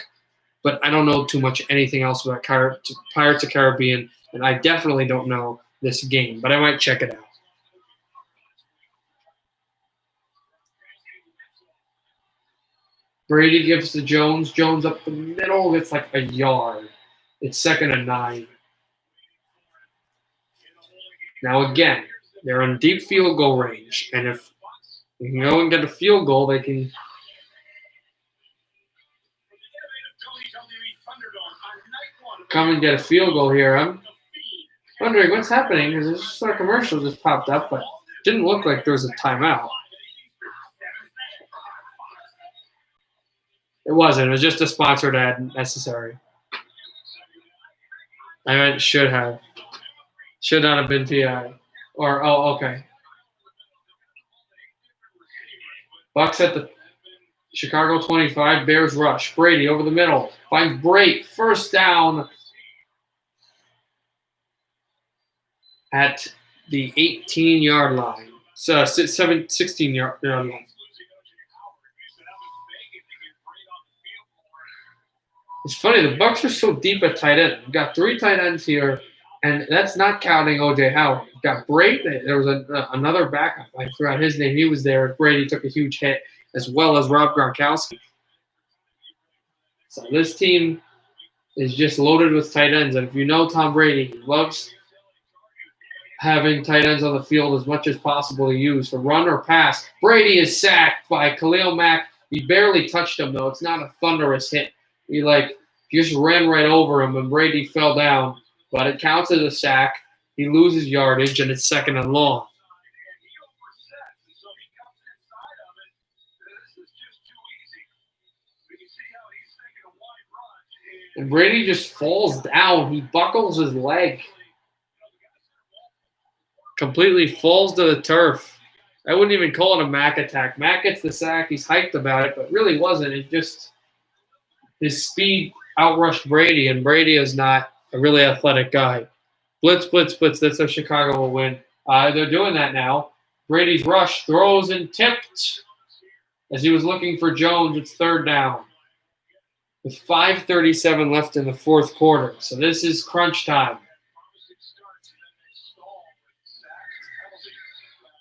A: But I don't know too much anything else about Pirates of Caribbean, and I definitely don't know this game, but I might check it out. Brady gives to Jones. Jones up the middle. It's like a yard. It's 2nd and 9. Now again, they're in deep field goal range, and if they can go and get a field goal, they can. Come and get a field goal here. I'm wondering what's happening because there's just a commercial just popped up, but it didn't look like there was a timeout. It wasn't. It was just a sponsored ad necessary. I meant should have. Should not have been PI. Or, okay. Bucks at the Chicago 25. Bears rush. Brady over the middle. Finds break. 1st down at the 18-yard line. So 16-yard line. It's funny, the Bucs are so deep at tight end. We've got 3 tight ends here, and that's not counting O.J. Howard. We've got Brady. There was another backup. I forgot his name. He was there. Brady took a huge hit, as well as Rob Gronkowski. So this team is just loaded with tight ends. And if you know Tom Brady, he loves having tight ends on the field as much as possible to use for run or pass. Brady is sacked by Khalil Mack. He barely touched him, though. It's not a thunderous hit. He just ran right over him, and Brady fell down. But it counts as a sack. He loses yardage, and it's 2nd and long. And Brady just falls down. He buckles his leg. Completely falls to the turf. I wouldn't even call it a Mac attack. Mac gets the sack. He's hyped about it, but really wasn't. It just his speed outrushed Brady, and Brady is not a really athletic guy. Blitz, blitz, blitz. That's how Chicago will win. They're doing that now. Brady's rush, throws, and tipped. As he was looking for Jones, it's third down. With 5:37 left in the fourth quarter. So this is crunch time.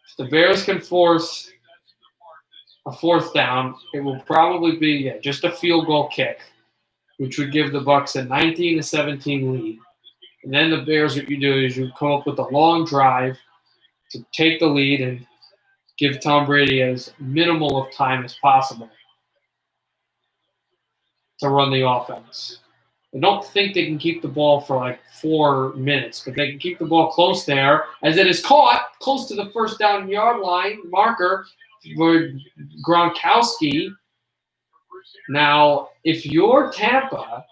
A: If the Bears can force a fourth down, it will probably be just a field goal kick, which would give the Bucs a 19-17 lead. And then the Bears, what you do is you come up with a long drive to take the lead and give Tom Brady as minimal of time as possible to run the offense. I don't think they can keep the ball for like 4 minutes, but they can keep the ball close there as it is caught close to the first down yard line marker for Gronkowski. Now, if you're Tampa,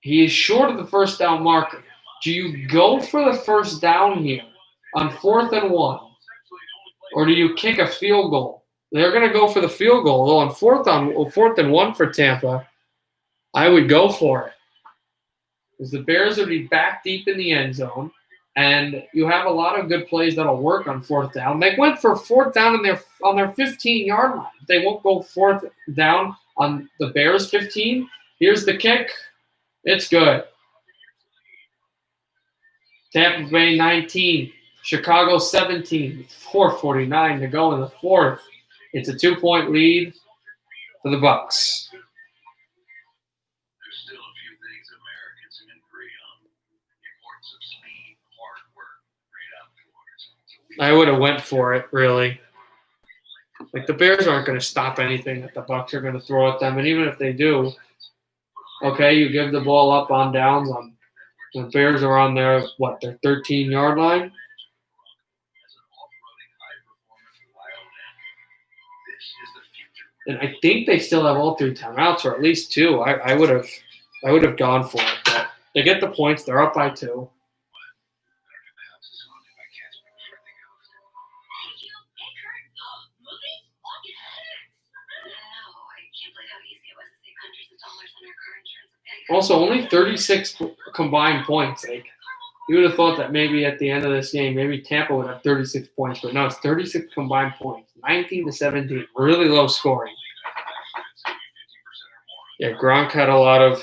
A: he is short of the first down marker. Do you go for the first down here on 4th and 1, or do you kick a field goal? They're going to go for the field goal. Though on 4th and 1 for Tampa, I would go for it. Because the Bears would be back deep in the end zone, and you have a lot of good plays that'll work on 4th down. They went for 4th down on their 15-yard line. They won't go 4th down on the Bears' 15. Here's the kick. It's good. Tampa Bay 19, Chicago 17, 4:49 to go in the fourth. It's a 2-point lead for the Bucs.
B: There's still a few things Americans can agree on. The importance of speed, hard work, great outdoors.
A: I would have went for it, really. Like, the Bears aren't going to stop anything that the Bucs are going to throw at them, and even if they do, okay, you give the ball up on downs on the Bears are on their 13-yard line. And I think they still have all 3 timeouts, or at least 2. I would have gone for it. But they get the points. They're up by 2. Also, only 36 combined points. Like, you would have thought that maybe at the end of this game, maybe Tampa would have 36 points, but no, it's 36 combined points, 19-17, really low scoring. Yeah, Gronk had a lot of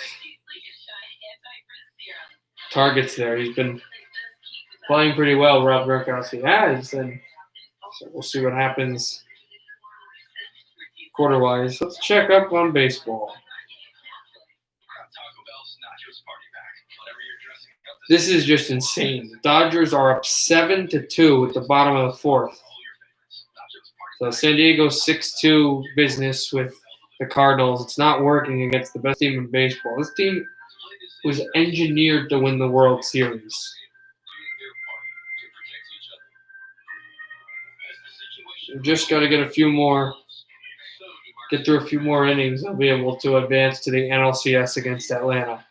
A: targets there. He's been playing pretty well. Rob Gronkowski has, and so we'll see what happens quarter-wise. Let's check up on baseball. This is just insane. The Dodgers are up 7-2 at the bottom of the fourth. So San Diego's 6-2 business with the Cardinals. It's not working against the best team in baseball. This team was engineered to win the World Series. We've just got to get through a few more innings. They'll be able to advance to the NLCS against Atlanta.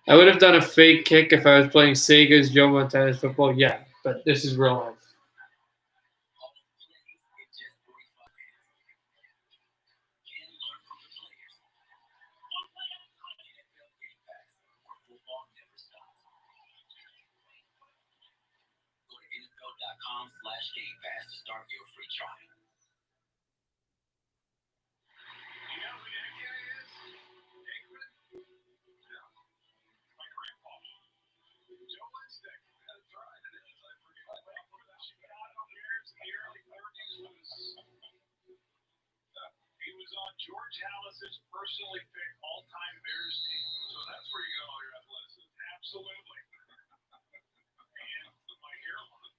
A: I would have done a fake kick if I was playing Sega's Joe Montana's football. Yeah, but this is real life.
B: NFL.com/Game Pass to start your free trial. He was on George Hallis's personally picked all-time Bears team, so that's where you get all your athleticism. Absolutely. And my hairline.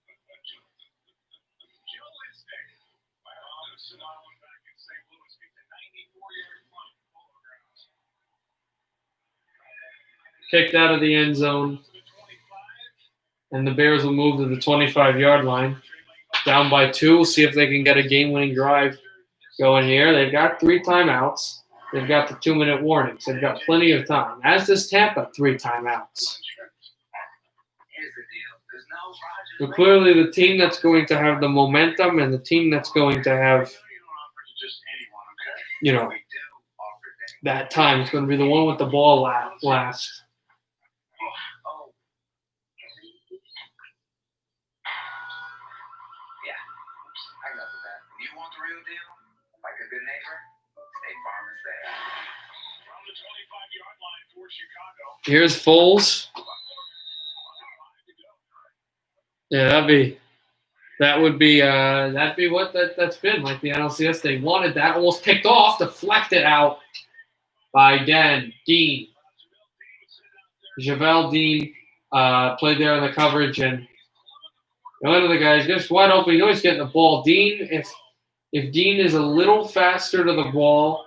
B: Joe Lindstedt, my office in Island back in St. Louis, kicked a 94-yard punt in Polo Grounds.
A: Kicked out of the end zone. And the Bears will move to the 25-yard line. down by 2. We'll see if they can get a game-winning drive going here. They've got 3 timeouts. They've got the 2-minute warnings. They've got plenty of time. As does Tampa, 3 timeouts. So clearly the team that's going to have the momentum and the team that's going to have, that time is going to be the one with the ball last. Here's Foles. Yeah, that'd be what that's been like the NLCS. They wanted that, almost picked off, deflected out by Dean. Javale Dean played there in the coverage, and one of the guys just wide open. You know he's getting the ball. Dean, if Dean is a little faster to the ball,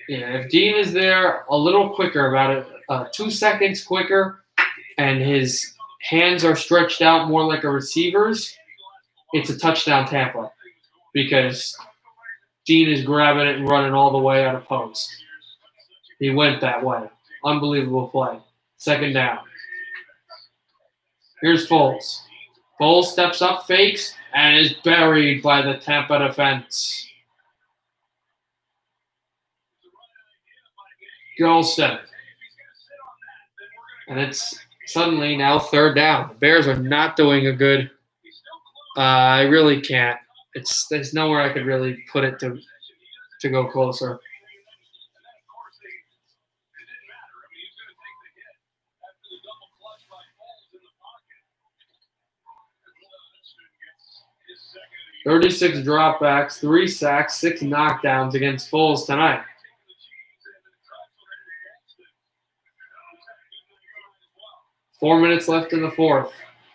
A: if Dean is there a little quicker, about 2 seconds quicker, and his hands are stretched out more like a receiver's, it's a touchdown Tampa, because Dean is grabbing it and running all the way out of post. He went that way. Unbelievable play. 2nd down. Here's Foles. Foles steps up, fakes, and is buried by the Tampa defense. Goal set. And it's suddenly now 3rd down. The Bears are not doing a good. I really can't. There's nowhere I could really put it to go closer. "36 dropbacks, 3 sacks, 6 knockdowns against Foles tonight." Four minutes left in the 4th.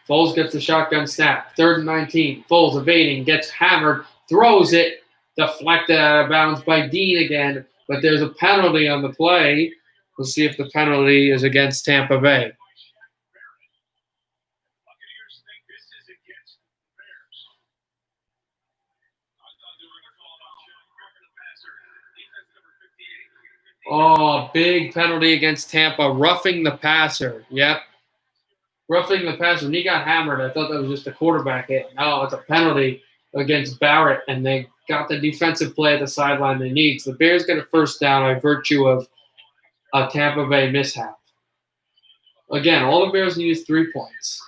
A: Foles gets the shotgun snap. 3rd and 19. Foles evading, gets hammered, throws it, deflected out of bounds by Dean again. But there's a penalty on the play. We'll see if the penalty is against Tampa Bay. Oh, big penalty against Tampa. Roughing the passer. Yep. Roughing the passer. When he got hammered, I thought that was just a quarterback hit. No, it's a penalty against Barrett, and they got the defensive play at the sideline they need. So the Bears get a 1st down by virtue of a Tampa Bay mishap. Again, all the Bears need is 3 points.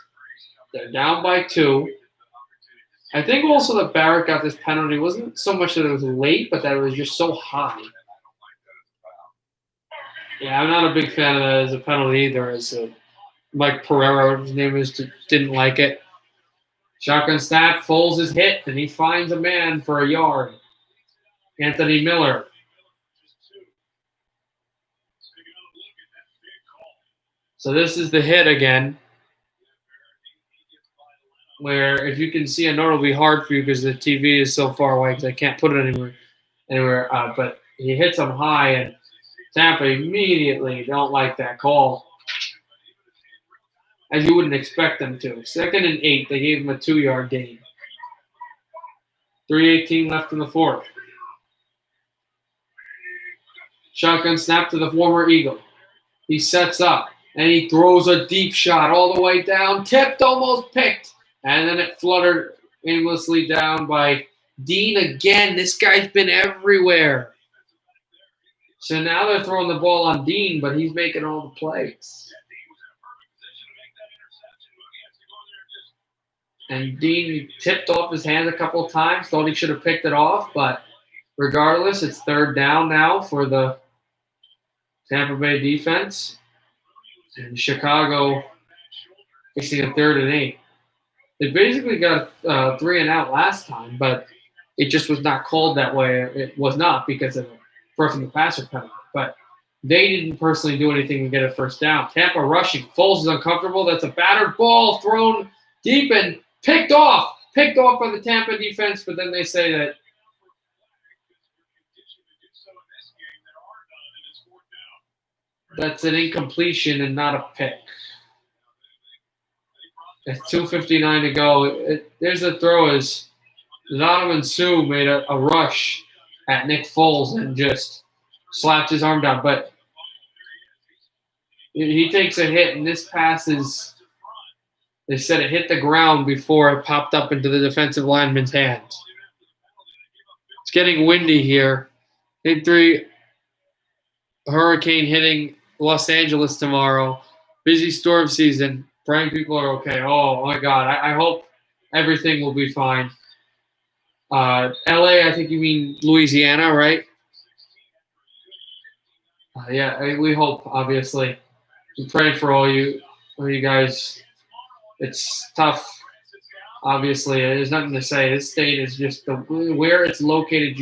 A: They're down by 2. I think also that Barrett got this penalty wasn't so much that it was late, but that it was just so high. Yeah, I'm not a big fan of that as a penalty either. As Mike Pereira, his name is, didn't like it. Shotgun snap, Foles is hit, and he finds a man for a yard. Anthony Miller. So this is the hit again, where if you can see, I know it'll be hard for you because the TV is so far away because I can't put it anywhere. But he hits him high, and Tampa immediately don't like that call, as you wouldn't expect them to. 2nd and 8, they gave him a 2-yard gain. 3:18 left in the 4th. Shotgun snap to the former Eagle. He sets up, and he throws a deep shot all the way down, tipped, almost picked, and then it fluttered aimlessly down by Dean again. This guy's been everywhere. So now they're throwing the ball on Dean, but he's making all the plays. And Dean tipped off his hand a couple of times, thought he should have picked it off, but regardless, it's 3rd down now for the Tampa Bay defense. And Chicago facing a 3rd and 8. They basically got 3 and out last time, but it just was not called that way. It was not because of roughing the passer penalty. But they didn't personally do anything to get a 1st down. Tampa rushing. Foles is uncomfortable. That's a battered ball thrown deep and picked off by the Tampa defense, but then they say that that's an incompletion and not a pick. At 2:59 to go. There's a throw as Donovan Sue made a rush at Nick Foles and just slapped his arm down. But he takes a hit, and this pass is, they said it hit the ground before it popped up into the defensive lineman's hands. It's getting windy here. Big 3 hurricane hitting Los Angeles tomorrow. Busy storm season. Praying people are okay. Oh, my God. I hope everything will be fine. LA, I think you mean Louisiana, right? Yeah, we hope, obviously. I'm praying for all you guys. It's tough. Obviously, there's nothing to say. This state is just where it's located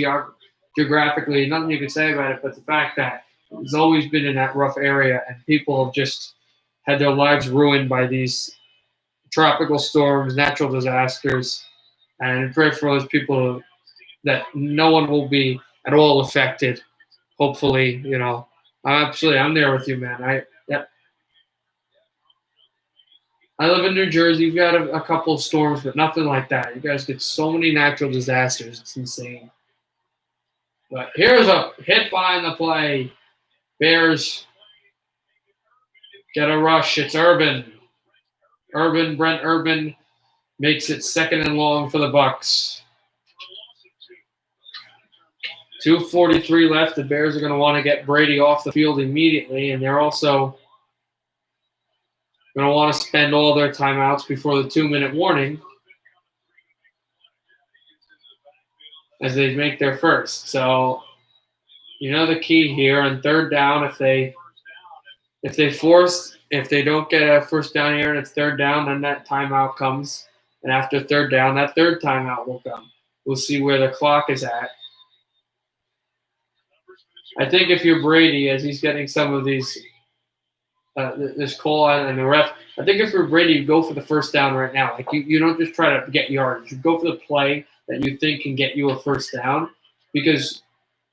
A: geographically. Nothing you can say about it, but the fact that it's always been in that rough area, and people have just had their lives ruined by these tropical storms, natural disasters, and pray for those people that no one will be at all affected. Hopefully, I'm there with you, man. I live in New Jersey. We've got a couple of storms, but nothing like that. You guys get so many natural disasters. It's insane. But here's a hit behind the play. Bears get a rush. It's Brent Urban makes it 2nd and long for the Bucs. 2:43 left. The Bears are going to want to get Brady off the field immediately, and they're also going to want to spend all their timeouts before the 2-minute warning as they make their first. So, the key here on 3rd down, if they don't get a first down here and it's 3rd down, then that timeout comes. And after 3rd down, that 3rd timeout will come. We'll see where the clock is at. I think if you're Brady, as he's getting some of these this call and the ref, I think if you're Brady, you go for the first down right now. Like you don't just try to get yards. You go for the play that you think can get you a first down, because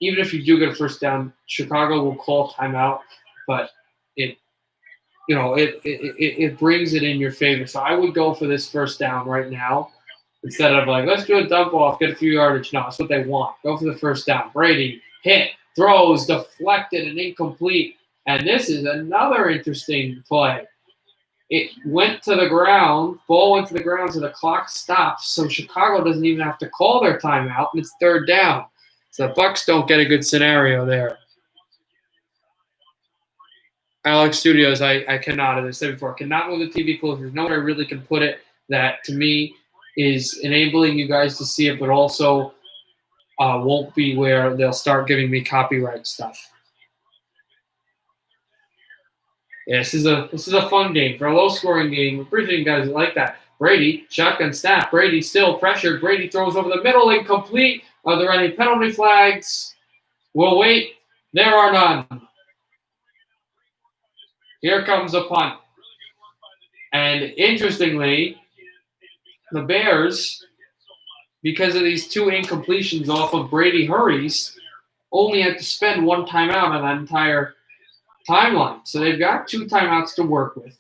A: even if you do get a first down, Chicago will call timeout, but it brings it in your favor. So I would go for this first down right now instead of let's do a dump off, get a few yardage. No, that's what they want. Go for the first down. Brady hit, throws, deflected, and incomplete. And this is another interesting play. It went to the ground, ball went to the ground, so the clock stops. So Chicago doesn't even have to call their timeout, and it's 3rd down. So the Bucs don't get a good scenario there. Alex Studios, I cannot, as I said before, cannot move the TV closer. There's nowhere I really can put it that, to me, is enabling you guys to see it, but also won't be where they'll start giving me copyright stuff. Yeah, this is a fun game. For a low-scoring game, appreciate guys like that. Brady, shotgun snap. Brady still pressured. Brady throws over the middle, incomplete. Are there any penalty flags? We'll wait. There are none. Here comes a punt. And interestingly, the Bears, because of these 2 incompletions off of Brady hurries, only had to spend 1 timeout on that entire timeline. So they've got 2 timeouts to work with.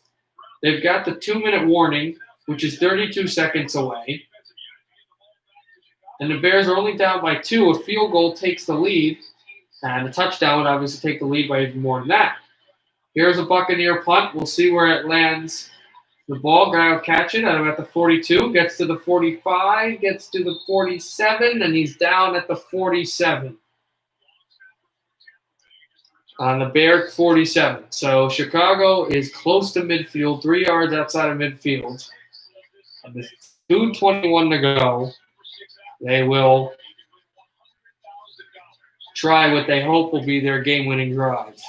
A: They've got the 2-minute warning, which is 32 seconds away. And the Bears are only down by 2. A field goal takes the lead, and a touchdown would obviously take the lead by even more than that. Here's a Buccaneer punt. We'll see where it lands. The ball, guy will catch it at the 42, gets to the 45, gets to the 47, and he's down at the 47. On the Bear 47. So Chicago is close to midfield, 3 yards outside of midfield. And with 2:21 to go, they will try what they hope will be their game-winning drive.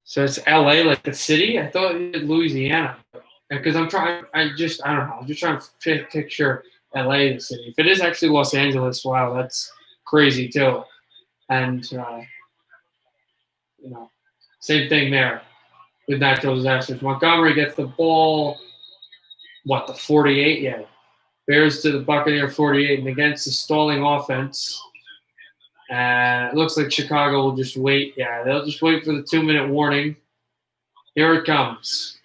A: So it's LA, like the city? I thought it was Louisiana. Because I'm don't know. I'm just trying to picture LA, the city. If it is actually Los Angeles, wow, that's crazy too. And, same thing there with natural disasters. Montgomery gets the ball, the 48? Yeah. Bears to the Buccaneer 48, and against the stalling offense. It looks like Chicago will just wait. Yeah, they'll just wait for the 2-minute warning. Here it comes.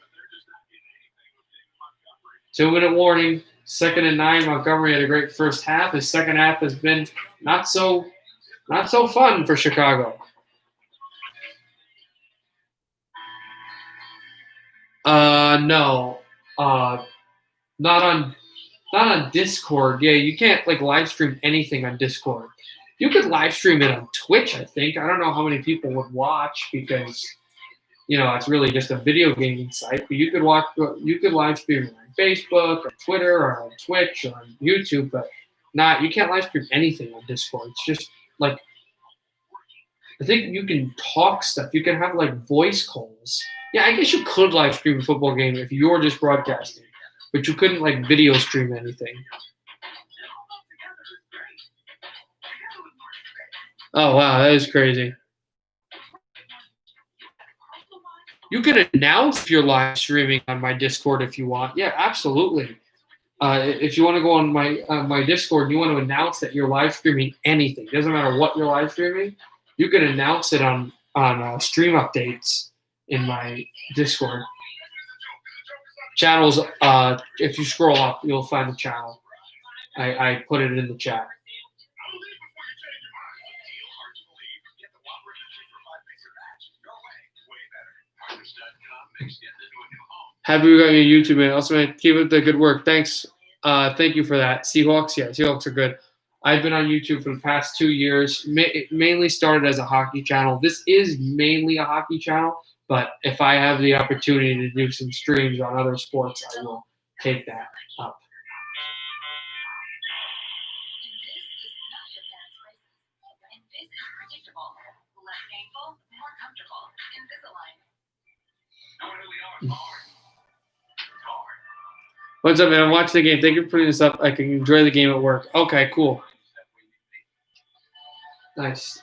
A: 2-minute warning. 2nd and 9. Montgomery had a great first half. His second half has been not so fun for Chicago. No. Not on Discord. Yeah, you can't like live stream anything on Discord. You could live stream it on Twitch, I think. I don't know how many people would watch because it's really just a video gaming site. But you could live stream it on Facebook or Twitter or on Twitch or on YouTube, but you can't live stream anything on Discord. It's just like I think you can talk stuff. You can have like voice calls. Yeah, I guess you could live stream a football game if you're just broadcasting, but you couldn't like video stream anything. Oh wow, that is crazy. You can announce if you're live streaming on my Discord if you want. Yeah, absolutely. If you want to go on my Discord and you want to announce that you're live streaming anything, doesn't matter what you're live streaming, you can announce it on stream updates in my Discord. Channels, if you scroll up, you'll find the channel. I put it in the chat. Happy we got your YouTube, man. Also, man, keep up the good work. Thanks. Thank you for that. Seahawks, yeah, Seahawks are good. I've been on YouTube for the past 2 years. It mainly started as a hockey channel. This is mainly a hockey channel, but if I have the opportunity to do some streams on other sports, I will take that up. What's up, man? I'm watching the game. Thank you for putting this up. I can enjoy the game at work. Okay, cool. Nice.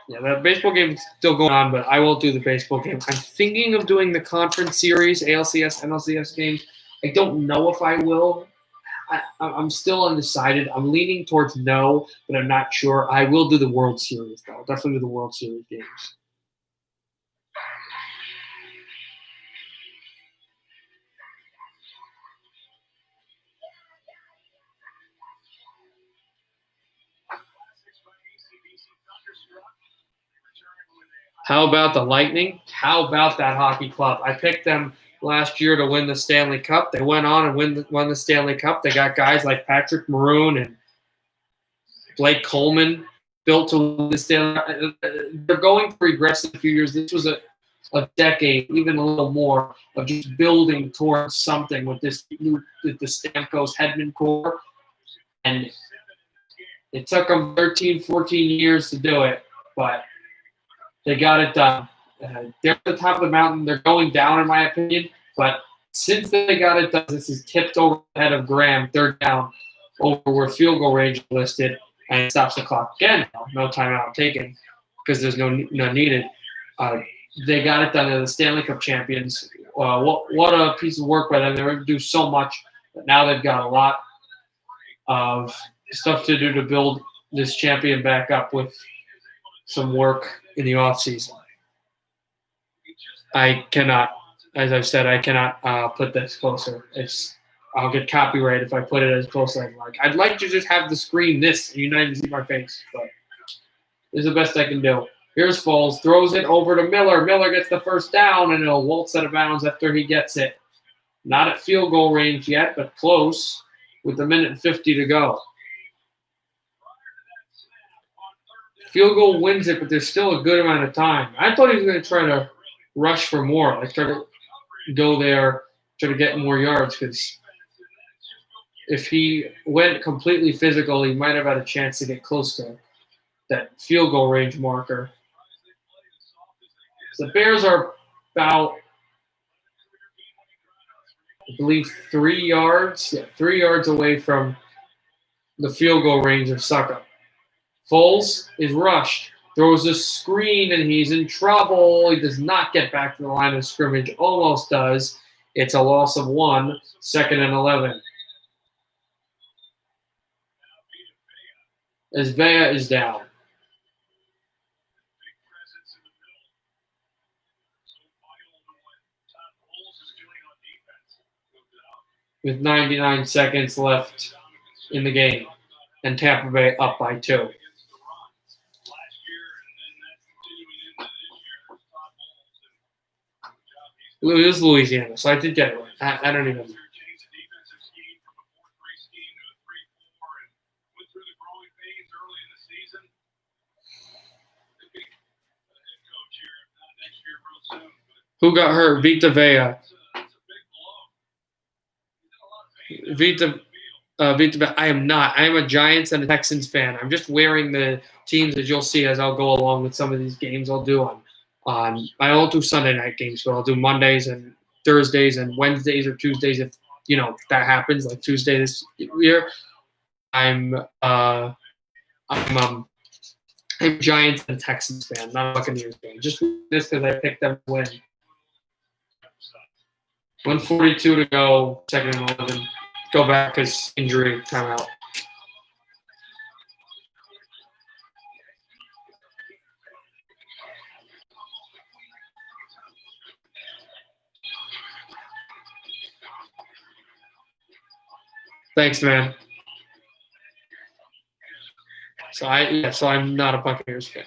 A: Yeah, the baseball game is still going on, but I won't do the baseball game. I'm thinking of doing the conference series, ALCS, NLCS games. I don't know if I will. I'm still undecided. I'm leaning towards no, but I'm not sure. I will do the World Series, though. I'll definitely do the World Series games. How about the Lightning? How about that hockey club? I picked them last year to win the Stanley Cup. They went on and won the Stanley Cup. They got guys like Patrick Maroon and Blake Coleman built to win the Stanley Cup. They're going to regress in a few years. This was a decade, even a little more, of just building towards something with the Stamkos Hedman core. And it took them 13, 14 years to do it, but they got it done. They're at the top of the mountain. They're going down, in my opinion. But since they got it done, this is tipped over the head of Graham, third down, over where field goal range is listed, and it stops the clock again. No timeout taken because there's none needed. They got it done. They're the Stanley Cup champions. What a piece of work by them. They were able to do so much, but now they've got a lot of stuff to do to build this champion back up with some work in the offseason. I cannot, as I've said, put this closer. I'll get copyright if I put it as close as I like. I'd like to just have the screen this, and you not even see my face, but this is the best I can do. Here's Foles, throws it over to Miller. Miller gets the first down, and it'll waltz out of bounds after he gets it. Not at field goal range yet, but close with 1:50 to go. Field goal wins it, but there's still a good amount of time. I thought he was going to try to rush for more, like try to go there, try to get more yards, because if he went completely physical, he might have had a chance to get close to that field goal range marker. So the Bears are about, I believe, 3 yards. Yeah, 3 yards away from the field goal range of Suckup. Foles is rushed, throws a screen, and he's in trouble. He does not get back to the line of scrimmage. Almost does. It's a loss of 1, 2nd and 11. as Vea is down.
B: Big presence in the middle. So vital to what Todd Bowles is doing on defense. Moved it out.
A: With 99 seconds left in the game, and Tampa Bay up by 2.
B: Against the run last year, and then that's continuing into this year. Todd Bowles and good job.
A: It was Louisiana, so I did get it right. I don't even.
B: Changed the defensive scheme from a 4-3 scheme to a 3-4, and went through the growing pains early in the season. Could be a head coach here, if not next year, real soon. But
A: Who got hurt? Vita Vea.
B: it's a big blow. He's in a lot of pain down there
A: Vita.
B: on the field.
A: Vita Vea. I am not. I am a Giants and a Texans fan. I'm just wearing the teams that you'll see as I'll go along with some of these games I'll do on. I won't do Sunday night games, but I'll do Mondays and Thursdays and Wednesdays or Tuesdays if that happens. Like Tuesday this year, I'm Giants and Texans fan, not a Buccaneers fan. Just this because I picked them to win. 1:42 to go, second and 11. Go back because injury timeout. Thanks, man. So I'm not a Buccaneers fan.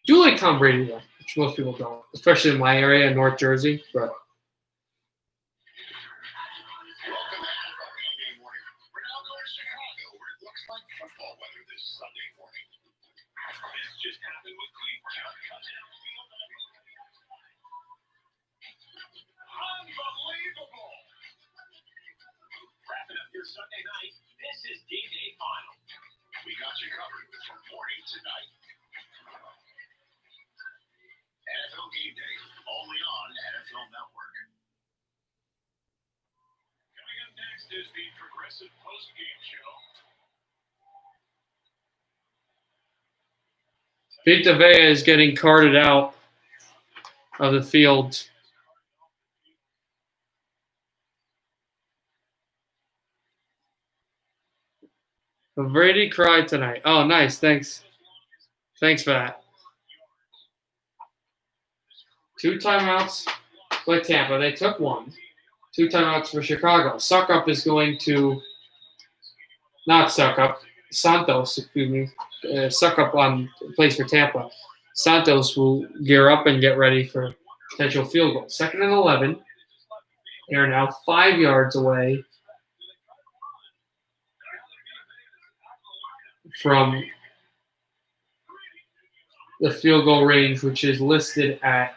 A: Do like Tom Brady though, which most people don't, especially in my area, North Jersey. But
B: Just happened with Cleveland. Unbelievable. Wrapping up your Sunday night, this is Game Day Final. We got you covered from morning to night. NFL Game Day, only on NFL Network. Coming up next is the Progressive Post-Game Show.
A: Vita Vea is getting carted out of the field. Brady cried tonight. Oh, nice. Thanks for that. 2 timeouts with Tampa. They took 1. 2 timeouts for Chicago. Suckup is going to not Suckup. Santos, excuse me. Suckup on plays for Tampa. Santos will gear up and get ready for potential field goal. 2nd and 11. They are now 5 yards away from the field goal range, which is listed at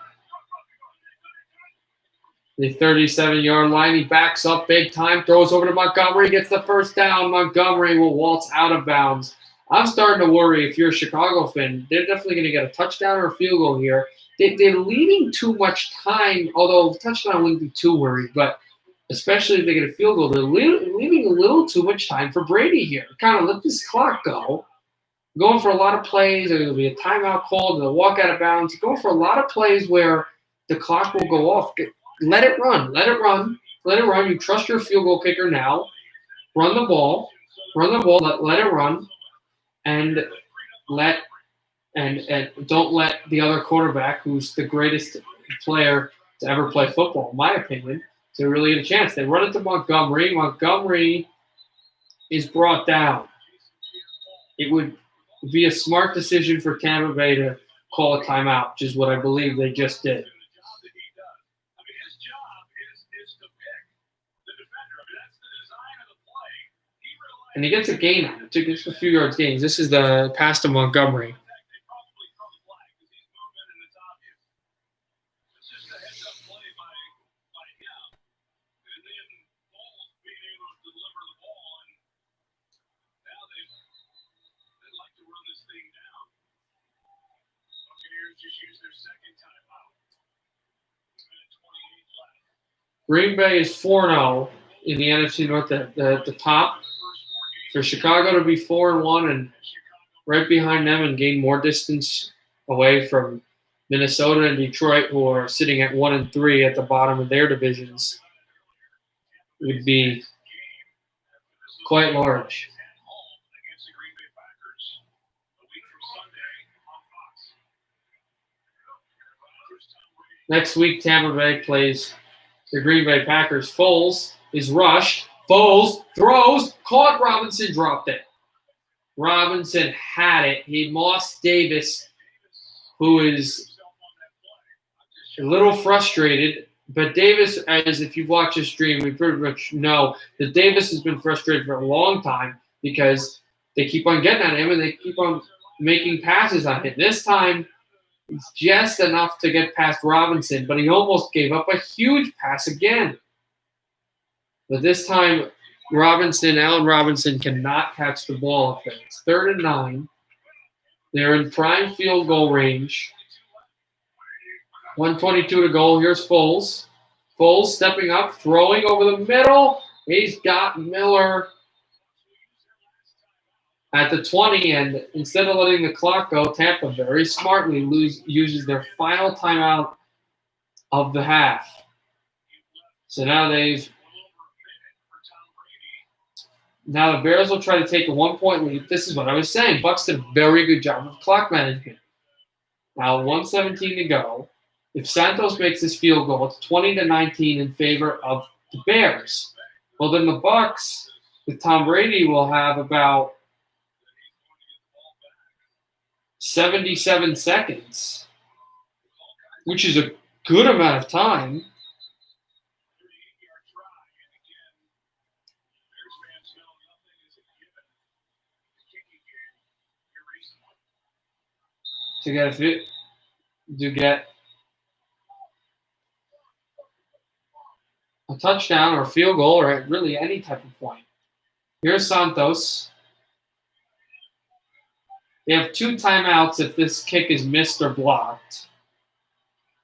A: the 37-yard line. He backs up big time, throws over to Montgomery, gets the first down. Montgomery will waltz out of bounds. I'm starting to worry if you're a Chicago fan. They're definitely going to get a touchdown or a field goal here. They're leaving too much time, although touchdown wouldn't be too worried, but especially if they get a field goal, they're leaving a little too much time for Brady here. Kind of let this clock go. Going for a lot of plays. There'll be a timeout called. They'll walk out of bounds. Going for a lot of plays where the clock will go off. Let it run. Let it run. Let it run. You trust your field goal kicker now. Run the ball. Run the ball. Let it run. And don't let the other quarterback, who's the greatest player to ever play football, in my opinion, to really get a chance. They run it to Montgomery. Montgomery is brought down. It would be a smart decision for Tampa Bay to call a timeout, which is what I believe they just did. And he gets a gain on it. He gets a few yards gains. This is the pass to Montgomery. Green Bay is 4-0 in the NFC North at the top. For Chicago to be 4-1 and right behind them and gain more distance away from Minnesota and Detroit, who are sitting at 1-3 at the bottom of their divisions, would be quite large. Next week, Tampa Bay plays the Green Bay Packers. Foles is rushed. Foles throws. Caught. Robinson dropped it. Robinson had it. He lost Davis, who is a little frustrated. But Davis, as if you've watched his stream, we pretty much know that Davis has been frustrated for a long time because they keep on getting at him and they keep on making passes on him. This time, it's just enough to get past Robinson, but he almost gave up a huge pass again. But this time, Allen Robinson cannot catch the ball up there. It's 3rd and 9. They're in prime field goal range. 1:22 to go. Here's Foles. Foles stepping up, throwing over the middle. He's got Miller at the 20, and instead of letting the clock go, Tampa very smartly uses their final timeout of the half. So now the Bears will try to take a 1-point lead. This is what I was saying. Bucs did a very good job of clock management. Now 1:17 to go. If Santos makes this field goal, it's 20-19 in favor of the Bears. Well, then the Bucs with Tom Brady will have about 77 seconds, which is a good amount of time. To get a touchdown or a field goal or really any type of point. Here's Santos. They have 2 timeouts if this kick is missed or blocked.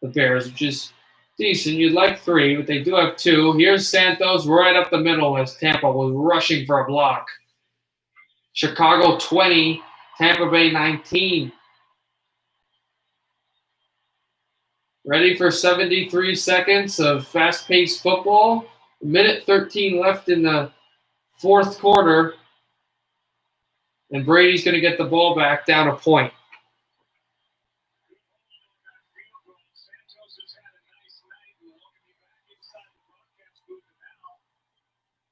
A: The Bears, which is decent. You'd like 3, but they do have 2. Here's Santos right up the middle as Tampa was rushing for a block. Chicago 20, Tampa Bay 19. Ready for 73 seconds of fast-paced football. 1:13 left in the 4th quarter. And Brady's going to get the ball back down a point.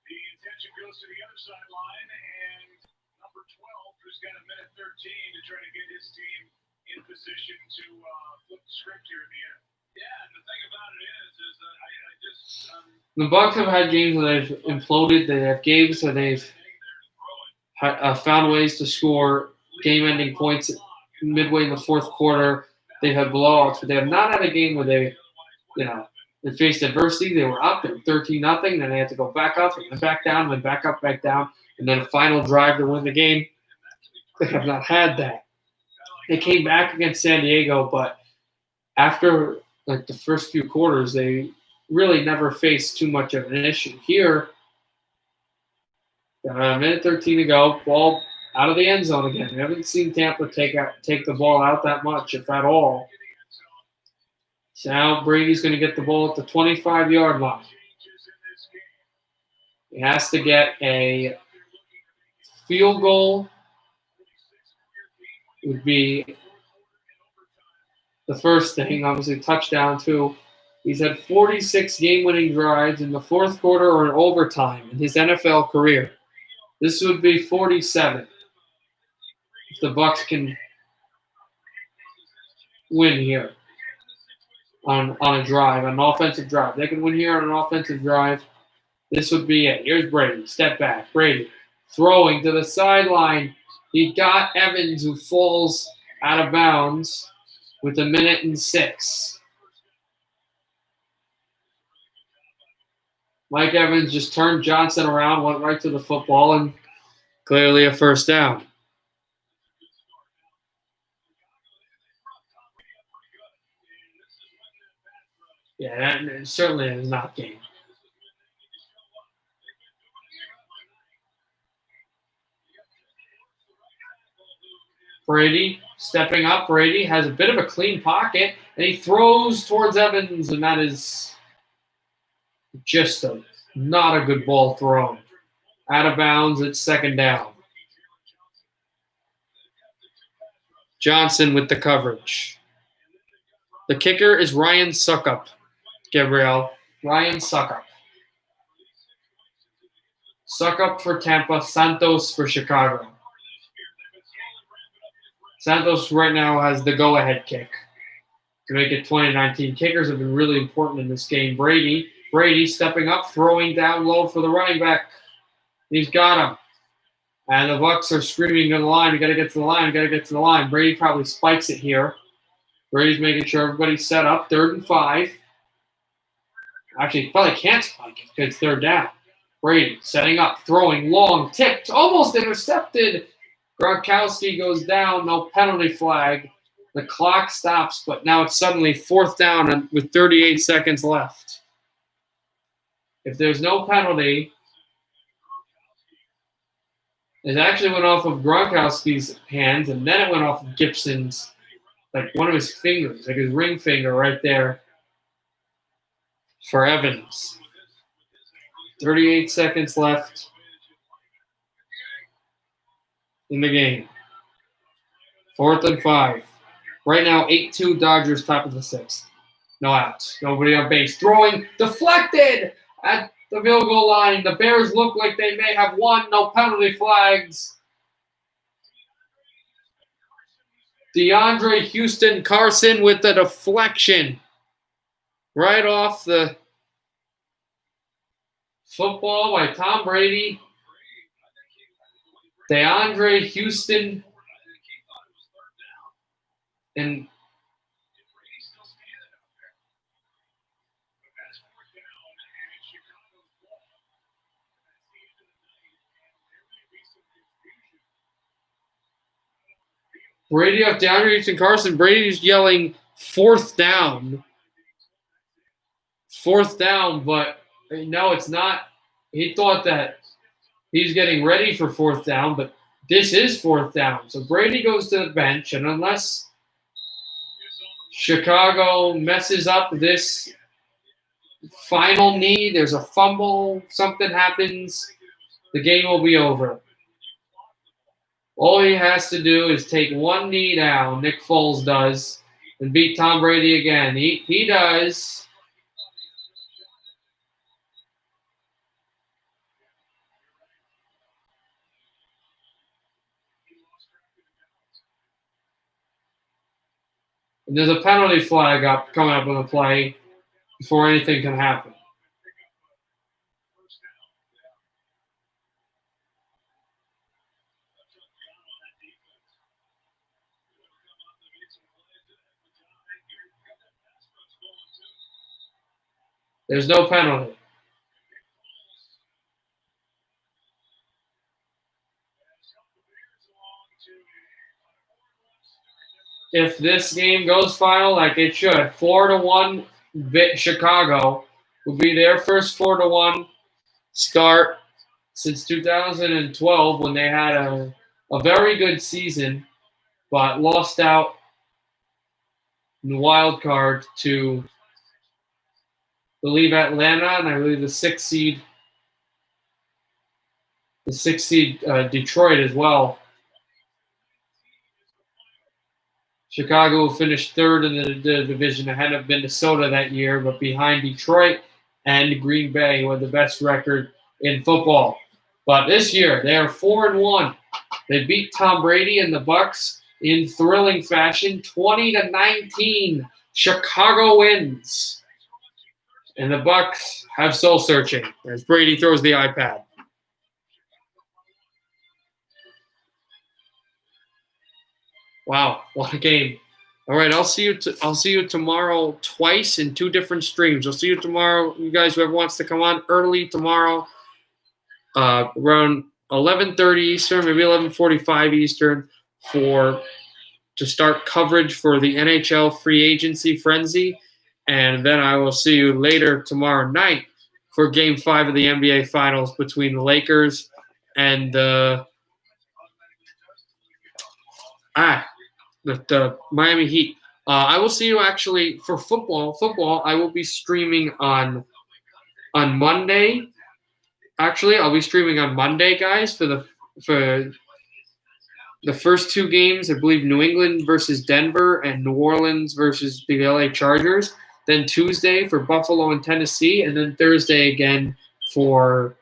B: The attention goes to the other sideline, and number 12, who's got 1:13 to try to get his team in position to flip the script here at the end. Yeah, and the thing about it is that I just
A: the Bucs have had games where they've imploded. They have games where they've found ways to score game-ending points midway in the 4th quarter. They've had blowouts, but they have not had a game where they faced adversity. They were up, they were 13-0, then they had to go back up, and then back down, then back up, back down, and then a final drive to win the game. They have not had that. They came back against San Diego, but after the first few quarters, they really never faced too much of an issue. Here, 1:13 to go, ball out of the end zone again. We haven't seen Tampa take the ball out that much, if at all. So now Brady's going to get the ball at the 25-yard line. He has to get a field goal. It would be the first thing, obviously touchdown too. He's had 46 game-winning drives in the 4th quarter or in overtime in his NFL career. This would be 47 if the Bucs can win here on a drive, an offensive drive. They can win here on an offensive drive. This would be it. Here's Brady. Step back. Brady throwing to the sideline. He got Evans, who falls out of bounds with 1:06. Mike Evans just turned Johnson around, went right to the football, and clearly a first down. Yeah, that certainly is not game. Brady stepping up. Brady has a bit of a clean pocket, and he throws towards Evans, and that is just not a good ball thrown. Out of bounds, it's 2nd down. Johnson with the coverage. The kicker is Ryan Suckup. Gabriel. Ryan Suckup. Suckup for Tampa. Santos for Chicago. Santos right now has the go-ahead kick to make it 2019. Kickers have been really important in this game. Brady stepping up, throwing down low for the running back. He's got him. And the Bucs are screaming to the line. We got to get to the line. We got to get to the line. Brady probably spikes it here. Brady's making sure everybody's set up. 3rd and 5. Actually, he probably can't spike it because it's 3rd down. Brady setting up, throwing long, tipped, almost intercepted. Gronkowski goes down. No penalty flag. The clock stops, but now it's suddenly 4th down with 38 seconds left. If there's no penalty, it actually went off of Gronkowski's hands, and then it went off of Gibson's, like one of his fingers, like his ring finger right there for Evans. 38 seconds left in the game. 4th and 5. Right now, 8-2 Dodgers, top of the 6th. No outs. Nobody on base. Throwing deflected at the field goal line. The Bears look like they may have won. No penalty flags. DeAndre Houston Carson with the deflection. Right off the football by Tom Brady. DeAndre Houston. And Brady off DeAndre Houston Carson. Brady's yelling 4th down. 4th down, but no, it's not. He thought that he's getting ready for 4th down, but this is 4th down. So Brady goes to the bench, and unless Chicago messes up this final knee, there's a fumble, something happens, the game will be over. All he has to do is take one knee down, Nick Foles does, and beat Tom Brady again. He does. And there's a penalty flag coming up on the play before anything can happen. There's no penalty. If this game goes final like it should, 4-1 Chicago will be their first 4-1 start since 2012 when they had a very good season, but lost out in the wild card to, I believe, Atlanta, and I believe the 6th seed Detroit as well. Chicago finished 3rd in the division ahead of Minnesota that year, but behind Detroit and Green Bay, who had the best record in football. But this year, they are 4-1. They beat Tom Brady and the Bucs in thrilling fashion, 20-19. Chicago wins. And the Bucs have soul searching as Brady throws the iPad. Wow, what a game! All right, I'll see you tomorrow twice in 2 different streams. I'll see you tomorrow, you guys. Whoever wants to come on early tomorrow, around 11:30 Eastern, maybe 11:45 Eastern, to start coverage for the NHL free agency frenzy, and then I will see you later tomorrow night for Game 5 of the NBA Finals between the Lakers and the Miami Heat. I will see you actually for football. Football, I will be streaming on Monday. Actually, I'll be streaming on Monday, guys, for the first two games, I believe New England versus Denver and New Orleans versus the LA Chargers. Then Tuesday for Buffalo and Tennessee, and then Thursday again for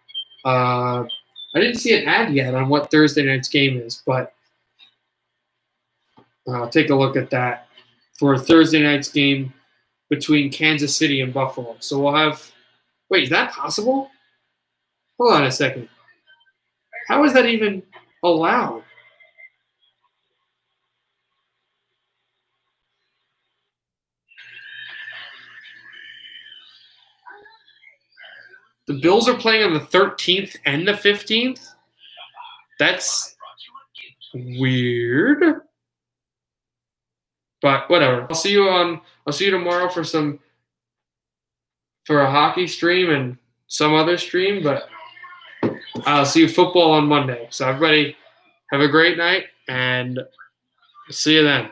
A: I didn't see an ad yet on what Thursday night's game is, but I'll take a look at that for Thursday night's game between Kansas City and Buffalo. So we'll have – wait, is that possible? Hold on a second. How is that even allowed? The Bills are playing on the 13th and the 15th? That's weird. But whatever. I'll see you tomorrow for a hockey stream and some other stream, but I'll see you football on Monday. So everybody have a great night and see you then.